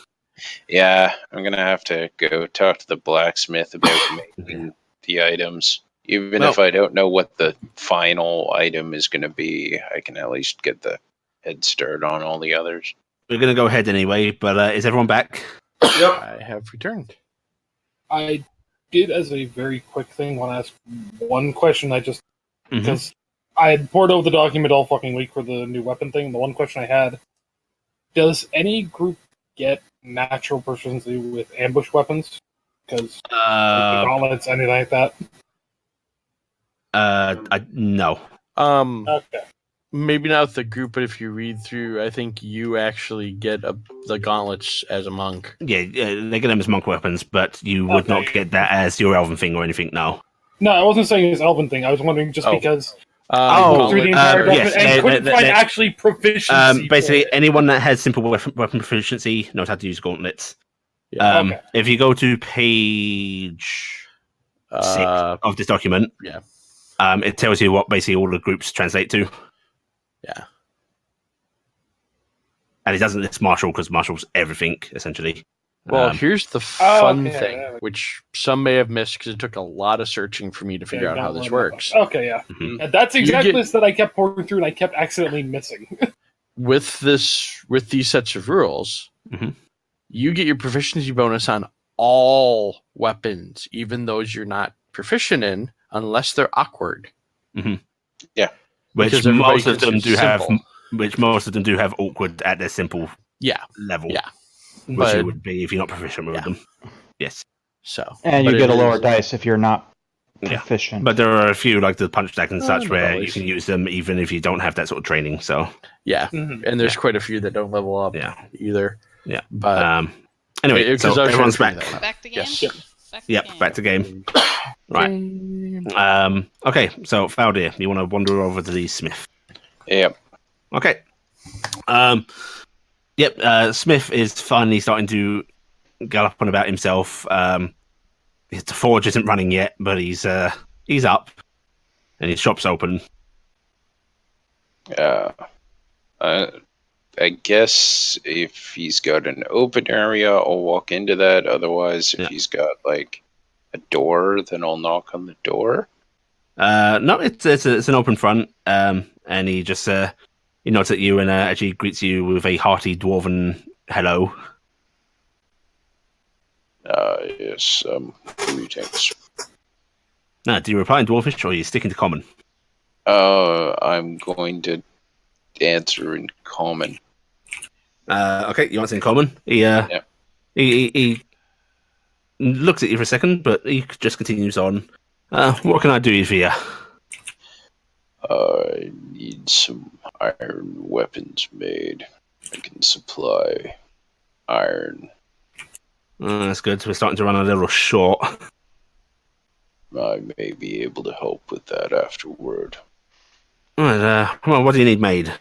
Speaker 4: Yeah, I'm gonna have to go talk to the blacksmith about making the items. Even if
Speaker 1: Well-
Speaker 4: I don't know what the final item is gonna be, I can at least get the head start on all the others.
Speaker 1: We're going to go ahead anyway, but is everyone back?
Speaker 5: Yep.
Speaker 2: I have returned.
Speaker 3: I did, as a very quick thing, want to ask one question.
Speaker 1: Mhm.
Speaker 3: Because I had poured over the document all fucking week for the new weapon thing. The one question I had: does any group get natural proficiency with ambush weapons? Because the gauntlets, anything like that.
Speaker 1: No.
Speaker 3: Okay.
Speaker 2: Maybe not the group, but if you read through, I think you actually get the gauntlets as a monk.
Speaker 1: Yeah, they get them as monk weapons, but you would
Speaker 3: Okay.
Speaker 1: not get that as your elven thing or anything, no.
Speaker 3: No, I wasn't saying it's elven thing. I was wondering just
Speaker 2: Oh.
Speaker 3: because
Speaker 1: Oh,
Speaker 3: looked through the entire
Speaker 1: yes,
Speaker 3: document and couldn't find
Speaker 1: they-
Speaker 3: actually proficiency.
Speaker 1: Basically,
Speaker 3: for it.
Speaker 1: anyone that has simple weapon proficiency knows how to use gauntlets.
Speaker 2: Yeah.
Speaker 3: Okay.
Speaker 1: If you go to page 6 of this document,
Speaker 2: yeah.
Speaker 1: It tells you what basically all the groups translate to.
Speaker 2: Yeah.
Speaker 1: And it doesn't list Marshall because Marshall's everything, essentially.
Speaker 2: Well, here's the fun
Speaker 3: okay,
Speaker 2: thing,
Speaker 3: yeah.
Speaker 2: which some may have missed because it took a lot of searching for me to figure out
Speaker 3: Yeah,
Speaker 2: how
Speaker 3: got
Speaker 2: this
Speaker 3: one.
Speaker 2: works.
Speaker 3: Okay, yeah.
Speaker 1: Mhm.
Speaker 3: And that's
Speaker 2: You
Speaker 3: exactly
Speaker 2: get-
Speaker 3: this that I kept pouring through and I kept accidentally missing.
Speaker 2: With these sets of rules,
Speaker 1: Mhm.
Speaker 2: you get your proficiency bonus on all weapons, even those you're not proficient in, unless they're awkward.
Speaker 1: Which
Speaker 2: Because everybody
Speaker 1: most of them
Speaker 2: considers
Speaker 1: do have.
Speaker 2: simple.
Speaker 1: Which most of them do have awkward at their simple
Speaker 2: Yeah.
Speaker 1: level.
Speaker 2: Yeah.
Speaker 1: Which
Speaker 2: But
Speaker 1: you would be if you're not proficient with
Speaker 2: Yeah.
Speaker 1: them. Yes.
Speaker 2: so,
Speaker 7: And
Speaker 2: but
Speaker 7: you
Speaker 2: it
Speaker 7: get a lower
Speaker 2: is-
Speaker 7: dice if you're not
Speaker 1: Yeah.
Speaker 7: proficient.
Speaker 1: But there are a few like the punch deck and such
Speaker 2: not
Speaker 1: where you
Speaker 2: always.
Speaker 1: can use them even if you don't have that sort of training. So
Speaker 2: Yeah,
Speaker 3: Mhm.
Speaker 2: and there's quite a few that don't level up
Speaker 1: yeah.
Speaker 2: either.
Speaker 1: Yeah.
Speaker 2: But
Speaker 1: Anyway,
Speaker 2: Because
Speaker 1: so
Speaker 2: I was trying to
Speaker 1: everyone's
Speaker 2: figure
Speaker 1: back.
Speaker 2: that out.
Speaker 6: Back to game?
Speaker 2: Yes.
Speaker 6: Back to
Speaker 1: Yep,
Speaker 6: game.
Speaker 1: back to game. Right. Okay, so Faldir, you want to wander over to the smith?
Speaker 4: Yep.
Speaker 1: Okay. Smith is finally starting to gallop on about himself. The forge isn't running yet, but he's up, and his shop's open.
Speaker 4: I guess if he's got an open area, I'll walk into that. Otherwise, if
Speaker 1: Yeah.
Speaker 4: he's got like a door, then I'll knock on the door.
Speaker 1: No, it's an open front, and he just he nods at you and actually greets you with a hearty dwarven hello.
Speaker 4: Yes. Greetings.
Speaker 1: Now, do you reply in dwarfish or are you sticking to common?
Speaker 4: I'm going to answer in common.
Speaker 1: Okay, you answer in common. He looks at you for a second, but he just continues on. What can I do for you?
Speaker 4: I need some iron weapons made. I can supply iron.
Speaker 1: That's good. We're starting to run a little short.
Speaker 4: I may be able to help with that afterward.
Speaker 1: Right, come on, what do you need made?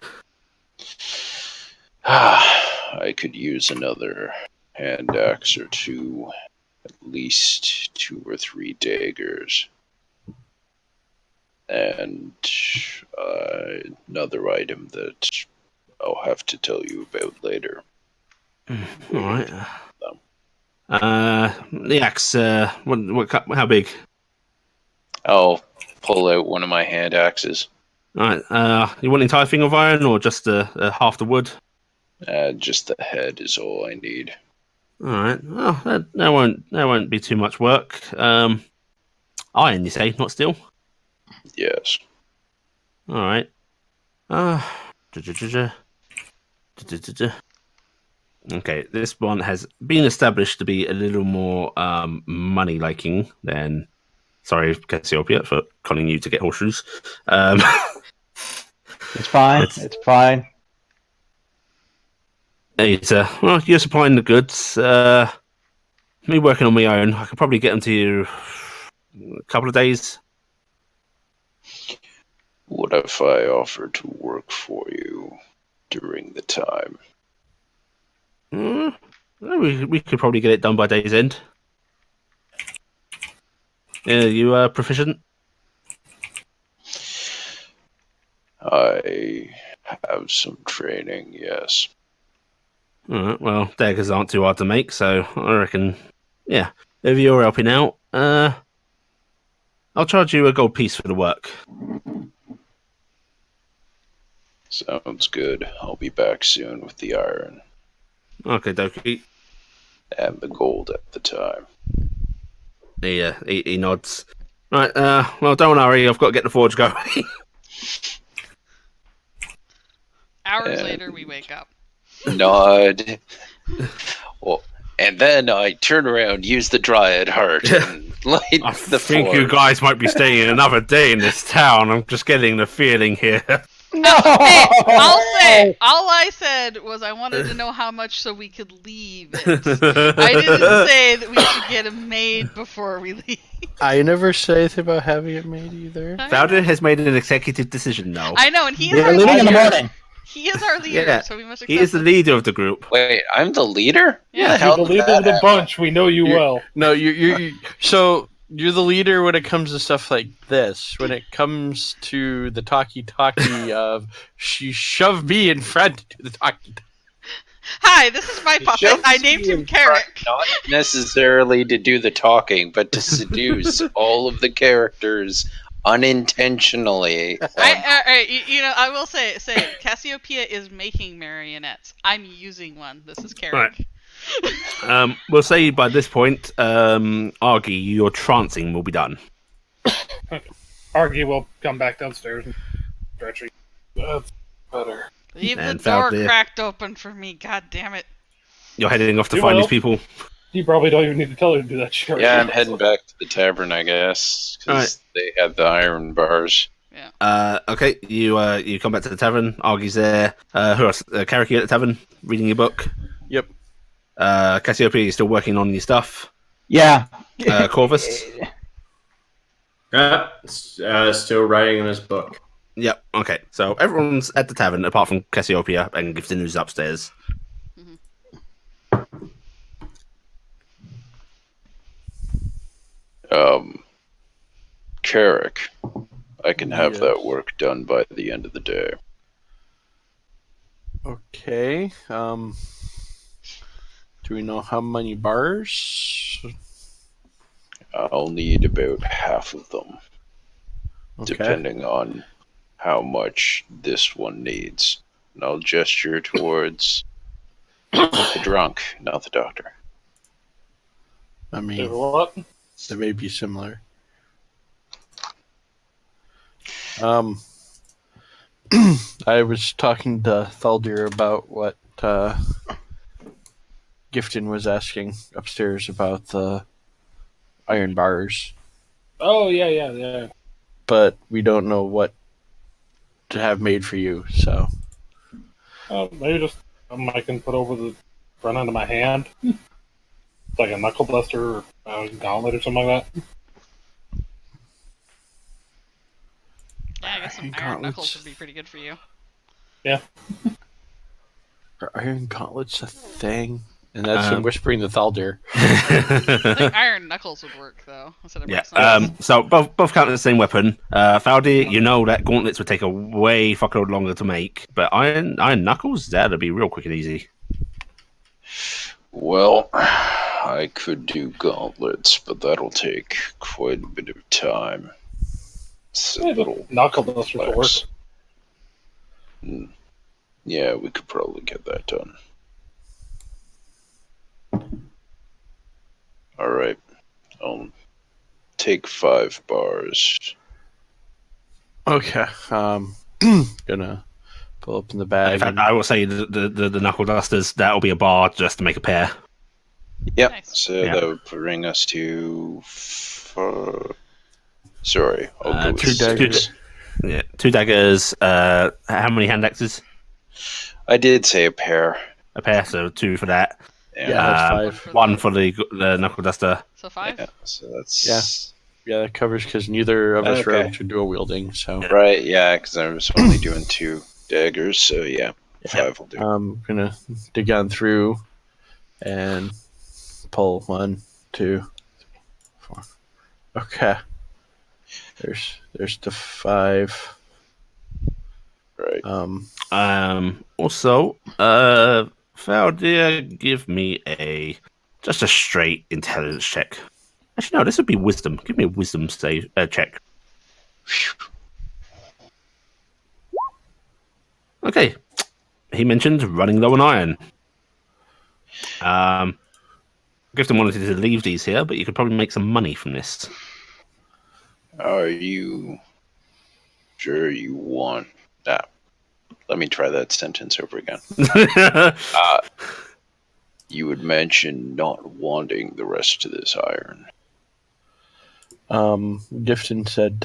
Speaker 4: I could use another hand axe or two, at least 2 or 3 daggers, and another item that I'll have to tell you about later.
Speaker 1: All right. The axe. How big?
Speaker 4: I'll pull out one of my hand axes.
Speaker 1: All right. You want the entire thing of iron or just half the wood?
Speaker 4: Just the head is all I need.
Speaker 1: All right. Well, that won't be too much work. Iron, you say, not steel?
Speaker 4: Yes.
Speaker 1: All right. Uh, Okay, this one has been established to be a little more money liking than. Sorry, Cassiopeia, for calling you to get horseshoes.
Speaker 7: It's fine. It's fine.
Speaker 1: Well, you're supplying the goods. Me working on my own, I could probably get them to you a couple of days.
Speaker 4: What if I offer to work for you during the time?
Speaker 1: We could probably get it done by day's end. Yeah, you proficient?
Speaker 4: I have some training, yes.
Speaker 1: Alright, well, daggers aren't too hard to make, so I reckon, yeah, if you're helping out, I'll charge you a gold piece for the work.
Speaker 4: Sounds good. I'll be back soon with the iron.
Speaker 1: Okay, dokie.
Speaker 4: And the gold at the time.
Speaker 1: He nods. Right, well, don't worry, I've got to get the forge going.
Speaker 6: Hours later, we wake up.
Speaker 4: Nod. Well, and then I turn around, use the dryad heart, and light
Speaker 1: I
Speaker 4: the
Speaker 1: think
Speaker 4: forge.
Speaker 1: you guys might be staying another day in this town. I'm just getting the feeling here.
Speaker 7: No!
Speaker 6: Hey, I'll say, all I said was I wanted to know how much so we could leave it. I didn't say that we should get it made before we leave.
Speaker 2: I never say anything about having it made either.
Speaker 1: Founder has made an executive decision now.
Speaker 6: I know, and he is
Speaker 7: We're
Speaker 6: our
Speaker 7: leaving in the
Speaker 6: leader.
Speaker 7: morning.
Speaker 6: He is our leader,
Speaker 1: Yeah,
Speaker 6: so we must accept
Speaker 1: He is the
Speaker 6: it.
Speaker 1: leader of the group.
Speaker 4: Wait, I'm the leader?
Speaker 6: Yeah.
Speaker 4: How
Speaker 3: You're the
Speaker 4: did
Speaker 3: leader
Speaker 4: that
Speaker 3: of the
Speaker 4: happen?
Speaker 3: bunch. We know you well.
Speaker 2: No, so you're the leader when it comes to stuff like this. When it comes to the talkie of she shoved me in front to the talkie.
Speaker 6: Hi, this is my puppet.
Speaker 4: Shoves
Speaker 6: I named
Speaker 4: you
Speaker 6: him
Speaker 4: in front,
Speaker 6: Carrick.
Speaker 4: Not necessarily to do the talking, but to seduce all of the characters unintentionally.
Speaker 6: I will say, Cassiopeia is making marionettes. I'm using one. This is Carrick.
Speaker 1: We'll say by this point, Argy, your trancing will be done.
Speaker 3: Argy will come back downstairs and stretching. That's better.
Speaker 6: Leave the
Speaker 1: And
Speaker 6: door
Speaker 1: Faldir.
Speaker 6: cracked open for me. God damn it.
Speaker 1: You're heading off to
Speaker 3: You
Speaker 1: find
Speaker 3: will.
Speaker 1: these people.
Speaker 3: You probably don't even need to tell her to do that shit.
Speaker 4: Yeah, I'm heading back to the tavern, I guess, because they had the iron bars.
Speaker 1: Okay, you come back to the tavern. Argy's there. Who else? Carrick, you at the tavern, reading your book.
Speaker 2: Yep.
Speaker 1: Cassiopeia, you're still working on your stuff.
Speaker 7: Yeah.
Speaker 1: Corvus.
Speaker 5: Still writing in his book.
Speaker 1: Yep. Okay. So everyone's at the tavern apart from Cassiopeia and Gifton, who's upstairs.
Speaker 4: Carrick, I can have
Speaker 2: Yes.
Speaker 4: that work done by the end of the day.
Speaker 2: Okay. Do we know how many bars?
Speaker 4: I'll need about half of them,
Speaker 2: Okay.
Speaker 4: depending on how much this one needs. And I'll gesture towards the drunk, not the doctor.
Speaker 2: I
Speaker 3: Say
Speaker 2: mean,
Speaker 3: what?
Speaker 2: they may be similar. I was talking to Thaldir about what Gifton was asking upstairs about the iron bars,
Speaker 3: Oh, yeah.
Speaker 2: but we don't know what to have made for you, so.
Speaker 3: Maybe just something I can put over the front end of my hand. It's like a knuckle duster or a gauntlet or something like that.
Speaker 6: Yeah, I guess some
Speaker 2: Iron
Speaker 6: iron
Speaker 2: gauntlets.
Speaker 6: knuckles would be pretty good for you.
Speaker 2: Are iron gauntlets a thing? And that's him
Speaker 1: Um,
Speaker 2: whispering to Thaldir.
Speaker 6: I think iron knuckles would work, though. Instead of
Speaker 1: Yeah.
Speaker 6: brass knuckles.
Speaker 1: So both count as the same weapon. Faldi, you know that gauntlets would take a way fuckload longer to make, but iron knuckles, that'd be real quick and easy.
Speaker 4: Well, I could do gauntlets, but that'll take quite a bit of time. It's a
Speaker 3: Yeah, the
Speaker 4: little
Speaker 3: knuckle dusters will work.
Speaker 4: complex. Yeah, we could probably get that done. Alright. I'll take 5 bars.
Speaker 2: Okay. Gonna Pull open the bag.
Speaker 1: In fact, I will say the knuckle dusters, that'll be a bar just to make a pair.
Speaker 4: Yep.
Speaker 6: Nice.
Speaker 4: So
Speaker 1: Yeah.
Speaker 4: that would bring us to. Sorry, I'll go with
Speaker 2: 2 daggers.
Speaker 4: 6.
Speaker 1: Yeah, 2 daggers. How many hand axes?
Speaker 4: I did say a pair.
Speaker 1: A pair, so 2 for that.
Speaker 2: Yeah, that's
Speaker 1: Um,
Speaker 2: 5.
Speaker 1: 1 for the knuckle duster.
Speaker 6: So 5.
Speaker 4: Yeah, so that's
Speaker 2: Yeah, that covers because neither of us
Speaker 4: Okay.
Speaker 2: rogues are dual wielding. So
Speaker 4: right. Yeah, because I was only doing 2 daggers, so yeah, 5 will do.
Speaker 2: I'm gonna dig on through and pull 1, 2, 4. Okay. There's the 5.
Speaker 4: Right.
Speaker 1: Also, Faldir, give me just a straight intelligence check. Actually, no, this would be wisdom. Give me a wisdom check. Okay. He mentioned running low on iron. Gifton wanted to leave these here, but you could probably make some money from this.
Speaker 4: Are you sure you want that? Let me try that sentence over again. You would mention not wanting the rest of this iron.
Speaker 2: Gifton said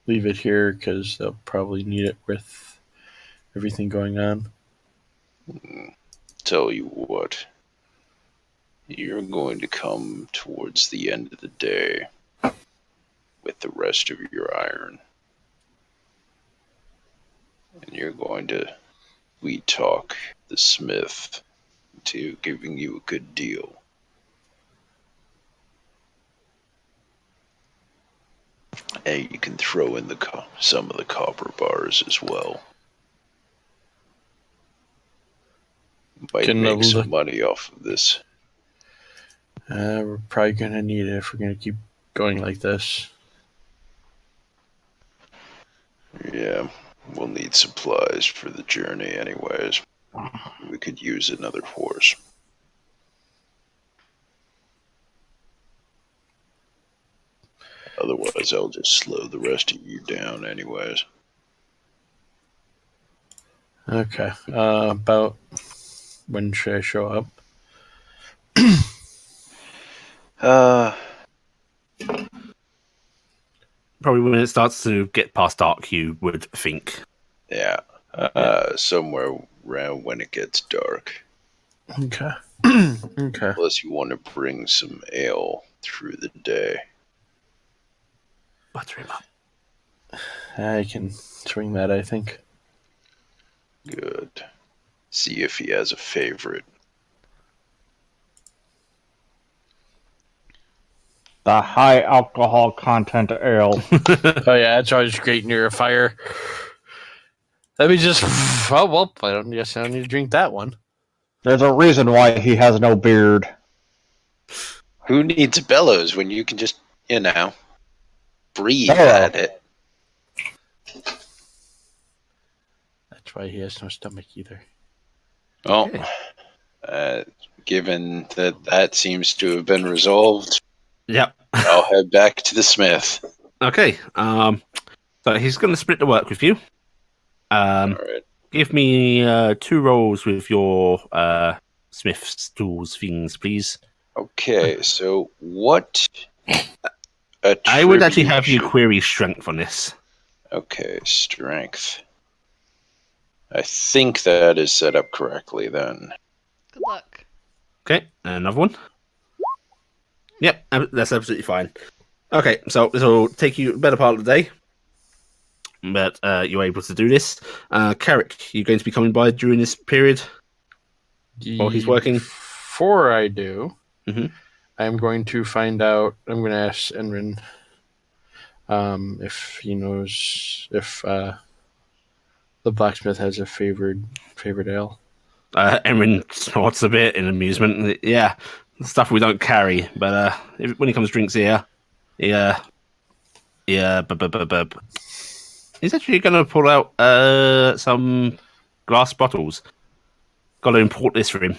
Speaker 2: leave it here because they'll probably need it with everything going on.
Speaker 4: Tell you what, you're going to come towards the end of the day with the rest of your iron. And you're going to sweet talk the smith into giving you a good deal. And you can throw in some of the copper bars as well. Might
Speaker 2: Can
Speaker 4: make some
Speaker 2: look-
Speaker 4: money off of this.
Speaker 2: We're probably gonna need it if we're gonna keep going like this.
Speaker 4: Yeah, we'll need supplies for the journey anyways. We could use another horse. Otherwise, I'll just slow the rest of you down anyways.
Speaker 2: Okay. About when should I show up?
Speaker 1: Probably when it starts to get past dark, you would think.
Speaker 4: Yeah. Somewhere around when it gets dark.
Speaker 2: Okay. Okay.
Speaker 4: Unless you want to bring some ale through the day.
Speaker 1: Butter him up.
Speaker 2: I can swing that, I think.
Speaker 4: Good. See if he has a favorite.
Speaker 7: The high alcohol content ale.
Speaker 2: Oh yeah, it's always great near a fire. Let me just. Oh well, I don't guess I don't need to drink that one.
Speaker 7: There's a reason why he has no beard.
Speaker 4: Who needs bellows when you can just, breathe
Speaker 7: Bellow.
Speaker 4: at it?
Speaker 2: That's why he has no stomach either.
Speaker 4: Well,
Speaker 1: Okay.
Speaker 4: Given that seems to have been resolved,
Speaker 1: Yep.
Speaker 4: I'll head back to the smith.
Speaker 1: Okay. So he's going to split the work with you.
Speaker 4: All right.
Speaker 1: Give me 2 rolls with your smith's tools things, please.
Speaker 4: Okay, so what?
Speaker 1: I would actually have you
Speaker 4: attribution-
Speaker 1: query strength on this.
Speaker 4: Okay, strength. I think that is set up correctly then.
Speaker 6: Good luck.
Speaker 1: Okay, another one. Yep, that's absolutely fine. Okay, so this will take you a better part of the day, but you're able to do this. Carrick, you're going to be coming by during this period while he's working?
Speaker 2: Before I do,
Speaker 1: Mhm.
Speaker 2: I'm going to find out. I'm going to ask Enrin if he knows if the blacksmith has a favorite ale.
Speaker 1: Emrin snorts a bit in amusement. Yeah, stuff we don't carry, but when he comes drinks here, yeah, he's actually going to pull out some glass bottles. Got to import this for him.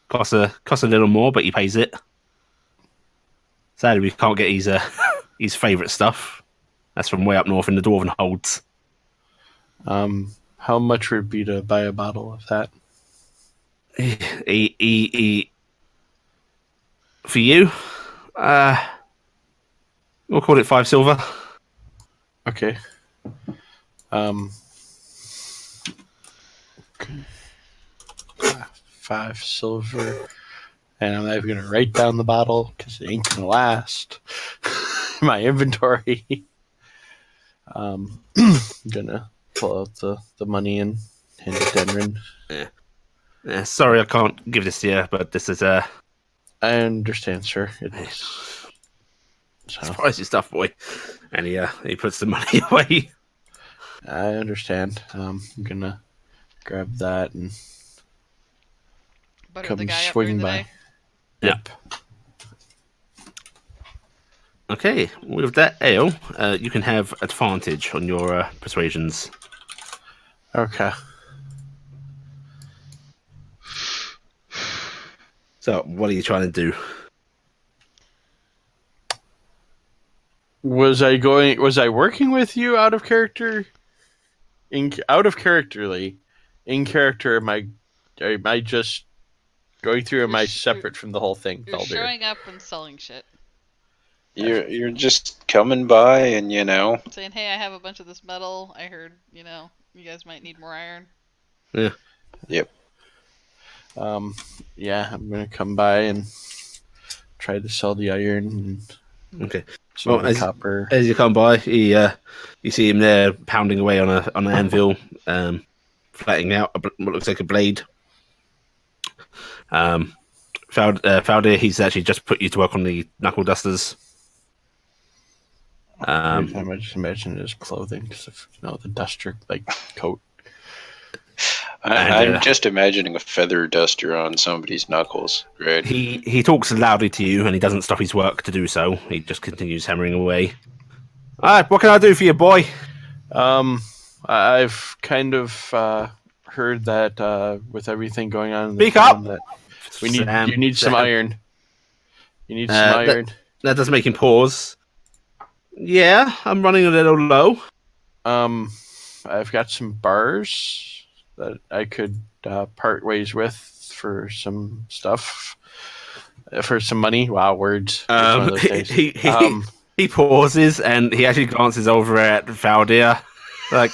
Speaker 1: Costs a little more, but he pays it. Sadly, we can't get his favourite stuff. That's from way up north in the Dwarven Holds.
Speaker 2: How much would it be to buy a bottle of that?
Speaker 1: For you, we'll call it 5 silver.
Speaker 2: Okay. Okay. 5 silver. And I'm not even going to write down the bottle because it ain't going to last. My inventory. I'm going to pull out the money and hand it to Denrin.
Speaker 1: Yeah, sorry, I can't give this to you, but this is
Speaker 2: I understand, sir. It's
Speaker 1: pricey stuff, boy. And he puts the money away.
Speaker 2: I understand. I'm going to grab that and
Speaker 6: Butter
Speaker 2: come
Speaker 6: the guy up
Speaker 2: swing
Speaker 6: during the
Speaker 2: by.
Speaker 6: day.
Speaker 2: Yep.
Speaker 1: Okay, with that ale, you can have advantage on your persuasions.
Speaker 2: Okay.
Speaker 1: So, what are you trying to do?
Speaker 2: Was I working with you out of character? Out of characterly, in character, am I just going through? Am I separate from the whole thing?
Speaker 6: You're showing up and selling shit.
Speaker 4: You're just coming by and
Speaker 6: saying, hey, I have a bunch of this metal. I heard, you guys might need more iron.
Speaker 1: Yeah.
Speaker 4: Yep.
Speaker 2: Yeah, I'm gonna come by and try to sell the iron and
Speaker 1: Okay.
Speaker 2: some of the copper.
Speaker 1: As you come by, you see him there pounding away on an anvil, flattening out what looks like a blade. Faldir, he's actually just put you to work on the knuckle dusters.
Speaker 2: Every time I just imagine it as clothing because of the duster coat.
Speaker 4: I'm just imagining a feather duster on somebody's knuckles, right?
Speaker 1: He talks loudly to you, and he doesn't stop his work to do so. He just continues hammering away. All right, what can I do for you, boy?
Speaker 2: I've kind of heard that with everything going on in the
Speaker 1: Speak
Speaker 2: town,
Speaker 1: up!
Speaker 2: that you need some iron. You need some iron.
Speaker 1: That does make him pause. Yeah, I'm running a little low.
Speaker 2: I've got some bars that I could part ways with for some stuff, for some money. Wow, words. It's one of those days.
Speaker 1: He pauses and he actually glances over at Faldir. Like,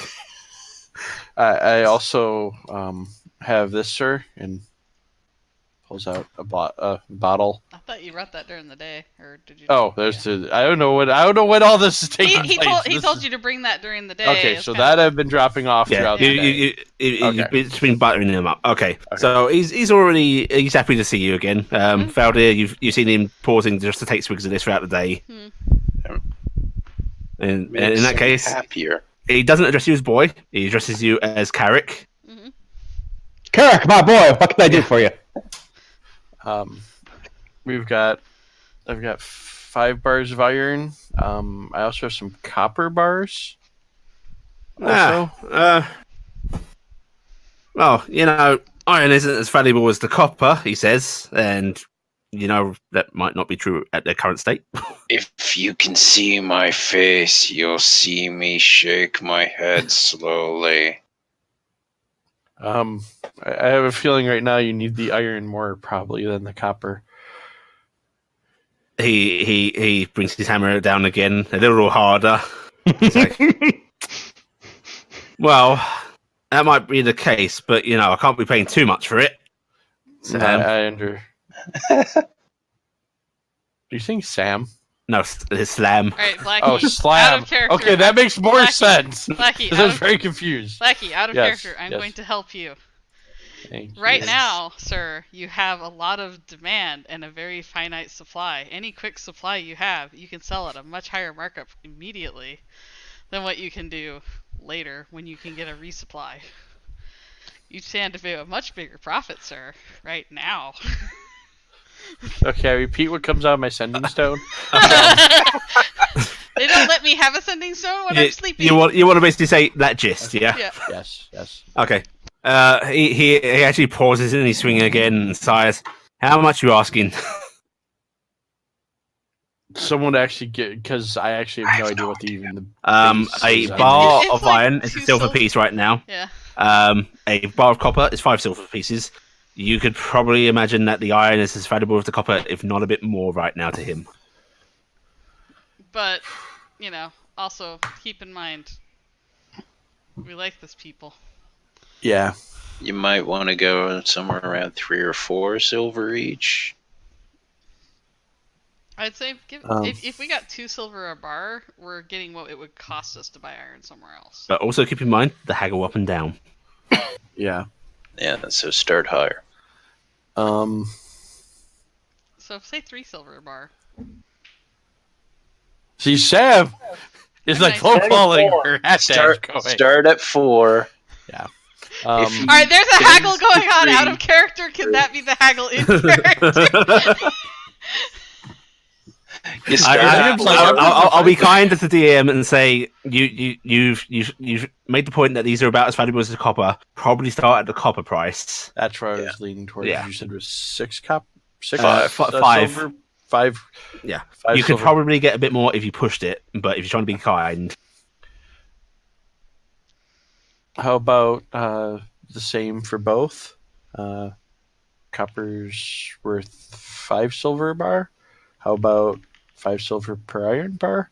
Speaker 2: I also have this, sir, and pulls out a bottle.
Speaker 6: I thought you wrote that during the day, or did you?
Speaker 2: Oh, I don't know when all this is taking place.
Speaker 6: He told you to bring that during the day.
Speaker 2: Okay, so that I've been dropping off throughout the day.
Speaker 1: You've been buttering him up. Okay. So he's happy to see you again. Faldir, you've seen him pausing just to take swigs of this throughout the day. And in that case,
Speaker 4: happier.
Speaker 1: He doesn't address you as boy. He addresses you as Carrick.
Speaker 6: Mm-hmm.
Speaker 7: Carrick, my boy, what can I do for you?
Speaker 2: I've got 5 bars of iron. I also have some copper bars.
Speaker 1: Well, iron isn't as valuable as the copper, he says, and that might not be true at their current state.
Speaker 4: If you can see my face, you'll see me shake my head slowly.
Speaker 2: I have a feeling right now you need the iron more probably than the copper.
Speaker 1: He brings his hammer down again a little harder. He's like, well, that might be the case, but I can't be paying too much for it.
Speaker 2: Sam. Do you think Sam?
Speaker 1: No, it's Slam.
Speaker 6: All right, Blackie.
Speaker 2: Oh, Slam.
Speaker 6: Out of character.
Speaker 2: Okay, that makes more sense.
Speaker 6: Blackie,
Speaker 2: I was very confused.
Speaker 6: Blackie, out of character. I'm going to help you. Right now, sir, you have a lot of demand and a very finite supply. Any quick supply you have, you can sell at a much higher markup immediately than what you can do later when you can get a resupply. You stand to do a much bigger profit, sir, right now.
Speaker 2: Okay, I repeat what comes out of my sending stone.
Speaker 6: They don't let me have a sending stone when I'm sleeping.
Speaker 1: You want to basically say that gist, yeah?
Speaker 2: Yes.
Speaker 1: Okay. He actually pauses and he's swinging again and sighs. How much are you asking?
Speaker 2: Someone actually because I actually have no idea what the
Speaker 1: a bar of iron is a silver piece right now.
Speaker 6: Yeah.
Speaker 1: A bar of copper is 5 silver pieces. You could probably imagine that the iron is as valuable as the copper, if not a bit more, right now to him.
Speaker 6: But, also keep in mind, we like this people.
Speaker 2: Yeah.
Speaker 4: You might want to go somewhere around 3 or 4 silver each.
Speaker 6: I'd say if we got 2 silver a bar, we're getting what it would cost us to buy iron somewhere else.
Speaker 1: But also keep in mind the haggle up and down.
Speaker 2: Yeah.
Speaker 4: Yeah, so start higher.
Speaker 6: So say 3 silver a bar.
Speaker 2: See, Sam is like
Speaker 6: Nice.
Speaker 2: lowballing her
Speaker 4: Start at 4.
Speaker 2: Yeah.
Speaker 6: All right, there's a haggle going on out of character. Can that be the haggle in character?
Speaker 1: I'll be kind to the DM and say you've made the point that these are about as valuable as the copper. Probably start at the copper price.
Speaker 2: That's where I was leaning towards.
Speaker 1: Yeah.
Speaker 2: You said it was 6 cup, 6
Speaker 1: 5.
Speaker 2: silver, 5.
Speaker 1: Yeah,
Speaker 2: 5
Speaker 1: you could
Speaker 2: silver.
Speaker 1: probably get a bit more if you pushed it, but if you're trying to be kind,
Speaker 2: How about the same for both? Copper's worth 5 silver a bar. How about 5 silver per iron bar?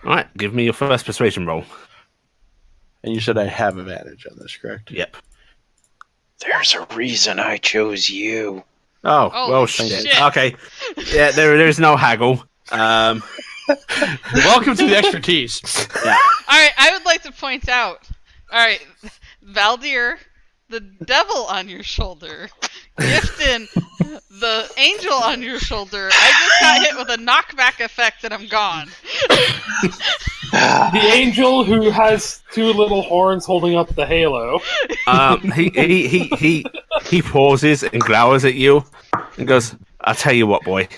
Speaker 1: all right. Give me your first persuasion roll.
Speaker 2: And you said I have advantage on this, correct?
Speaker 1: Yep.
Speaker 4: There's a reason I chose you.
Speaker 1: Oh,
Speaker 6: Oh,
Speaker 1: well,
Speaker 6: shit.
Speaker 1: Okay. Yeah, there's no haggle.
Speaker 2: Welcome to the expertise.
Speaker 1: Yeah.
Speaker 6: All right, I would like to point out. All right, Valdir, the devil on your shoulder. Gifton, the angel on your shoulder. I just got hit with a knockback effect and I'm gone.
Speaker 3: The angel who has 2 little horns holding up the halo.
Speaker 1: He pauses and glowers at you and goes, "I'll tell you what, boy.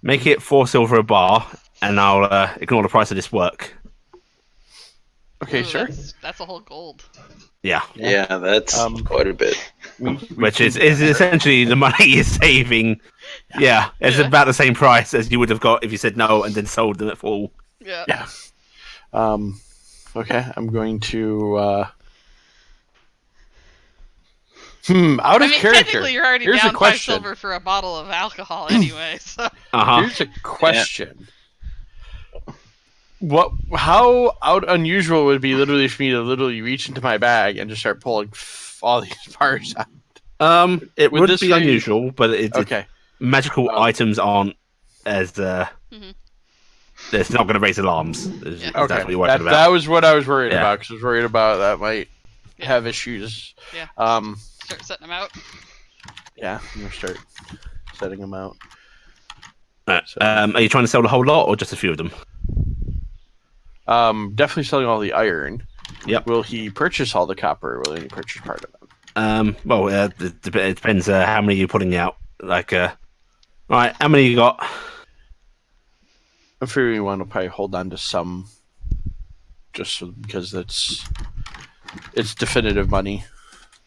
Speaker 1: Make it 4 silver a bar, and I'll ignore the price of this work."
Speaker 2: Okay,
Speaker 6: Ooh,
Speaker 2: sure.
Speaker 6: That's a whole gold.
Speaker 1: Yeah.
Speaker 4: Yeah, that's quite a bit.
Speaker 1: Which is essentially the money you're saving. Yeah, it's about the same price as you would have got if you said no and then sold them at full.
Speaker 6: Yeah.
Speaker 2: Yeah. Okay, I'm going to. Out of character.
Speaker 6: Technically, you're already
Speaker 2: Here's
Speaker 6: down
Speaker 2: a
Speaker 6: 5
Speaker 2: question.
Speaker 6: silver for a bottle of alcohol anyway. So.
Speaker 2: Here's a question. How unusual would it be literally for me to literally reach into my bag and just start pulling all these bars out?
Speaker 1: It
Speaker 2: Would
Speaker 1: would
Speaker 2: this
Speaker 1: be
Speaker 2: be-
Speaker 1: unusual, but
Speaker 2: Okay.
Speaker 1: magical items aren't as it's not going to raise alarms. Is
Speaker 2: Okay.
Speaker 1: That's what you're worried about.
Speaker 2: That was what I was worried
Speaker 1: Yeah.
Speaker 2: about, because I was worried about that might have issues.
Speaker 6: Yeah.
Speaker 2: Um.
Speaker 6: Start setting them out.
Speaker 2: Yeah. I'm gonna start setting them out.
Speaker 1: Right. Are you trying to sell the whole lot or just a few of them?
Speaker 2: Definitely selling all the iron.
Speaker 1: Yep.
Speaker 2: Will he purchase all the copper, or will he purchase part of them?
Speaker 1: Well, it depends how many you're putting out. Like, right, how many you got?
Speaker 2: I'm figuring we want to probably hold on to some, just because it's definitive money.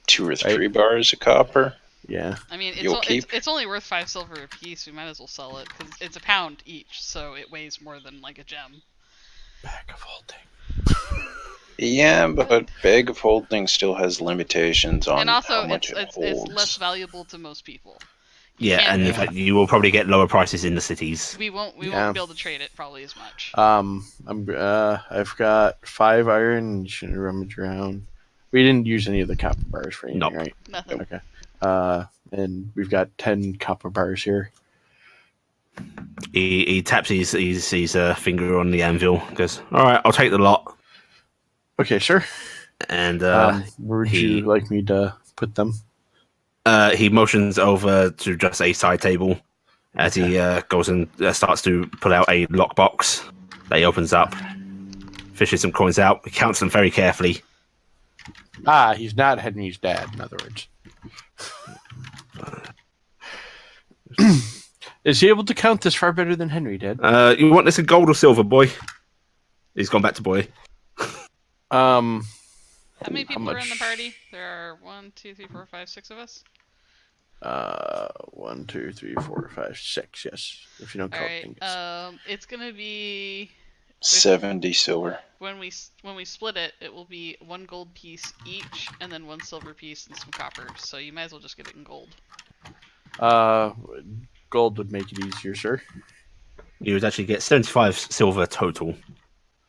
Speaker 4: 2 or 3 bars of copper.
Speaker 2: Yeah.
Speaker 6: I mean,
Speaker 4: You'll keep?
Speaker 6: it's only worth 5 silver a piece. We might as well sell it because it's £1 each, so it weighs more than like a gem.
Speaker 2: Bag of holding.
Speaker 4: Yeah, but bag of holding still has limitations on
Speaker 6: And also,
Speaker 4: how much
Speaker 6: it's
Speaker 4: holds.
Speaker 6: less valuable to most people.
Speaker 1: Yeah,
Speaker 6: can't-
Speaker 1: and in fact, you will probably get lower prices in the cities.
Speaker 6: We won't be
Speaker 2: Yeah.
Speaker 6: able to trade it probably as much.
Speaker 2: I've got 5 iron. Shouldn't rummage around. We didn't use any of the copper bars for anything,
Speaker 1: Nope.
Speaker 2: right?
Speaker 6: Nothing.
Speaker 2: Okay. And we've got 10 copper bars here.
Speaker 1: He taps his finger on the anvil. Goes, all right, I'll take the lot.
Speaker 2: Okay, sure.
Speaker 1: And
Speaker 2: Where would
Speaker 1: he-
Speaker 2: you like me to put them?
Speaker 1: he motions over to just a side table as he goes and starts to pull out a lockbox that he opens up, fishes some coins out, he counts them very carefully.
Speaker 2: He's not Henry's dad, in other words. Is he able to count this far better than Henry did?
Speaker 1: You want this in gold or silver, boy? He's gone back to boy.
Speaker 6: How many people are in
Speaker 2: much?
Speaker 6: the party? There are 1, 2, 3, 4, 5, 6 of us.
Speaker 2: 1, 2, 3, 4, 5, 6. Yes, if you don't
Speaker 6: All
Speaker 2: count
Speaker 6: right.
Speaker 2: things.
Speaker 6: It's gonna be
Speaker 4: 70 silver.
Speaker 6: When we split it, it will be 1 gold piece each, and then 1 silver piece and some copper. So you might as well just get it in gold.
Speaker 2: Gold would make it easier, sir.
Speaker 1: You would actually get 75 silver total.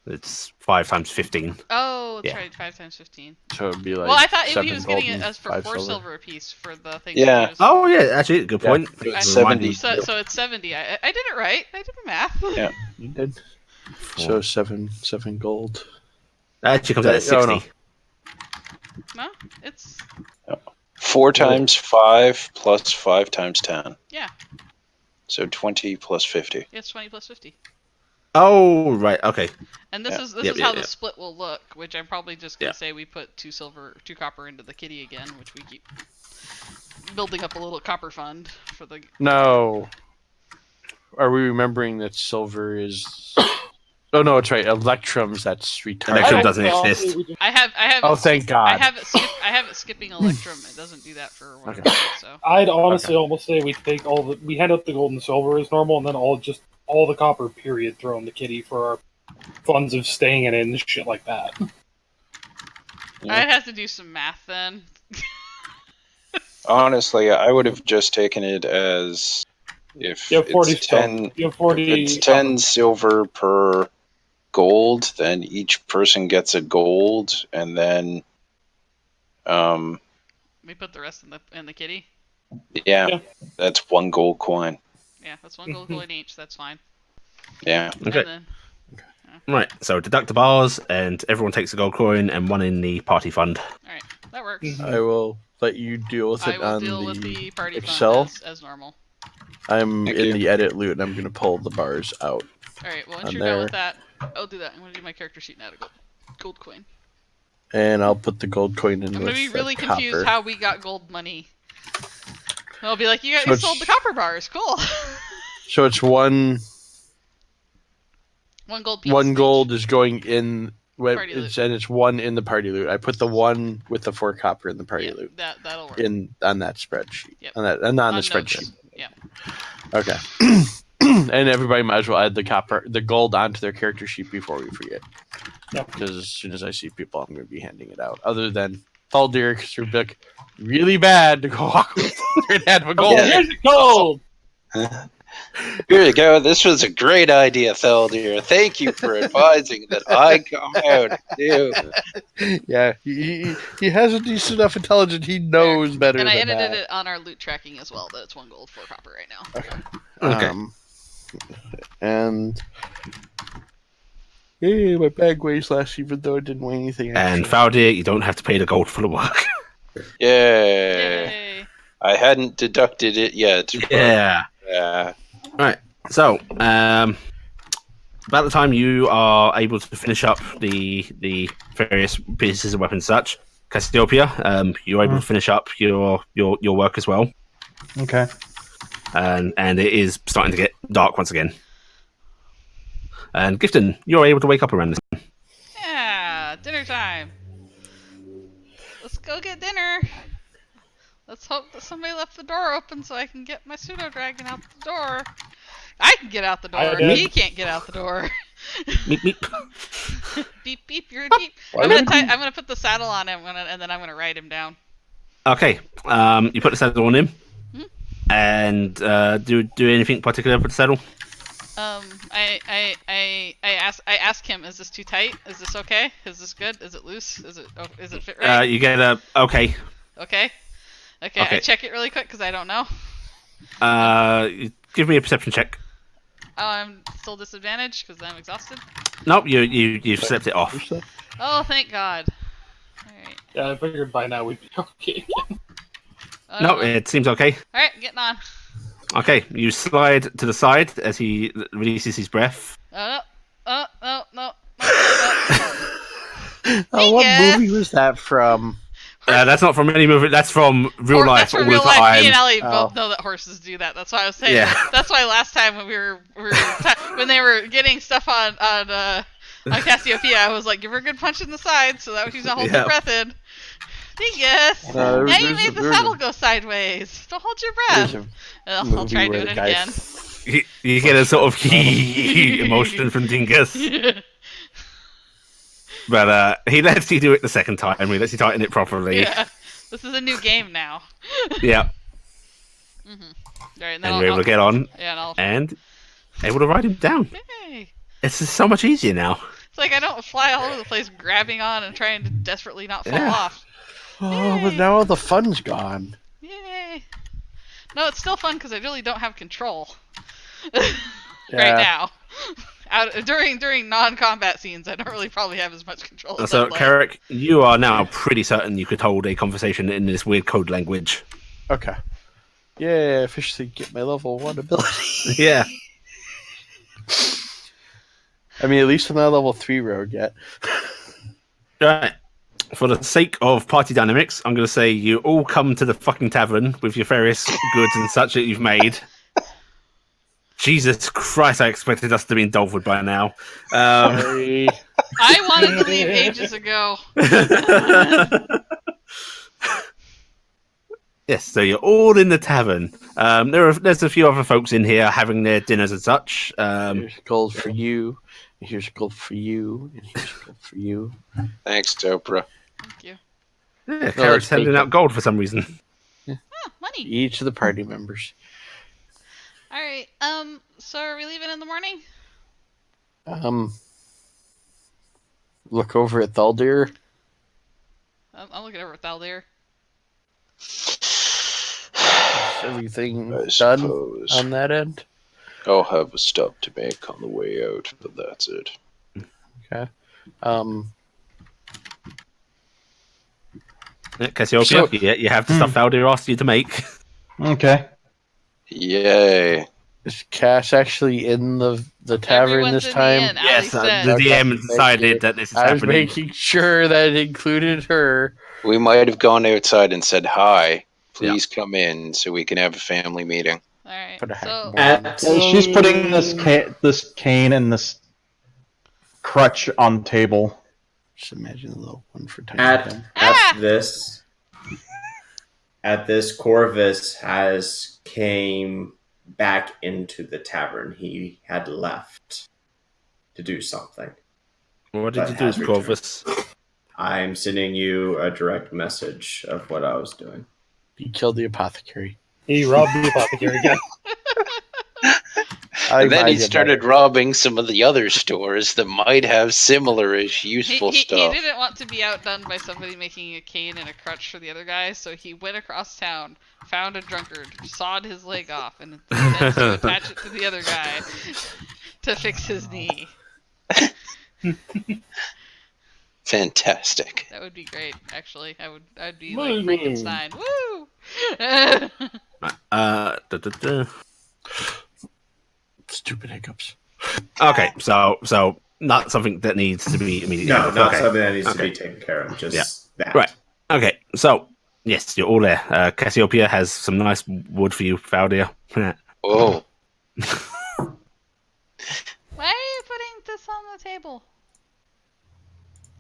Speaker 1: It's 5 times 15.
Speaker 6: Oh, that's
Speaker 1: Yeah.
Speaker 6: right, 5 times 15.
Speaker 2: So it'd be like.
Speaker 6: Well, I thought he
Speaker 2: 7
Speaker 6: was
Speaker 2: gold
Speaker 6: getting it
Speaker 2: and
Speaker 6: as for
Speaker 2: 5
Speaker 6: 4 silver a piece for the thing.
Speaker 4: Yeah.
Speaker 6: He was-
Speaker 1: Oh, yeah, actually, good point.
Speaker 4: It's
Speaker 6: I-
Speaker 4: 70.
Speaker 6: So it's 70. I did it right. I did the math.
Speaker 4: Yeah.
Speaker 2: You did. So 7 gold.
Speaker 1: That actually comes out at 60.
Speaker 2: Oh, no.
Speaker 6: No, it's
Speaker 4: 4 times 5 plus 5 times 10.
Speaker 6: yeah.
Speaker 4: So 20 plus 50.
Speaker 6: It's 20 plus 50.
Speaker 1: Oh, right, okay.
Speaker 6: And this
Speaker 4: Yeah.
Speaker 6: is
Speaker 1: Yep,
Speaker 6: how
Speaker 1: yep,
Speaker 6: the
Speaker 1: yep.
Speaker 6: split will look, which I'm probably just gonna
Speaker 1: Yeah.
Speaker 6: say we put 2 copper into the kitty again, which we keep building up a little copper fund for the.
Speaker 2: No. Are we remembering that silver is? Oh no, it's right. Electrums. That's
Speaker 1: Electrum
Speaker 2: retarded.
Speaker 1: doesn't exist.
Speaker 6: I have.
Speaker 2: Oh, thank God.
Speaker 6: I have it skipping Electrum. It doesn't do that for one.
Speaker 2: Okay.
Speaker 6: So
Speaker 3: I'd honestly almost say we take we hand out the gold and silver as normal, and then all the copper period throw in the kitty for our funds of staying in it and shit like that.
Speaker 4: Yeah.
Speaker 6: I'd have to do some math then.
Speaker 4: Honestly, I would have just taken it as if
Speaker 3: You have 40
Speaker 4: it's 10,
Speaker 3: You have 40.
Speaker 4: if it's 10 silver per gold, then each person gets a gold, and then
Speaker 6: We put the rest in the kitty.
Speaker 4: yeah, that's 1 gold coin.
Speaker 6: Yeah, that's 1 gold coin each. That's fine.
Speaker 4: Yeah.
Speaker 1: Okay.
Speaker 6: And then,
Speaker 1: Right, so deduct the bars, and everyone takes a gold coin and 1 in the party fund.
Speaker 6: all right, that works.
Speaker 3: Mhm.
Speaker 2: I will let you deal with
Speaker 6: I
Speaker 2: it
Speaker 6: will
Speaker 2: on
Speaker 6: deal with the party
Speaker 2: Excel.
Speaker 6: fund as normal.
Speaker 2: I'm
Speaker 4: Thank
Speaker 2: in
Speaker 4: you.
Speaker 2: the edit loot, and I'm going to pull the bars out.
Speaker 6: All right, well, once
Speaker 2: On
Speaker 6: you're done with
Speaker 2: there.
Speaker 6: that, I'll do that. I'm gonna do my character sheet and add a gold coin.
Speaker 2: And I'll put the gold coin in
Speaker 6: I'm
Speaker 2: with
Speaker 6: gonna be
Speaker 2: the
Speaker 6: really confused
Speaker 2: copper.
Speaker 6: how we got gold money. I'll be like, you
Speaker 2: So
Speaker 6: sold the
Speaker 2: it's-
Speaker 6: copper bars, cool.
Speaker 2: So it's 1
Speaker 6: 1 gold piece.
Speaker 2: 1
Speaker 6: each.
Speaker 2: gold is going in.
Speaker 6: Party loot.
Speaker 2: It's 1 in the party loot. I put the 1 with the 4 copper in the party
Speaker 6: Yeah,
Speaker 2: loot
Speaker 6: that'll work.
Speaker 2: on that spreadsheet.
Speaker 6: Yep.
Speaker 2: On the
Speaker 6: notes.
Speaker 2: spreadsheet.
Speaker 6: Yeah.
Speaker 2: Okay. And everybody might as well add the gold onto their character sheet before we forget.
Speaker 3: Yep.
Speaker 2: Because as soon as I see people, I'm going to be handing it out. Other than Thaldir, because you're like, really bad to go walk with Thaldir and hand him a gold.
Speaker 4: Yeah.
Speaker 3: Here's the gold!
Speaker 4: Here you go. This was a great idea, Thaldir. Thank you for advising that I come out too.
Speaker 2: Yeah, he has a decent enough intelligence. He knows better
Speaker 6: And
Speaker 2: than
Speaker 6: I edited
Speaker 2: that.
Speaker 6: it on our loot tracking as well, that it's 1 gold, 4 copper right now.
Speaker 1: Okay.
Speaker 2: And yeah, my bag weighs less, even though it didn't weigh anything.
Speaker 1: And
Speaker 2: extra.
Speaker 1: Faldir, you don't have to pay the gold for the work.
Speaker 4: Yeah.
Speaker 6: Yay!
Speaker 4: I hadn't deducted it yet. but,
Speaker 1: Yeah. Right. So, about the time you are able to finish up the various pieces of weapons, and such, Cassiopeia, you're able to finish up your work as well,
Speaker 7: Okay.
Speaker 1: and it is starting to get dark once again. And Gifton, you're able to wake up around this.
Speaker 6: Yeah, dinner time. Let's go get dinner. Let's hope that somebody left the door open so I can get my pseudo dragon out the door. I can get out the door.
Speaker 3: I did.
Speaker 6: He can't get out the door.
Speaker 1: Meep, meep.
Speaker 6: Beep beep, you're a beep. I'm gonna put the saddle on him, and then I'm gonna ride him down.
Speaker 1: Okay. You put the saddle on him, and do anything particular with the saddle?
Speaker 6: I ask him, is this too tight? Is this okay? Is this good? Is it loose? Is it fit right?
Speaker 1: You get a okay.
Speaker 6: Okay. I
Speaker 1: Okay.
Speaker 6: check it really quick because I don't know.
Speaker 1: Give me a perception check.
Speaker 6: Oh, I'm still disadvantaged because I'm exhausted.
Speaker 1: Nope, you've slept it off.
Speaker 6: Oh, thank God. Alright.
Speaker 3: Yeah, I figured by now we'd be okay.
Speaker 1: No, it seems okay.
Speaker 6: Alright, getting on.
Speaker 1: Okay, you slide to the side as he releases his breath.
Speaker 6: No.
Speaker 2: What
Speaker 6: Yes.
Speaker 2: movie was that from?
Speaker 1: That's not from any movie. That's from real life
Speaker 6: That's
Speaker 1: all
Speaker 6: from
Speaker 1: the
Speaker 6: real life.
Speaker 1: time.
Speaker 6: Me and Ellie
Speaker 2: Oh.
Speaker 6: both know that horses do that. That's why I was saying.
Speaker 1: Yeah.
Speaker 6: That's why last time when we were when they were getting stuff on Cassiopeia, I was like, give her a good punch in the side so that she's not holding her
Speaker 1: Yeah.
Speaker 6: breath in. Dingus!
Speaker 2: No,
Speaker 6: Now you made the saddle go sideways. Don't hold your breath. I'll try doing it again.
Speaker 1: You get a sort of emotion from Dingus. But he lets you do it the second time. He lets you tighten it properly.
Speaker 6: Yeah, this is a new game now.
Speaker 1: Yeah.
Speaker 6: Mm-hmm. All right, and
Speaker 1: And you're able to get on
Speaker 6: and
Speaker 1: able to ride him down.
Speaker 6: Yay!
Speaker 1: It's just so much easier now.
Speaker 6: It's like I don't fly all over the place grabbing on and trying to desperately not fall off.
Speaker 2: Oh, but now all the fun's gone.
Speaker 6: Yay! No, it's still fun because I really don't have control right now. During non-combat scenes, I don't really probably have as much control. As
Speaker 1: So, Carrick, you are now pretty certain you could hold a conversation in this weird code language.
Speaker 2: Okay. Yeah, officially get my level 1 ability.
Speaker 1: Yeah.
Speaker 2: I mean, at least I'm not level 3 rogue yet.
Speaker 1: Right. For the sake of party dynamics, I'm going to say you all come to the fucking tavern with your various goods and such that you've made. Jesus Christ, I expected us to be in Dolford by now.
Speaker 2: Sorry.
Speaker 6: I wanted to leave ages ago.
Speaker 1: Yes, so you're all in the tavern. There's a few other folks in here having their dinners and such.
Speaker 2: Here's gold for you. Here's gold for you. And here's gold for you.
Speaker 4: Thanks, Oprah.
Speaker 6: Thank you.
Speaker 1: Yeah, Carrick's handing out gold for some reason.
Speaker 6: Oh, money.
Speaker 2: Each of the party members.
Speaker 6: All right. So are we leaving in the morning?
Speaker 2: Look over at Thaldir.
Speaker 6: I'm looking over at Thaldir.
Speaker 2: Is everything
Speaker 4: I
Speaker 2: done
Speaker 4: suppose.
Speaker 2: on that end?
Speaker 4: I'll have a stop to make on the way out, but that's it.
Speaker 2: Okay.
Speaker 1: Cassiopeia, you have the stuff Aldir asked you to make.
Speaker 7: Okay.
Speaker 4: Yay.
Speaker 2: Is Cass actually in the tavern
Speaker 6: Everyone's
Speaker 2: this
Speaker 6: in the
Speaker 2: time?
Speaker 6: inn, Ali
Speaker 1: Yes,
Speaker 6: said.
Speaker 1: the
Speaker 2: Okay,
Speaker 1: DM decided that this is
Speaker 2: I was
Speaker 1: happening.
Speaker 2: making sure that it included her.
Speaker 4: We might have gone outside and said hi. Please come in so we can have a family meeting.
Speaker 6: All right.
Speaker 2: Put a hack
Speaker 6: So
Speaker 2: more on.
Speaker 7: She's putting this cane and this crutch on the table.
Speaker 2: Just imagine a little one for tiny
Speaker 5: At this, Corvus has came back into the tavern. He had left to do something.
Speaker 1: What did you do,
Speaker 5: has returned.
Speaker 1: Corvus?
Speaker 5: I'm sending you a direct message of what I was doing.
Speaker 2: He killed the apothecary.
Speaker 3: He robbed the apothecary again.
Speaker 4: And then he started robbing some of the other stores that might have similar-ish useful stuff.
Speaker 6: He didn't want to be outdone by somebody making a cane and a crutch for the other guy, so he went across town, found a drunkard, sawed his leg off, and then to attach it to the other guy to fix his knee.
Speaker 4: Fantastic.
Speaker 6: That would be great, actually. I'd be like Frankenstein. Woo!
Speaker 2: Stupid hiccups.
Speaker 1: Okay, so not something that needs to be immediately.
Speaker 5: No, not
Speaker 1: okay.
Speaker 5: something that needs to be taken care of. Just that.
Speaker 1: Right. Okay. So yes, you're all there. Cassiopeia has some nice wood for you, Valdir.
Speaker 4: Oh.
Speaker 6: Why are you putting this on the table?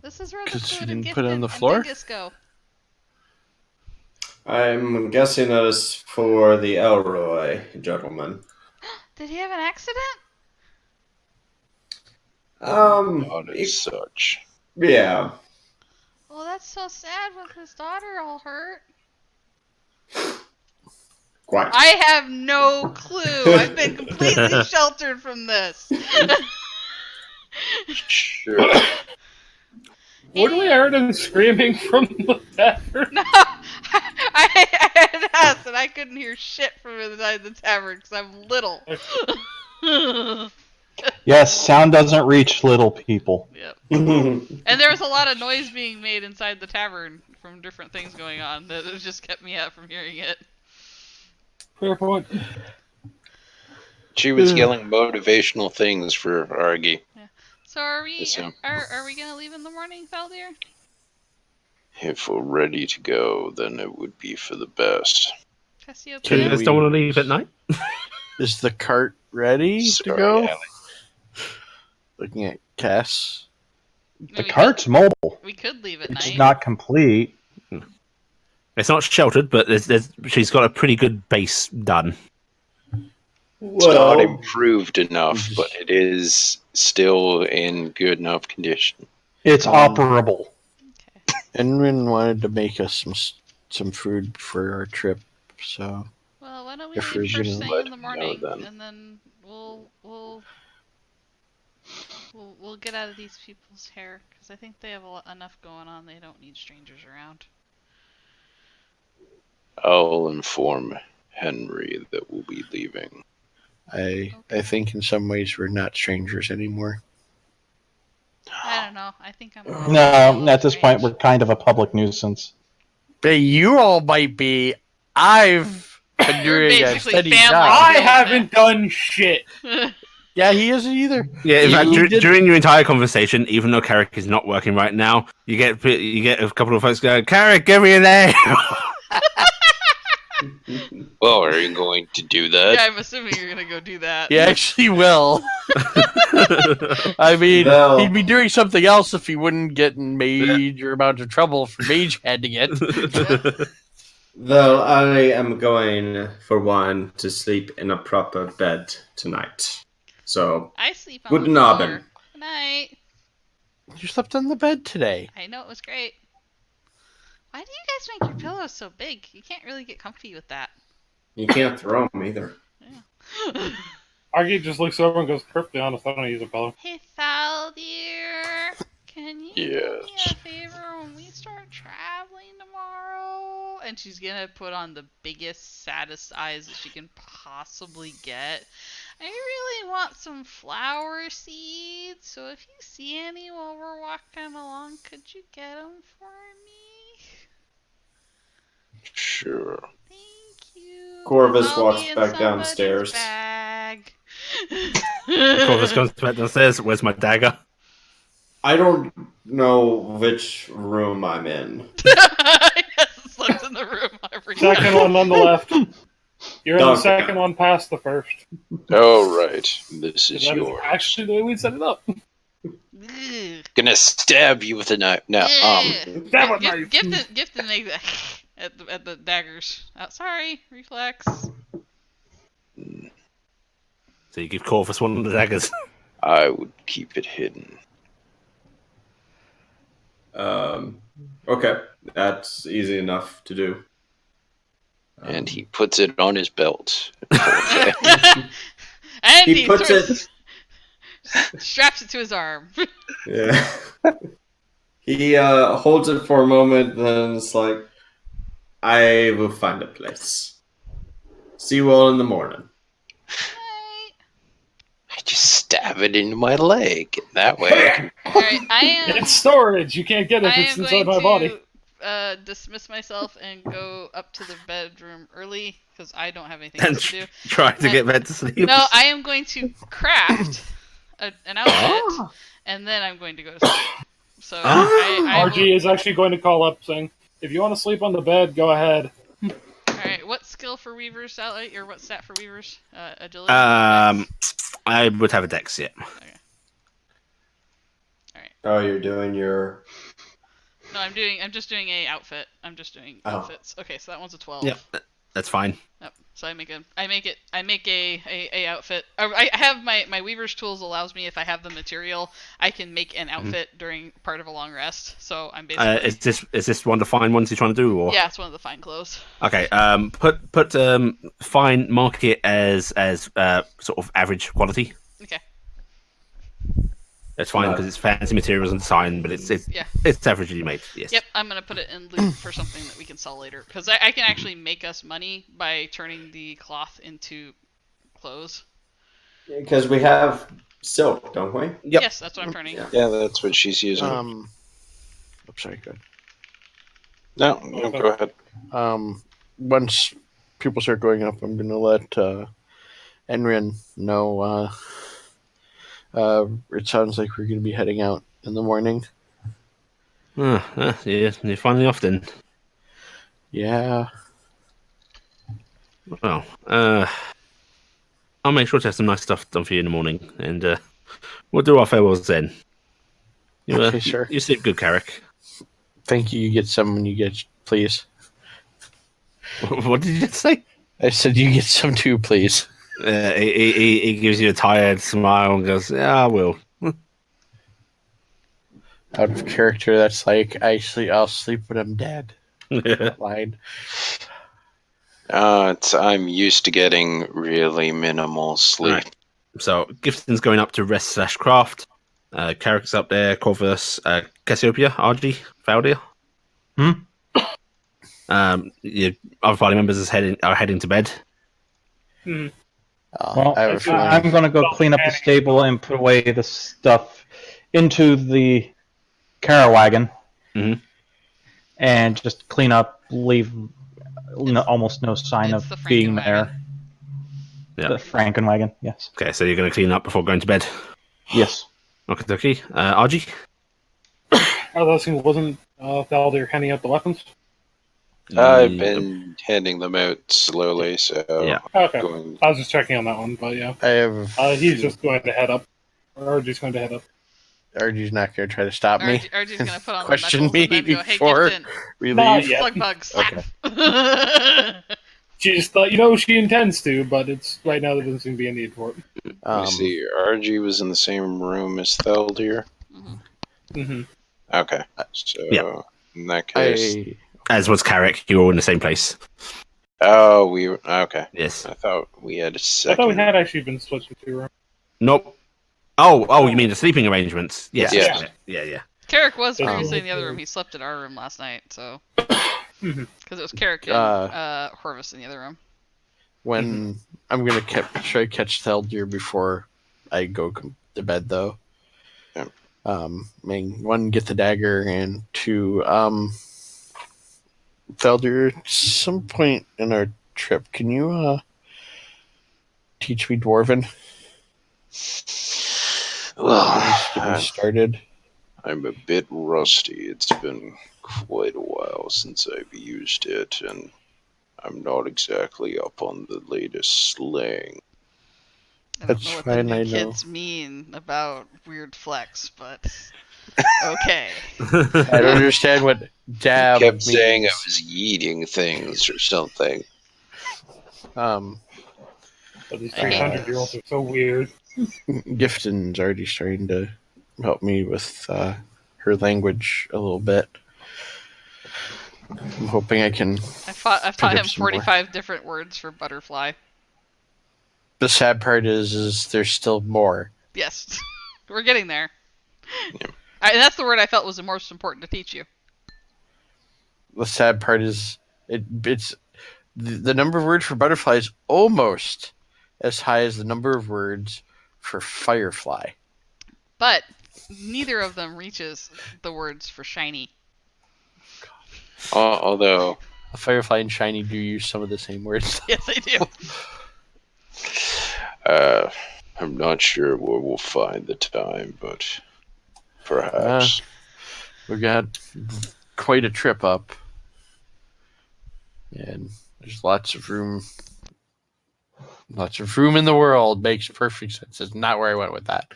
Speaker 6: This is where the
Speaker 2: 'Cause you
Speaker 6: food
Speaker 2: didn't
Speaker 6: and
Speaker 2: put it on the
Speaker 6: gifted
Speaker 2: floor?
Speaker 6: and dingus go.
Speaker 5: I'm guessing that is for the Elroy gentleman.
Speaker 6: Did he have an accident?
Speaker 4: Not as such.
Speaker 5: Yeah.
Speaker 6: Well, that's so sad with his daughter all hurt.
Speaker 5: Quite.
Speaker 6: I have no clue. I've been completely sheltered from this.
Speaker 4: Sure.
Speaker 3: Wouldn't we heard him screaming from the tavern?
Speaker 6: No, I had asked and I couldn't hear shit from inside the tavern because I'm little.
Speaker 7: Yes, sound doesn't reach little people.
Speaker 6: Yep. And there was a lot of noise being made inside the tavern from different things going on that it just kept me out from hearing it.
Speaker 3: Fair point.
Speaker 4: She was yelling motivational things for Argy.
Speaker 6: So are we
Speaker 4: Yes,
Speaker 6: are we gonna leave in the morning, Valdir?
Speaker 4: If we're ready to go, then it would be for the best.
Speaker 1: You
Speaker 6: Cassiopeia?
Speaker 1: guys don't want to leave at night?
Speaker 2: Is the cart ready
Speaker 4: Sorry,
Speaker 2: to go?
Speaker 4: Allie.
Speaker 2: Looking at Cass.
Speaker 7: The cart's mobile.
Speaker 6: We could leave at
Speaker 7: It's
Speaker 6: night.
Speaker 7: not complete.
Speaker 1: It's not sheltered, but she's got a pretty good base done.
Speaker 4: It's not improved enough, but it is still in good enough condition.
Speaker 7: It's operable.
Speaker 6: Okay.
Speaker 2: Enrin wanted to make us some food for our trip, so
Speaker 6: Well, why don't we
Speaker 2: If
Speaker 6: leave
Speaker 2: we're
Speaker 6: first
Speaker 2: gonna
Speaker 6: thing
Speaker 4: let
Speaker 6: in the
Speaker 4: him know
Speaker 6: morning,
Speaker 4: then.
Speaker 6: and then we'll get out of these people's hair because I think they have enough going on. They don't need strangers around.
Speaker 4: I'll inform Henry that we'll be leaving.
Speaker 2: I think in some ways we're not strangers anymore.
Speaker 6: I don't know. I think I'm.
Speaker 7: No, at this point, we're kind of a public nuisance.
Speaker 2: But you all might be. I've been
Speaker 6: You're
Speaker 2: doing a
Speaker 6: basically
Speaker 2: steady
Speaker 6: family.
Speaker 2: job.
Speaker 3: I haven't done shit.
Speaker 2: Yeah, he isn't either.
Speaker 1: Yeah, in fact,
Speaker 2: You did-
Speaker 1: during your entire conversation, even though Carrick is not working right now, you get a couple of folks go, "Carrick, give me an A."
Speaker 4: Well, are you going to do that?
Speaker 6: Yeah, I'm assuming you're gonna go do that.
Speaker 2: He actually will. I mean,
Speaker 5: No.
Speaker 2: he'd be doing something else if he wouldn't get in major amount of trouble for mage handing it.
Speaker 5: Though I am going, for one, to sleep in a proper bed tonight. So,
Speaker 6: I sleep on
Speaker 5: good
Speaker 6: the floor.
Speaker 5: nobbin.
Speaker 6: Good night.
Speaker 2: You slept on the bed today.
Speaker 6: I know it was great. Why do you guys make your pillows so big? You can't really get comfy with that.
Speaker 5: You can't throw them either.
Speaker 6: Yeah.
Speaker 3: Argy just looks over and goes, "Perfectly honest, I don't use a pillow."
Speaker 6: Hey, Thal dear, can you do me
Speaker 4: Yes.
Speaker 6: a favor when we start traveling tomorrow? And she's gonna put on the biggest, saddest eyes that she can possibly get. I really want some flower seeds, so if you see any while we're walking along, could you get them for me?
Speaker 4: Sure.
Speaker 6: Thank you.
Speaker 5: Corvus
Speaker 6: I'll
Speaker 5: walks
Speaker 6: be in
Speaker 5: back
Speaker 6: somebody's
Speaker 5: downstairs.
Speaker 6: Bag.
Speaker 1: Corvus comes back downstairs. Where's my dagger?
Speaker 5: I don't know which room I'm in.
Speaker 6: Yes, slept in the room every
Speaker 3: Second
Speaker 6: time.
Speaker 3: one on the left. You're in the
Speaker 5: Okay.
Speaker 3: second one past the first.
Speaker 4: Oh, right. This is
Speaker 3: That is
Speaker 4: yours.
Speaker 3: actually the way we set it up.
Speaker 6: Ugh.
Speaker 4: Gonna stab you with a knife. Now,
Speaker 6: Ugh.
Speaker 3: That one
Speaker 6: Gift and egg at the daggers. Oh, sorry, reflex.
Speaker 1: So you give Corvus one of the daggers.
Speaker 4: I would keep it hidden.
Speaker 5: Okay, that's easy enough to do.
Speaker 4: And he puts it on his belt.
Speaker 6: And
Speaker 5: He puts it.
Speaker 6: straps it to his arm.
Speaker 5: Yeah. He holds it for a moment, then it's like, I will find a place. See you all in the morning.
Speaker 6: Right.
Speaker 4: I just stab it into my leg. That way I can...
Speaker 6: All right, I am.
Speaker 3: It's storage. You can't get it
Speaker 6: I
Speaker 3: if it's
Speaker 6: am
Speaker 3: inside
Speaker 6: going
Speaker 3: my body.
Speaker 6: to dismiss myself and go up to the bedroom early because I don't have anything
Speaker 1: And
Speaker 6: else to do.
Speaker 1: try to get back to sleep.
Speaker 6: No, I am going to craft an outfit, and then I'm going to go to sleep. So I
Speaker 3: RG is actually going to call up saying, "If you want to sleep on the bed, go ahead."
Speaker 6: Alright, what skill for weavers, or what stat for weavers? Agility?
Speaker 1: I would have a dex, yeah.
Speaker 6: Okay. Alright.
Speaker 5: Oh, you're doing your...
Speaker 6: No, I'm just doing a outfit. I'm just doing outfits. Okay, so that one's a 12.
Speaker 1: Yep, that's fine.
Speaker 6: Yep. So I make a outfit. I have my weaver's tools allows me if I have the material, I can make an outfit during part of a long rest. So I'm basically
Speaker 1: Is this one of the fine ones you're trying to do, or?
Speaker 6: yeah, it's one of the fine clothes.
Speaker 1: Okay. Put fine. Mark it as sort of average quality.
Speaker 6: Okay.
Speaker 1: That's fine because it's fancy materials and design, but it's averagely made. Yes.
Speaker 6: Yep, I'm gonna put it in loot for something that we can sell later because I can actually make us money by turning the cloth into clothes.
Speaker 5: Because we have silk, don't we?
Speaker 1: Yep.
Speaker 6: Yes, that's what I'm turning.
Speaker 4: Yeah, that's what she's using.
Speaker 2: I'm sorry, good.
Speaker 4: No, go ahead.
Speaker 2: Once people start going up, I'm gonna let Enrin know. It sounds like we're gonna be heading out in the morning.
Speaker 1: Yeah, you're finally off then.
Speaker 2: Yeah.
Speaker 1: Well, I'll make sure to have some nice stuff done for you in the morning, and we'll do our farewells then.
Speaker 2: Okay, sure.
Speaker 1: You sleep good, Carrick.
Speaker 2: Thank you. You get some when you get, please.
Speaker 1: What did you just say?
Speaker 2: I said you get some too, please.
Speaker 1: He gives you a tired smile and goes, "Yeah, I will."
Speaker 2: out of character. That's like I'll sleep when I'm dead. That line.
Speaker 4: I'm used to getting really minimal sleep.
Speaker 1: Right. So Gifton's going up to rest / craft. Carrick's up there. Corvus, Cassiopeia, RG, Valdir. Your other party members are heading to bed.
Speaker 7: Well,
Speaker 2: I have a feeling.
Speaker 7: I'm going to go clean up the stable and put away the stuff into the Cara wagon.
Speaker 1: Mhm.
Speaker 7: And just clean up, leave almost no sign
Speaker 6: It's
Speaker 7: of
Speaker 6: the
Speaker 7: being
Speaker 6: Frankenwagon.
Speaker 7: there.
Speaker 1: Yeah.
Speaker 7: The Frankenwagon, yes.
Speaker 1: Okay, so you're going to clean up before going to bed.
Speaker 7: Yes.
Speaker 1: Okay. RG?
Speaker 3: Wasn't Valdir handing out the weapons?
Speaker 4: I've been handing them out slowly, so
Speaker 1: Yeah.
Speaker 3: Okay.
Speaker 4: going.
Speaker 3: I was just checking on that one, but yeah.
Speaker 2: I have.
Speaker 3: He's just going to head up. Or RG's going to head up.
Speaker 2: RG's not going to try to stop me.
Speaker 6: RG's going to put on
Speaker 2: Question
Speaker 6: the knuckles
Speaker 2: me
Speaker 6: and then go, hey,
Speaker 2: before
Speaker 6: Gifton,
Speaker 2: we
Speaker 3: Not
Speaker 2: leave.
Speaker 3: yet.
Speaker 6: slug bug, slap.
Speaker 2: Okay.
Speaker 3: She just thought, she intends to, but it's right now there doesn't seem to be a need for it.
Speaker 4: Let me see. RG was in the same room as Theldir.
Speaker 3: Mm-hmm.
Speaker 4: Okay, so
Speaker 1: Yeah.
Speaker 4: in that case,
Speaker 1: As was Carrick, you were all in the same place.
Speaker 4: oh, we were okay.
Speaker 1: Yes.
Speaker 4: I thought we had a
Speaker 3: I
Speaker 4: second.
Speaker 3: thought we had actually been split to 2 rooms.
Speaker 1: Nope. Oh, you mean the sleeping arrangements? Yes.
Speaker 4: Yeah.
Speaker 1: Yeah.
Speaker 6: Carrick was previously in the other room. He slept in our room last night, so. Because it was Carrick and Horvis in the other room.
Speaker 2: When I'm going to try to catch Theldir before I go to bed, though.
Speaker 4: Yeah.
Speaker 2: One, get the dagger, and 2, Theldir, at some point in our trip, can you teach me Dwarven?
Speaker 4: Well,
Speaker 2: Get me started.
Speaker 4: I'm a bit rusty. It's been quite a while since I've used it, and I'm not exactly up on the latest slang.
Speaker 6: I don't
Speaker 2: That's
Speaker 6: know what
Speaker 2: fine,
Speaker 6: the
Speaker 2: I
Speaker 6: new
Speaker 2: know.
Speaker 6: kids mean about weird flex, but okay.
Speaker 2: I don't understand what dab
Speaker 4: kept
Speaker 2: means.
Speaker 4: saying I was eating things or something.
Speaker 3: But these
Speaker 6: I hate
Speaker 3: 300-year-olds are so weird.
Speaker 2: Gifton's already starting to help me with her language a little bit. I'm hoping I can.
Speaker 6: I've taught him
Speaker 2: some more.
Speaker 6: 45 different words for butterfly.
Speaker 2: The sad part is there's still more.
Speaker 6: Yes. We're getting there. And that's the word I felt was the most important to teach you.
Speaker 2: The sad part is it's the number of words for butterfly is almost as high as the number of words for firefly.
Speaker 6: But neither of them reaches the words for shiny.
Speaker 4: Although
Speaker 2: A firefly and shiny do use some of the same words.
Speaker 6: Yes, they do.
Speaker 4: I'm not sure where we'll find the time, but perhaps.
Speaker 2: We've got quite a trip up. And there's lots of room. Lots of room in the world makes perfect sense. It's not where I went with that.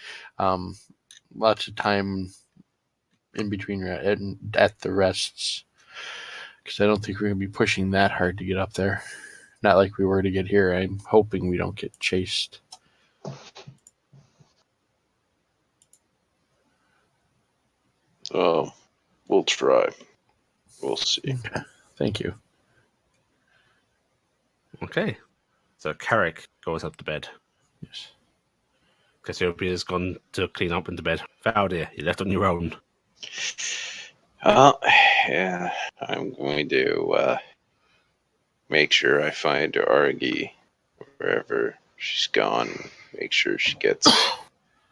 Speaker 2: Lots of time in between at the rests. Because I don't think we're going to be pushing that hard to get up there. Not like we were to get here. I'm hoping we don't get chased.
Speaker 4: Oh, we'll try. We'll see.
Speaker 2: Okay. Thank you.
Speaker 1: Okay. So Carrick goes up to bed.
Speaker 2: Yes.
Speaker 1: Cassiopeia's gone to clean up into bed. Valdir, you're left on your own.
Speaker 4: Yeah, I'm going to make sure I find Argy wherever she's gone. Make sure she gets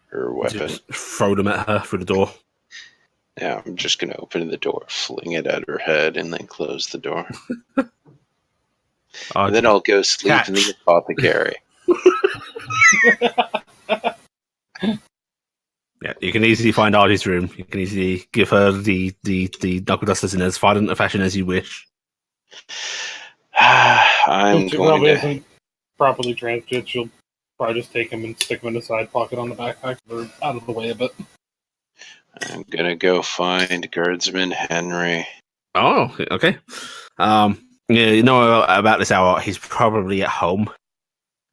Speaker 4: her weapon.
Speaker 1: Just throw them at her through the door.
Speaker 4: Yeah, I'm just going to open the door, fling it at her head, and then close the door. And then I'll go sleep in the apothecary.
Speaker 1: Yeah, you can easily find Artie's room. You can easily give her the knuckle dusters in as violent a fashion as you wish.
Speaker 3: If she probably isn't properly transferred, she'll probably just take him and stick him in the side pocket on the backpack or out of the way a bit.
Speaker 4: I'm gonna go find Guardsman Henry.
Speaker 1: Oh, okay. Yeah, you know about this hour. He's probably at home.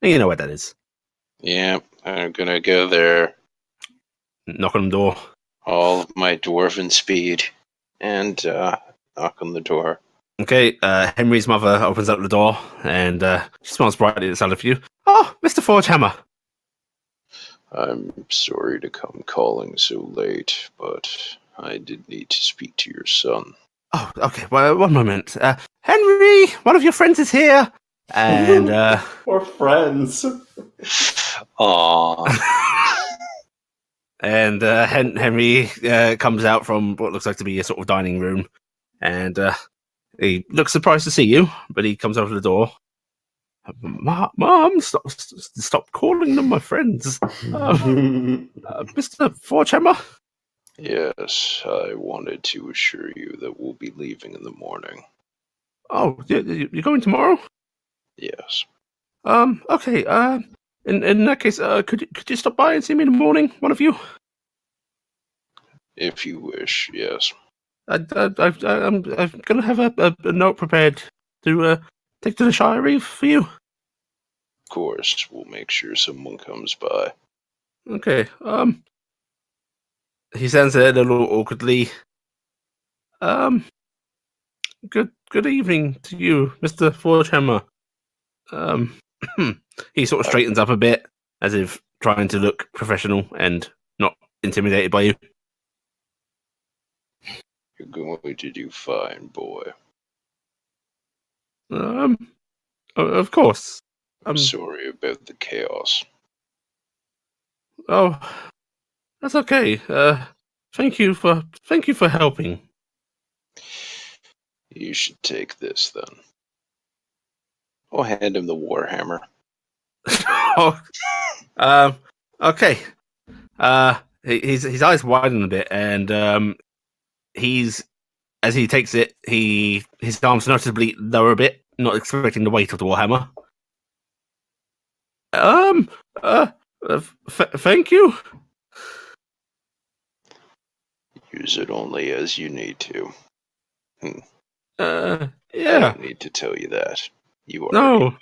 Speaker 1: You know where that is.
Speaker 4: Yeah, I'm gonna go there.
Speaker 1: Knock on the door.
Speaker 4: all of my dwarven speed and knock on the door.
Speaker 1: Okay, Henry's mother opens up the door and she smiles brightly at the sound of you. Oh, Mr. Forgehammer.
Speaker 4: I'm sorry to come calling so late, but I did need to speak to your son.
Speaker 1: Oh, okay, well, one moment. Henry, one of your friends is here. And,
Speaker 5: We're friends.
Speaker 4: Aww.
Speaker 1: and Henry comes out from what looks like to be a sort of dining room. And he looks surprised to see you, but he comes over the door. Mom, stop calling them my friends. Mr. Forgehammer?
Speaker 4: Yes, I wanted to assure you that we'll be leaving in the morning.
Speaker 1: Oh, you're going tomorrow?
Speaker 4: Yes.
Speaker 1: Okay. In that case, could you stop by and see me in the morning, one of you?
Speaker 4: If you wish, yes.
Speaker 1: I'm gonna have a note prepared to take to the Shire Reef for you.
Speaker 4: Of course, we'll make sure someone comes by.
Speaker 1: Okay. He stands there a little awkwardly. Good evening to you, Mr. Forgehammer. He sort of straightens up a bit, as if trying to look professional and not intimidated by you.
Speaker 4: You're going to do fine, boy.
Speaker 1: Of course.
Speaker 4: I'm sorry about the chaos.
Speaker 1: Oh, that's okay. Thank you for helping.
Speaker 4: You should take this then. I'll hand him the warhammer.
Speaker 1: Okay. His eyes widen a bit, and as he takes it, his arms noticeably lower a bit, not expecting the weight of the warhammer. Thank you.
Speaker 4: Use it only as you need to.
Speaker 1: Yeah.
Speaker 4: I don't need to tell you that. You are.
Speaker 1: No.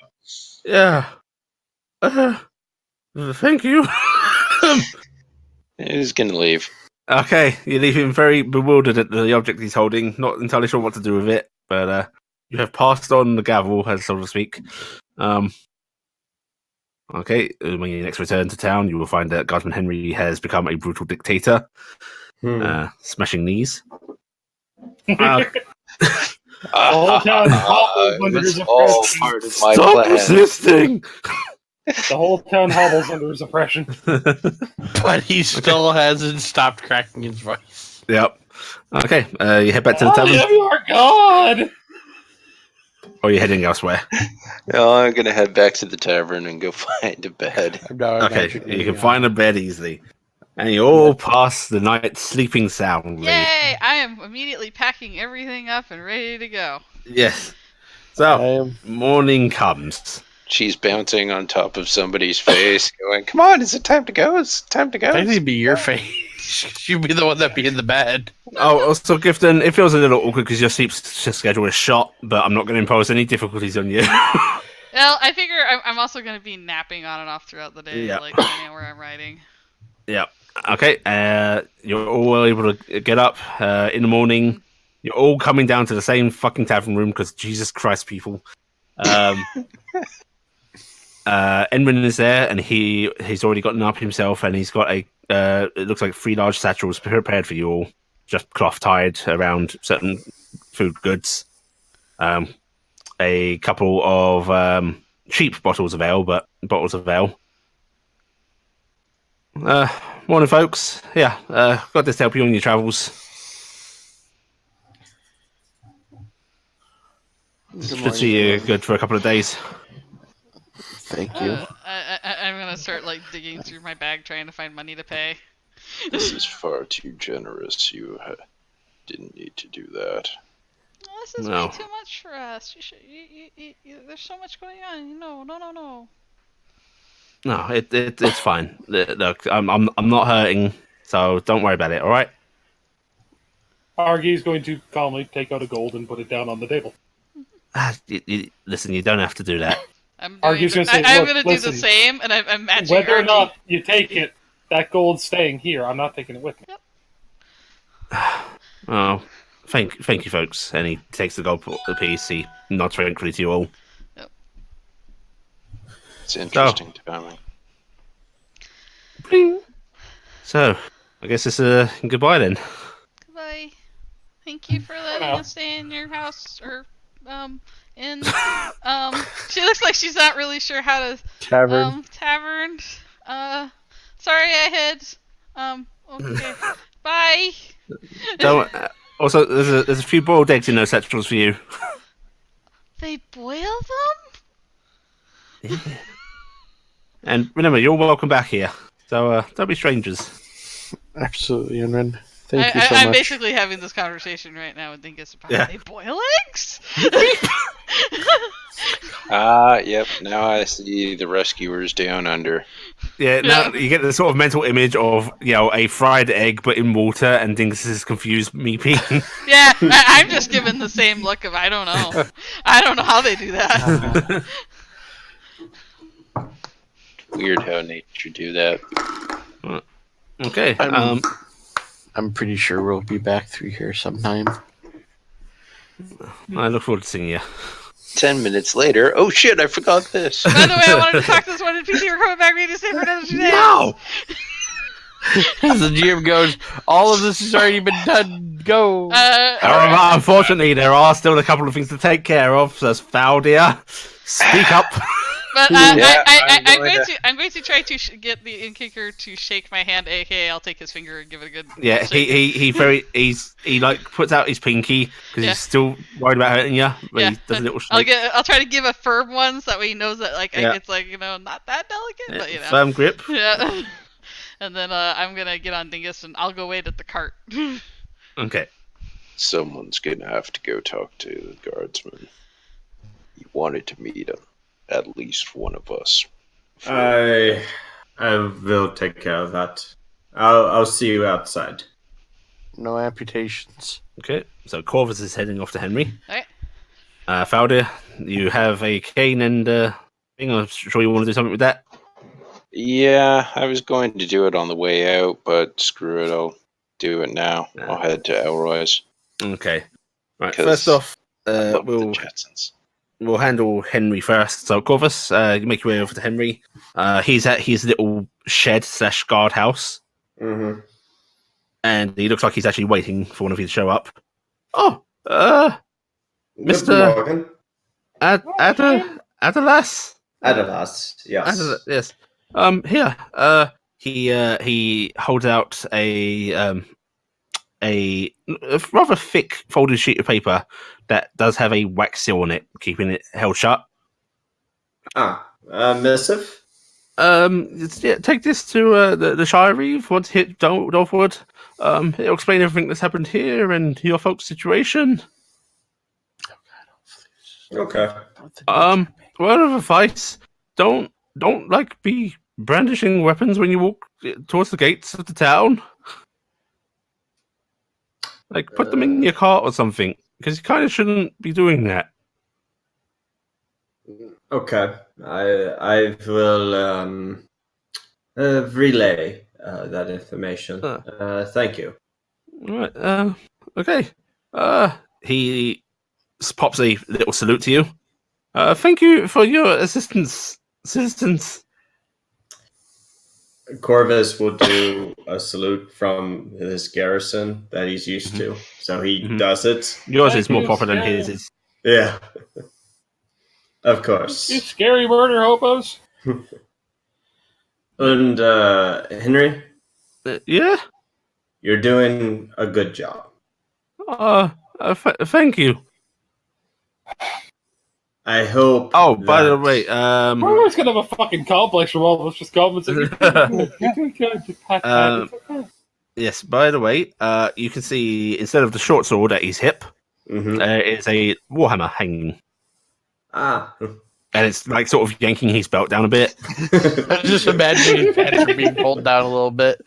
Speaker 1: Yeah. Thank you.
Speaker 4: He's gonna leave.
Speaker 1: Okay, you leave him very bewildered at the object he's holding, not entirely sure what to do with it, but you have passed on the gavel, so to speak. Okay, when you next return to town, you will find that Guardsman Henry has become a brutal dictator, smashing knees.
Speaker 3: All town hobbles under his
Speaker 4: all
Speaker 3: oppression.
Speaker 4: part of my
Speaker 1: Stop
Speaker 4: plan.
Speaker 1: resisting!
Speaker 3: The whole town hobbles under his oppression.
Speaker 2: But he still hasn't stopped cracking his voice.
Speaker 1: Yep. Okay, you head back to the tavern?
Speaker 3: You are God!
Speaker 1: Or are you heading elsewhere?
Speaker 4: No, I'm gonna head back to the tavern and go find a bed.
Speaker 1: Okay, you can find a bed easily. And you all pass the night sleeping soundly.
Speaker 6: Yay! I am immediately packing everything up and ready to go.
Speaker 1: Yes. So, morning comes.
Speaker 4: She's bouncing on top of somebody's face, going, "Come on, is it time to go? Is it time to go?"
Speaker 2: I need to be your face. You'd be the one that be in the bed.
Speaker 1: Oh, also, Gifton, it feels a little awkward because your sleep schedule is shot, but I'm not going to impose any difficulties on you.
Speaker 6: Well, I figure I'm also going to be napping on and off throughout the day, like depending on where I'm riding.
Speaker 1: Yeah. Okay. You're all able to get up in the morning. Mm-hmm. You're all coming down to the same fucking tavern room because Jesus Christ, people. Edmund is there, and he's already gotten up himself, and he's got it looks like 3 large satchels prepared for you all, just cloth tied around certain food goods. A couple of cheap bottles of ale, but bottles of ale. Morning, folks. Yeah, got this to help you on your travels. Should see you good for a couple of days.
Speaker 2: Thank you.
Speaker 6: I'm gonna start digging through my bag trying to find money to pay.
Speaker 4: This is far too generous. You didn't need to do that.
Speaker 6: This is way too much for us. There's so much going on. No.
Speaker 1: No, it's fine. Look, I'm not hurting, so don't worry about it. All right.
Speaker 3: Argy's going to calmly take out a gold and put it down on the table.
Speaker 1: Listen, you don't have to do that.
Speaker 6: I'm going to do the same, and I'm matching
Speaker 3: whether
Speaker 6: Argy.
Speaker 3: or not you take it, that gold's staying here. I'm not taking it with me.
Speaker 6: Yep.
Speaker 1: Oh, thank you, folks. And he takes the gold piece. He nods frankly to you all.
Speaker 4: It's interesting timing.
Speaker 1: Bling. So, I guess it's a goodbye then.
Speaker 6: Goodbye. Thank you for letting us stay in your house or in she looks like she's not really sure how to
Speaker 2: Tavern.
Speaker 6: tavern. Sorry I had okay. Bye.
Speaker 1: So, also, there's a few boiled eggs in those satchels for you.
Speaker 6: They boil them?
Speaker 1: Yeah. And remember, you're welcome back here. So don't be strangers.
Speaker 2: Absolutely, Enrin. Thank you so
Speaker 6: I'm
Speaker 2: much.
Speaker 6: basically having this conversation right now with Dingus about they boil eggs?
Speaker 4: Yep. Now I see the rescuers down under.
Speaker 1: Yeah, now you get the sort of mental image of, a fried egg but in water, and Dingus is confused me peeing.
Speaker 6: Yeah, I'm just given the same look of I don't know. I don't know how they do that.
Speaker 4: Weird how nature do that.
Speaker 1: Okay.
Speaker 2: I'm pretty sure we'll be back through here sometime.
Speaker 1: I look forward to seeing you.
Speaker 4: 10 minutes later, oh shit, I forgot this.
Speaker 6: By the way, I wanted to talk to this one NPC. We're coming back. We need to stay for another 2 days.
Speaker 1: No!
Speaker 2: As the GM goes, all of this has already been done. Go.
Speaker 1: Unfortunately, there are still a couple of things to take care of. So, Faldia, speak up.
Speaker 6: But
Speaker 4: Yeah,
Speaker 6: I'm going to try to get the innkeeper to shake my hand. aka I'll take his finger and give it a good.
Speaker 1: Yeah,
Speaker 6: shake.
Speaker 1: he like puts out his pinky because he's still worried about hurting you. But he does a little shake.
Speaker 6: I'll try to give a firm one so that way he knows that it's not that delicate, but
Speaker 1: firm grip.
Speaker 6: Yeah. And then I'm gonna get on Dingus and I'll go wait at the cart.
Speaker 1: Okay.
Speaker 4: Someone's gonna have to go talk to the guardsman. He wanted to meet him. At least one of us.
Speaker 5: I will take care of that. I'll see you outside.
Speaker 2: No amputations.
Speaker 1: Okay, so Corvus is heading off to Henry.
Speaker 6: Okay.
Speaker 1: Faldia, you have a cane and thing. I'm sure you want to do something with that.
Speaker 4: Yeah, I was going to do it on the way out, but screw it, I'll do it now. I'll head to Elroy's.
Speaker 1: Okay. Right,
Speaker 4: 'Cause
Speaker 1: first off,
Speaker 4: I love the Jetsons.
Speaker 1: we'll handle Henry first. So, Corvus, you make your way over to Henry. He's at his little shed / guardhouse.
Speaker 5: Mm-hmm.
Speaker 1: And he looks like he's actually waiting for one of you to show up. Oh,
Speaker 5: Mr. Morgan.
Speaker 1: Adalas?
Speaker 5: Adalas, yes.
Speaker 1: Yes. Here. He holds out a rather thick folded sheet of paper that does have a wax seal on it, keeping it held shut.
Speaker 5: Missive?
Speaker 1: Take this to the Shire Reeve once hit Dolfwood. It'll explain everything that's happened here and your folks' situation.
Speaker 5: Okay.
Speaker 1: Word of advice: don't be brandishing weapons when you walk towards the gates of the town. Put them in your cart or something, because you kind of shouldn't be doing that.
Speaker 5: Okay. I will relay that information. Thank you.
Speaker 1: All right. Okay. He pops a little salute to you. Thank you for your assistance.
Speaker 5: Corvus will do a salute from his garrison that he's used to. So he does it.
Speaker 1: Yours is more proper than his is.
Speaker 5: Yeah. Of course.
Speaker 3: You scary murder hobos.
Speaker 5: And Henry?
Speaker 1: Yeah?
Speaker 5: You're doing a good job.
Speaker 1: Thank you.
Speaker 5: I hope.
Speaker 1: Oh, by the way,
Speaker 3: we're always gonna have a fucking complex from all of us just comments.
Speaker 1: Yes, by the way, you can see instead of the short sword at his hip, is a warhammer hanging.
Speaker 5: Ah.
Speaker 1: And it's sort of yanking his belt down a bit.
Speaker 2: I'm just imagining his pants being pulled down a little bit.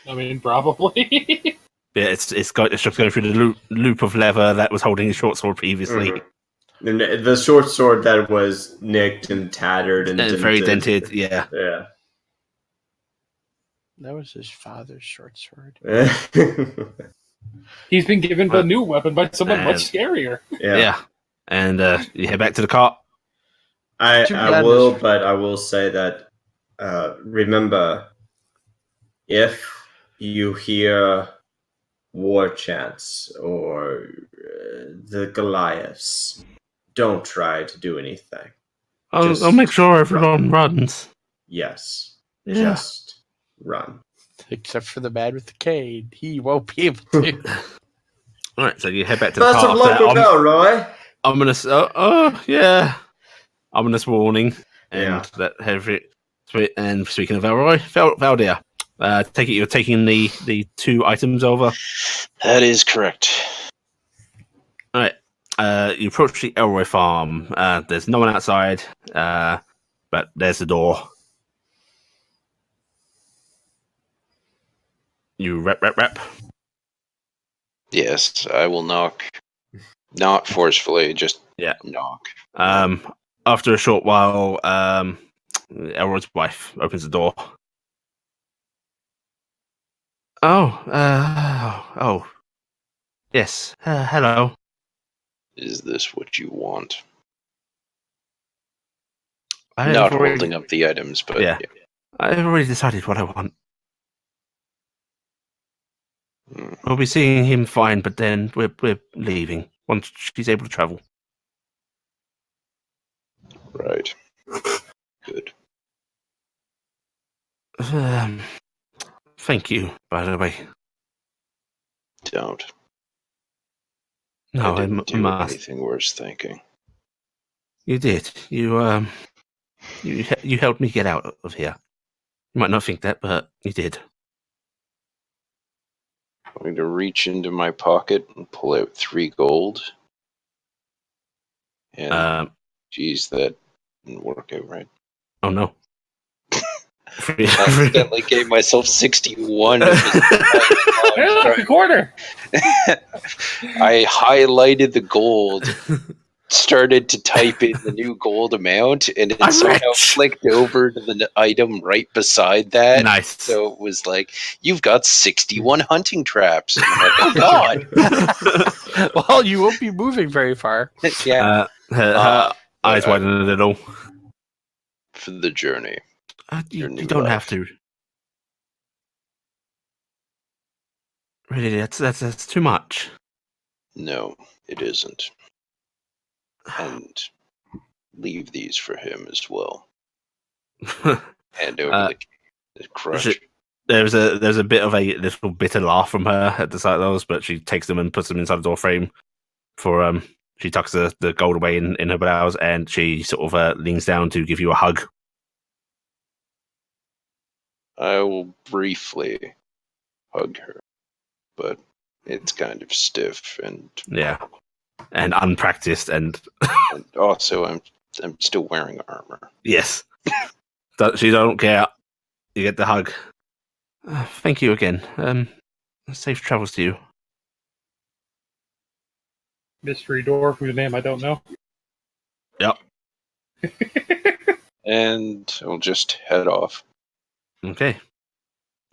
Speaker 3: I mean, probably.
Speaker 1: Yeah, it's just going through the loop of leather that was holding his short sword previously.
Speaker 5: The short sword that was nicked and tattered and
Speaker 1: very dented, yeah.
Speaker 5: Yeah.
Speaker 2: That was his father's short sword.
Speaker 3: He's been given the new weapon by someone much
Speaker 1: And-
Speaker 3: scarier.
Speaker 1: Yeah. And you head back to the cart.
Speaker 2: Too
Speaker 5: I
Speaker 2: bad,
Speaker 5: will,
Speaker 2: Mr.
Speaker 5: but I will say that remember, if you hear war chants or the Goliaths, don't try to do anything.
Speaker 1: I'll make sure everyone runs.
Speaker 5: Yes,
Speaker 1: Yeah.
Speaker 5: just run.
Speaker 2: Except for the man with the cane. He won't be able to.
Speaker 1: All right, so you head back to the
Speaker 5: Best
Speaker 1: cart.
Speaker 5: of luck with that, Roy.
Speaker 1: Ominous. Yeah. Ominous warning. And
Speaker 5: Yeah.
Speaker 1: that every. And speaking of Elroy, Valdir, take it you're taking the 2 items over.
Speaker 4: That is correct.
Speaker 1: All right. You approach the Elroy farm. There's no one outside, but there's the door. You rep.
Speaker 4: Yes, I will knock. Not forcefully, just knock.
Speaker 1: After a short while, Elroy's wife opens the door. Oh, yes. Hello.
Speaker 4: Is this what you want?
Speaker 1: I've
Speaker 4: Not
Speaker 1: already-
Speaker 4: holding up the items, but
Speaker 1: Yeah. I've already decided what I want.
Speaker 4: Hmm,
Speaker 1: We'll be seeing him fine, but then we're leaving once she's able to travel.
Speaker 4: right. Good.
Speaker 1: Thank you, by the way.
Speaker 4: Don't.
Speaker 1: No,
Speaker 4: I didn't do
Speaker 1: must.
Speaker 4: anything worth thanking.
Speaker 1: You did. You helped me get out of here. You might not think that, but you did.
Speaker 4: I'm going to reach into my pocket and pull out 3 gold. And, geez, that didn't work out right.
Speaker 1: Oh no.
Speaker 4: I accidentally gave myself 61.
Speaker 3: Hey, look, a quarter.
Speaker 4: I highlighted the gold, started to type in the new gold amount, and it
Speaker 1: I'm
Speaker 4: somehow
Speaker 1: rich.
Speaker 4: flicked over to the item right beside that.
Speaker 1: Nice.
Speaker 4: So it was like, you've got 61 hunting traps. And I'm like, oh god.
Speaker 2: Well, you won't be moving very far.
Speaker 4: Yeah.
Speaker 1: Her eyes
Speaker 4: but,
Speaker 1: widen a little.
Speaker 4: for the journey.
Speaker 1: You
Speaker 4: Your new
Speaker 1: don't
Speaker 4: life.
Speaker 1: have to. Really, that's too much.
Speaker 4: No, it isn't. And leave these for him as well. Hand over the crush.
Speaker 1: There's a bit of a little bitter laugh from her at the sight of those, but she takes them and puts them inside the door frame. For she tucks the gold away in her blouse, and she sort of leans down to give you a hug.
Speaker 4: I will briefly hug her, but it's kind of stiff and
Speaker 1: Unpracticed, and
Speaker 4: also I'm still wearing armor.
Speaker 1: yes, she don't care. You get the hug. Thank you again. Safe travels to you.
Speaker 3: Mystery door whose name I don't know.
Speaker 1: Yep.
Speaker 4: And I'll just head off.
Speaker 1: Okay.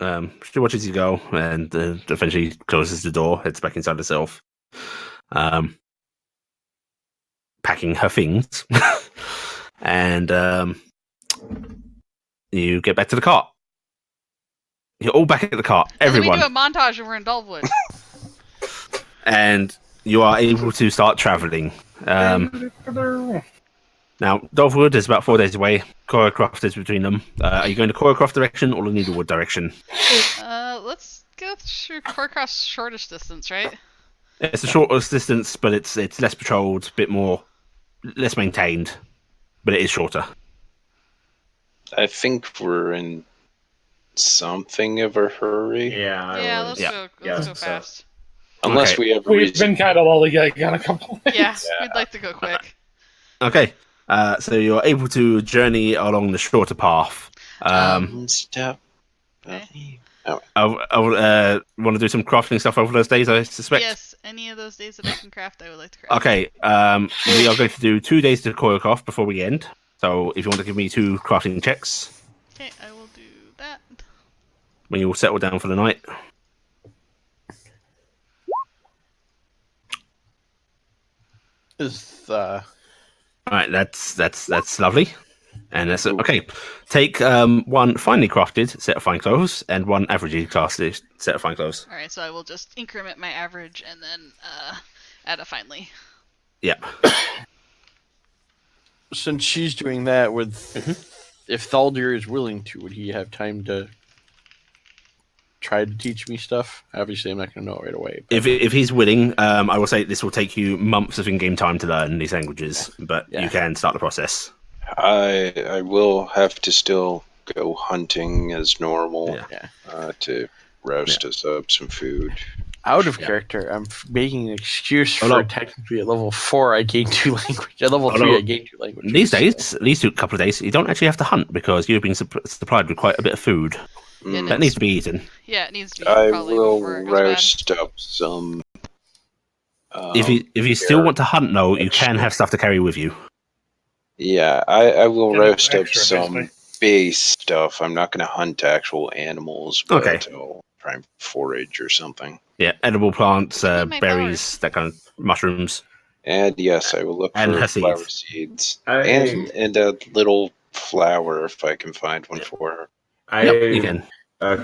Speaker 1: She watches you go, and eventually closes the door, heads back inside herself, packing her things, and you get back to the cart. You're all back at the cart, everyone,
Speaker 6: And then we do a montage and we're in Dulwood.
Speaker 1: and you are able to start traveling. Now, Dulwood is about 4 days away. Coracroft is between them. Are you going to Coracroft direction or the Needlewood direction?
Speaker 6: Let's go through Corcroft's shortest distance, right?
Speaker 1: It's the shortest distance, but it's less patrolled, a bit more less maintained, but it is shorter.
Speaker 4: I think we're in something of a hurry.
Speaker 6: Yeah, let's go fast.
Speaker 4: Unless we have a
Speaker 3: We've
Speaker 4: reason.
Speaker 3: been kind of lollygagging on a couple.
Speaker 6: Yeah, we'd like to go quick.
Speaker 1: Okay, so you're able to journey along the shorter path.
Speaker 4: Step.
Speaker 6: Okay.
Speaker 1: I want to do some crafting stuff over those days, I suspect.
Speaker 6: Yes, any of those days that I can craft, I would like to craft.
Speaker 1: Okay, we are going to do 2 days to Coracroft before we end. So if you want to give me 2 crafting checks,
Speaker 6: Okay, I will do that.
Speaker 1: when you all settle down for the night.
Speaker 2: Is
Speaker 1: All right, that's lovely. And that's okay. Take one finely crafted set of fine clothes and one averagely crafted set of fine clothes.
Speaker 6: All right, so I will just increment my average and then add a finally.
Speaker 1: Yep.
Speaker 2: since she's doing that, if Thaldir is willing to, would he have time to try to teach me stuff? Obviously, I'm not going to know it right away. But...
Speaker 1: If he's willing, I will say this will take you months of in-game time to learn these languages, but you can start the process.
Speaker 4: I will have to still go hunting as normal to roast us up some food.
Speaker 2: Out of character, I'm making an excuse for technically at level 4 I gained 2 languages. At level 3 I gained 2 languages.
Speaker 1: These days, at least a couple of days, you don't actually have to hunt because you've been supplied with quite a bit of food. That needs to be eaten.
Speaker 6: Yeah, it needs to be eaten probably before it goes
Speaker 4: roast up some...
Speaker 1: if you still want to hunt, though, you can have stuff to carry with you.
Speaker 4: Yeah, I will roast up some base stuff. I'm not going to hunt actual animals, but I'll try and forage or something.
Speaker 1: Yeah, edible plants, berries, that kind of mushrooms.
Speaker 4: And yes, I will look for flower seeds. And a little flower if I can find one for her.
Speaker 1: You can.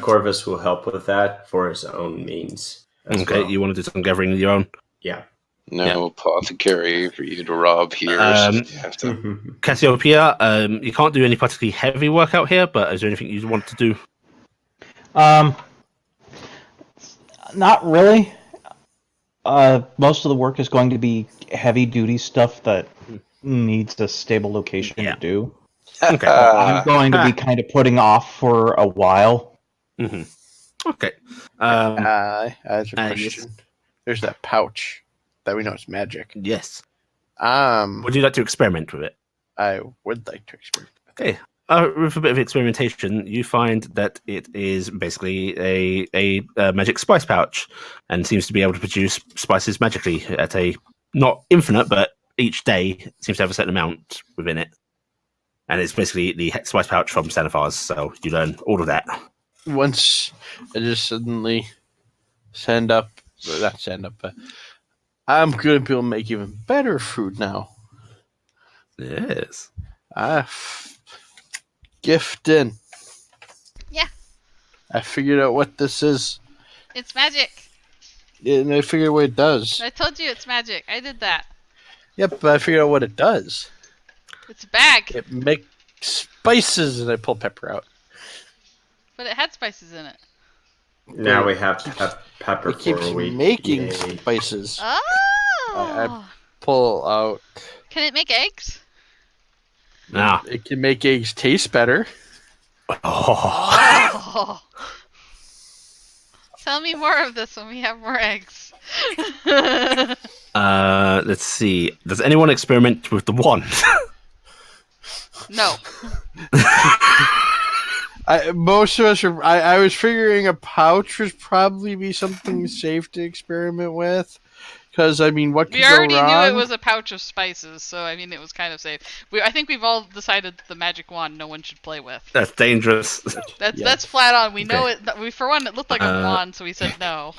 Speaker 5: Corvus will help with that for his own means.
Speaker 1: Okay, you want to do some gathering of your own?
Speaker 5: Yeah.
Speaker 4: No apothecary for you to rob here. So you have to...
Speaker 1: Cassiopeia, you can't do any particularly heavy work out here, but is there anything you want to do?
Speaker 7: Not really. Most of the work is going to be heavy-duty stuff that needs a stable location to do.
Speaker 1: Okay.
Speaker 7: I'm going to be kind of putting off for a while.
Speaker 1: Okay.
Speaker 2: I have a question. There's that pouch that we know is magic.
Speaker 1: Yes.
Speaker 2: Would
Speaker 1: you like to experiment with it?
Speaker 2: I would like to experiment.
Speaker 1: Okay. With a bit of experimentation, you find that it is basically a magic spice pouch, and seems to be able to produce spices magically at a not infinite, but each day seems to have a certain amount within it. And it's basically the spice pouch from Stanifars, so you learn all of that.
Speaker 2: Once I just suddenly not stand up, but I'm going to be able to make even better food now.
Speaker 1: Yes.
Speaker 2: Gifting.
Speaker 6: Yeah.
Speaker 2: I figured out what this is.
Speaker 6: It's magic.
Speaker 2: Yeah, and I figured out what it does.
Speaker 6: I told you it's magic. I did that.
Speaker 2: Yep, but I figured out what it does.
Speaker 6: It's a bag.
Speaker 2: It makes spices, and I pull pepper out.
Speaker 6: But it had spices in it.
Speaker 5: Now we have to have pepper
Speaker 2: it keeps
Speaker 5: for a week.
Speaker 2: Making spices.
Speaker 6: Oh.
Speaker 2: I pull out.
Speaker 6: Can it make eggs?
Speaker 1: No.
Speaker 2: It can make eggs taste better.
Speaker 6: Oh. Tell me more of this when we have more eggs.
Speaker 1: Let's see. Does anyone experiment with the wand?
Speaker 6: No.
Speaker 2: Most of us are. I was figuring a pouch would probably be something safe to experiment with, because I mean, what could go wrong?
Speaker 6: We already knew it was a pouch of spices, so I mean, it was kind of safe. I think we've all decided the magic wand no one should play with.
Speaker 1: That's dangerous.
Speaker 6: That's flat on. We know it. For one, it looked like a wand, so we said no.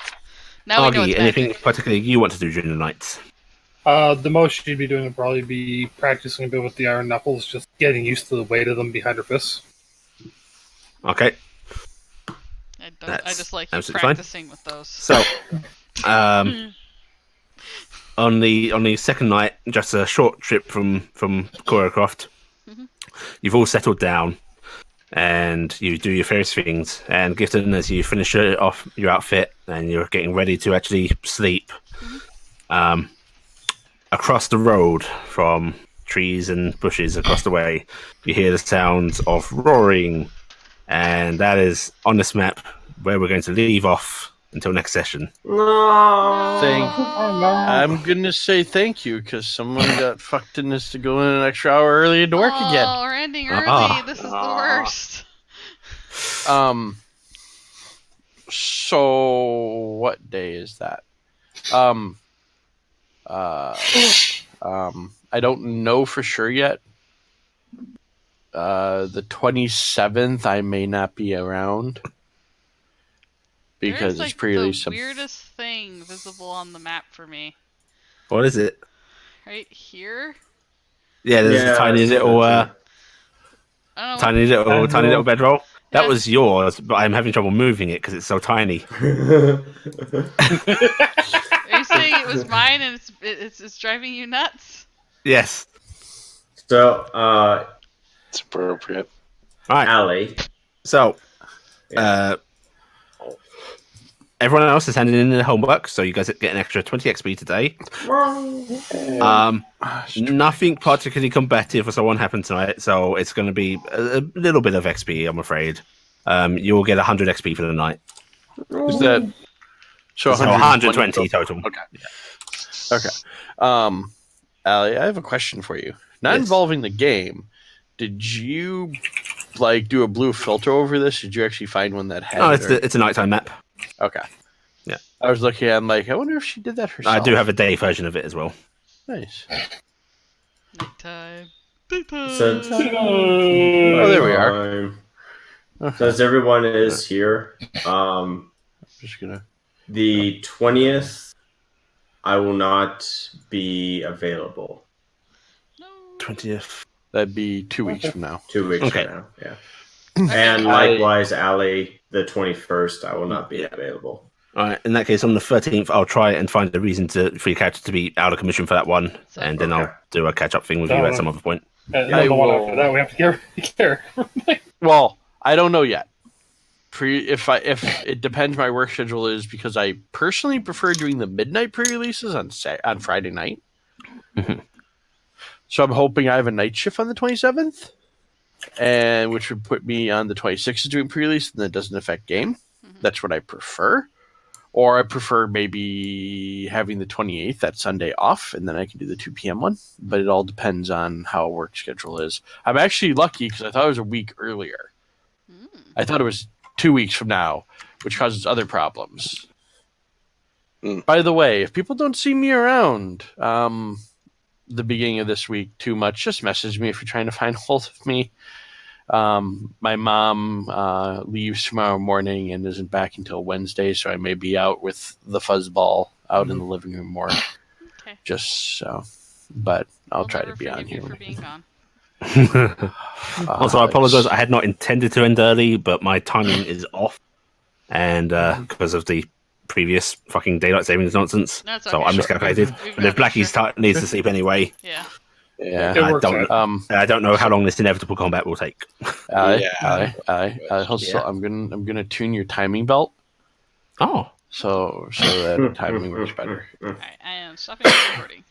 Speaker 6: Now
Speaker 1: Augie,
Speaker 6: we know it's
Speaker 1: anything
Speaker 6: magic.
Speaker 1: particularly you want to do during the night?
Speaker 3: The most she'd be doing would probably be practicing a bit with the iron knuckles, just getting used to the weight of them behind her fists.
Speaker 1: Okay.
Speaker 6: I just like you
Speaker 1: absolutely
Speaker 6: practicing with those.
Speaker 1: So, on the second night, just a short trip from Coracroft, you've all settled down, and you do your various things. And Gifton, as you finish off your outfit and you're getting ready to actually sleep, across the road from trees and bushes across the way, you hear the sounds of roaring. And that is on this map where we're going to leave off until next session.
Speaker 5: No.
Speaker 2: I'm gonna say thank you because someone got fucked in this to go in an extra hour early into work again.
Speaker 6: Oh, we're ending early. This is the worst.
Speaker 2: So what day is that? I don't know for sure yet. The 27th, I may not be around because
Speaker 6: There's
Speaker 2: it's pre-release.
Speaker 6: The weirdest thing visible on the map for me.
Speaker 1: What is it?
Speaker 6: right here.
Speaker 1: Yeah, there's a
Speaker 5: I
Speaker 1: tiny
Speaker 5: see
Speaker 1: little,
Speaker 5: that too.
Speaker 6: I don't know.
Speaker 1: tiny little bedroll. That
Speaker 6: Yeah.
Speaker 1: was yours, but I'm having trouble moving it because it's so tiny.
Speaker 6: Are you saying it was mine and it's driving you nuts?
Speaker 1: Yes.
Speaker 5: So,
Speaker 4: It's appropriate.
Speaker 1: All right.
Speaker 5: Allie.
Speaker 1: So,
Speaker 5: Yeah.
Speaker 1: everyone else is handing in their homework, so you guys get an extra 20 XP today. Nothing particularly combative or so on happened tonight, so it's going to be a little bit of XP, I'm afraid. You will get 100 XP for the night.
Speaker 2: Is that so?
Speaker 1: So 120 total.
Speaker 2: Okay. Okay. Allie, I have a question for you. Not
Speaker 1: Yes.
Speaker 2: involving the game. Did you do a blue filter over this? Did you actually find one that had?
Speaker 1: No, it's a nighttime map.
Speaker 2: Okay.
Speaker 1: Yeah.
Speaker 2: I was looking at. I'm like, I wonder if she did that herself.
Speaker 1: I do have a day version of it as well.
Speaker 2: Nice.
Speaker 6: Nighttime. Daytime.
Speaker 5: Since,
Speaker 2: Oh, there we are.
Speaker 5: Since everyone is here,
Speaker 2: Just gonna.
Speaker 5: the 20th, I will not be available.
Speaker 6: No.
Speaker 1: 20th.
Speaker 2: That'd be 2 weeks from now.
Speaker 5: 2 weeks
Speaker 1: Okay.
Speaker 5: from now, yeah. And likewise, Allie, the 21st, I will not be available.
Speaker 1: All right. In that case, on the 13th, I'll try and find a reason for your character to be out of commission for that one, and then I'll do a catch-up thing with you at some other point.
Speaker 3: And then the one after that, we have to care.
Speaker 2: Well, I don't know yet. If it depends, my work schedule is because I personally prefer doing the midnight pre-releases on Friday night.
Speaker 1: Mhm.
Speaker 2: So I'm hoping I have a night shift on the 27th, and which would put me on the 26th doing pre-release, and that doesn't affect game. That's what I prefer. Or I prefer maybe having the 28th, that Sunday, off, and then I can do the 2 p.m. one. But it all depends on how work schedule is. I'm actually lucky because I thought it was a week earlier. I thought it was 2 weeks from now, which causes other problems. By the way, if people don't see me around the beginning of this week too much, just message me if you're trying to find hold of me. My mom leaves tomorrow morning and isn't back until Wednesday, so I may be out with the fuzzball out in the living room more.
Speaker 6: Okay.
Speaker 2: Just so, but I'll try to
Speaker 6: never
Speaker 2: be on
Speaker 6: forgive
Speaker 2: here.
Speaker 6: you for being gone.
Speaker 1: Also, I apologize. I had not intended to end early, but my timing is off, and because of the previous fucking daylight savings nonsense,
Speaker 6: That's
Speaker 1: so
Speaker 6: okay.
Speaker 1: I miscalculated.
Speaker 6: We've
Speaker 1: And if
Speaker 6: got
Speaker 1: Blackie's needs to sleep anyway,
Speaker 6: Yeah.
Speaker 2: Yeah,
Speaker 3: It works out.
Speaker 1: I don't know how long this inevitable combat will take.
Speaker 2: I'm gonna tune your timing belt
Speaker 1: Oh,
Speaker 2: so that timing works better.
Speaker 6: Alright, I am stopping the recording.